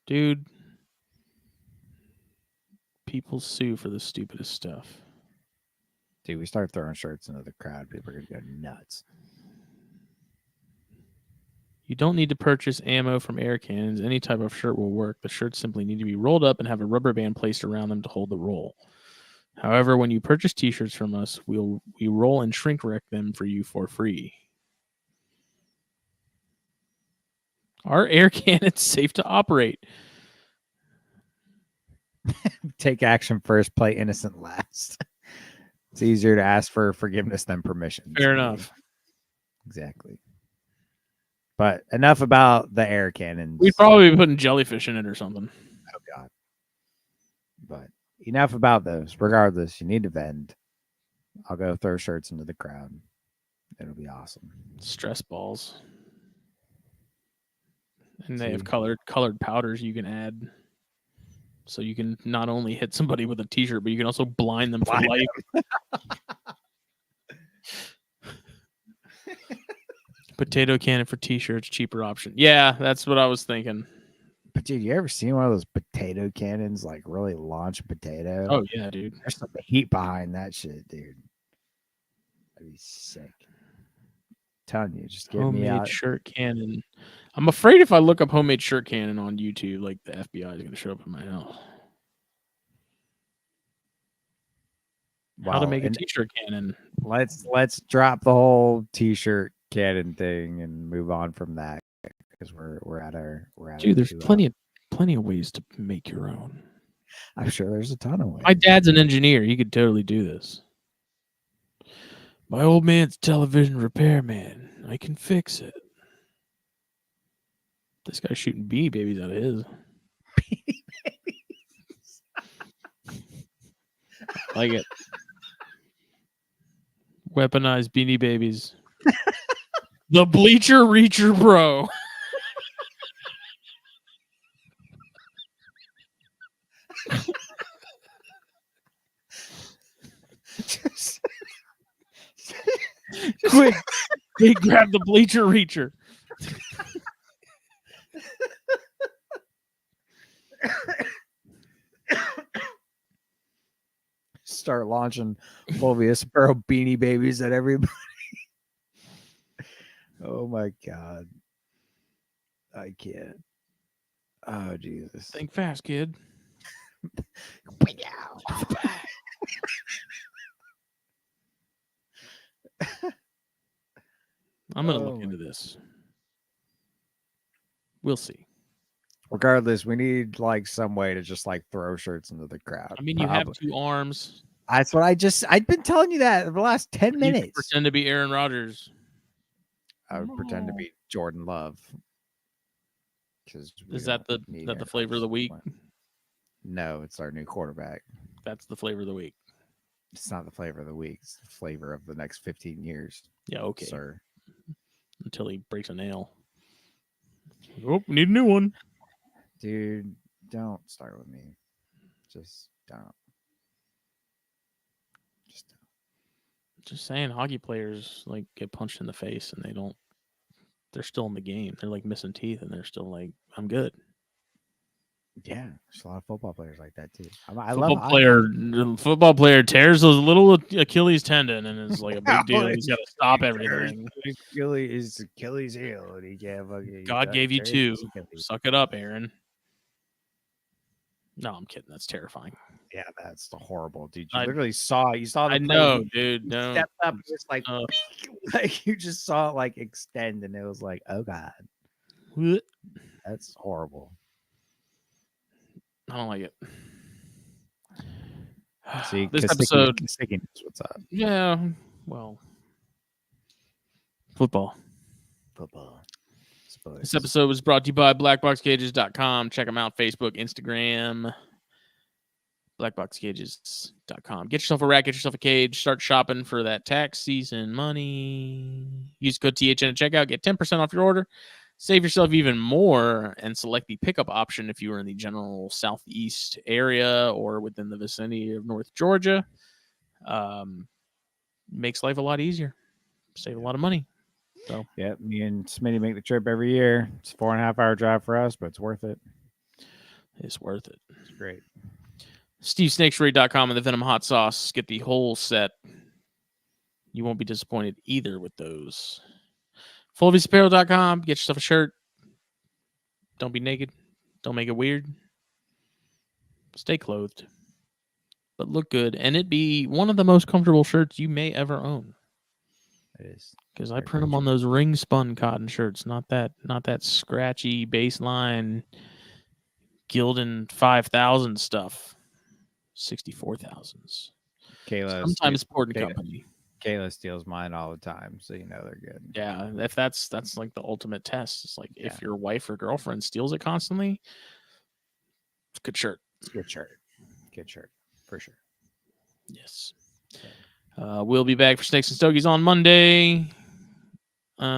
Dude. People sue for the stupidest stuff. Dude, we start throwing shirts into the crowd, people are going to go nuts. You don't need to purchase ammo from air cannons. Any type of shirt will work. The shirts simply need to be rolled up and have a rubber band placed around them to hold the roll. However, when you purchase t-shirts from us, we roll and shrink wrap them for you for free. Are air cannons safe to operate? Take action first, play innocent last. It's easier to ask for forgiveness than permission. Fair enough. Exactly. But enough about the air cannons. We'd probably be putting jellyfish in it or something. Oh, God. But enough about those. Regardless, you need to vend. I'll go throw shirts into the crowd. It'll be awesome. Stress balls. And they have colored powders you can add. So you can not only hit somebody with a t-shirt, but you can also blind them for life. Potato cannon for t-shirts, cheaper option. Yeah, that's what I was thinking. But dude, you ever seen one of those potato cannons like really launch a potato? Oh yeah, dude. There's some heat behind that shit, dude. That'd be sick. I'm telling you, just get me out. Homemade shirt cannon. I'm afraid if I look up homemade shirt cannon on YouTube, like the FBI is going to show up in my house. How to make a t-shirt cannon. Let's drop the whole t-shirt cannon thing and move on from that because we're at our Dude, there's plenty of ways to make your own. I'm sure there's a ton of ways. My dad's an engineer. He could totally do this. My old man's television repairman. I can fix it. This guy's shooting Beanie Babies out of his. Beanie Babies. I like it. Weaponized Beanie Babies. The Bleacher Reacher Bro. Quick, grab the Bleacher Reacher. Start launching Fulvia Sparrow Beanie Babies at everybody. Oh my God. I can't. Oh, Jesus. Think fast, kid. I'm going to look into this. We'll see. Regardless, we need like some way to just like throw shirts into the crowd. I mean, you have two arms. That's what I've been telling you that for the last 10 minutes. You pretend to be Aaron Rodgers. I would pretend to be Jordan Love. Is that the flavor of the week? No, it's our new quarterback. That's the flavor of the week. It's not the flavor of the week. It's the flavor of the next 15 years. Yeah, okay. Sir. Until he breaks a nail. Oh, need a new one. Dude, don't start with me. Just don't. Just saying, hockey players like get punched in the face and they're still in the game. They're like missing teeth and they're still like, I'm good. Yeah, there's a lot of football players like that too. Football player tears a little Achilles tendon and is like a big deal. He's got to stop everything. His Achilles heel, and he can't fucking. God gave you two. Suck it up, Aaron. No, I'm kidding. That's terrifying. Yeah, that's horrible, dude. You literally saw. You saw. I know, dude. No. Stepped up, just like, like you just saw it like extend, and it was like, oh God, that's horrible. I don't like it. See, this episode. What's up? Yeah, well, football. Sports. This episode was brought to you by BlackBoxCages.com. Check them out: Facebook, Instagram. BlackBoxCages.com. Get yourself a rack. Get yourself a cage. Start shopping for that tax season money. Use code THN at checkout. Get 10% off your order. Save yourself even more and select the pickup option if you are in the general southeast area or within the vicinity of North Georgia. Makes life a lot easier. Save a lot of money. So yeah, me and Smitty make the trip every year. It's a 4.5 hour drive for us, but it's worth it. it's worth it. It's great. SteveSnaketuary.com and the Venom Hot Sauce. Get the whole set. You won't be disappointed either with those. FullVSapparel.com. Get yourself a shirt. Don't be naked. Don't make it weird. Stay clothed, but look good. And it be one of the most comfortable shirts you may ever own. It is. Because I print them on those ring spun cotton shirts, not that scratchy baseline Gildan 5,000 stuff. 64,000s. Sometimes Sport and Company. Kayla steals mine all the time, so you know they're good. Yeah, if that's like the ultimate test. It's like if your wife or girlfriend steals it constantly, it's a good shirt. It's a good shirt. Good shirt for sure. Yes. We'll be back for Snakes and Stogies on Monday. For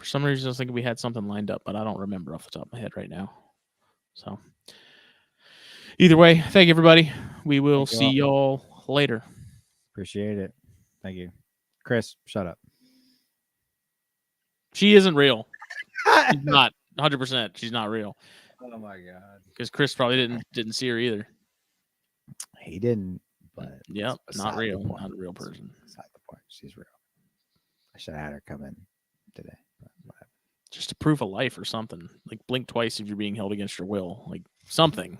some reason, I was thinking we had something lined up, but I don't remember off the top of my head right now. So, either way, thank you, everybody. We will see y'all later. Appreciate it. Thank you. Chris, shut up. She isn't real. She's not 100%. She's not real. Oh my god. Because Chris probably didn't see her either. He didn't, but yep, not real. Not a real person. Beside the point. She's real. I should have had her come in today. But whatever. Just to prove a life or something. Like blink twice if you're being held against your will. Like something.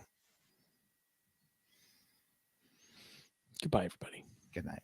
Goodbye, everybody. Good night.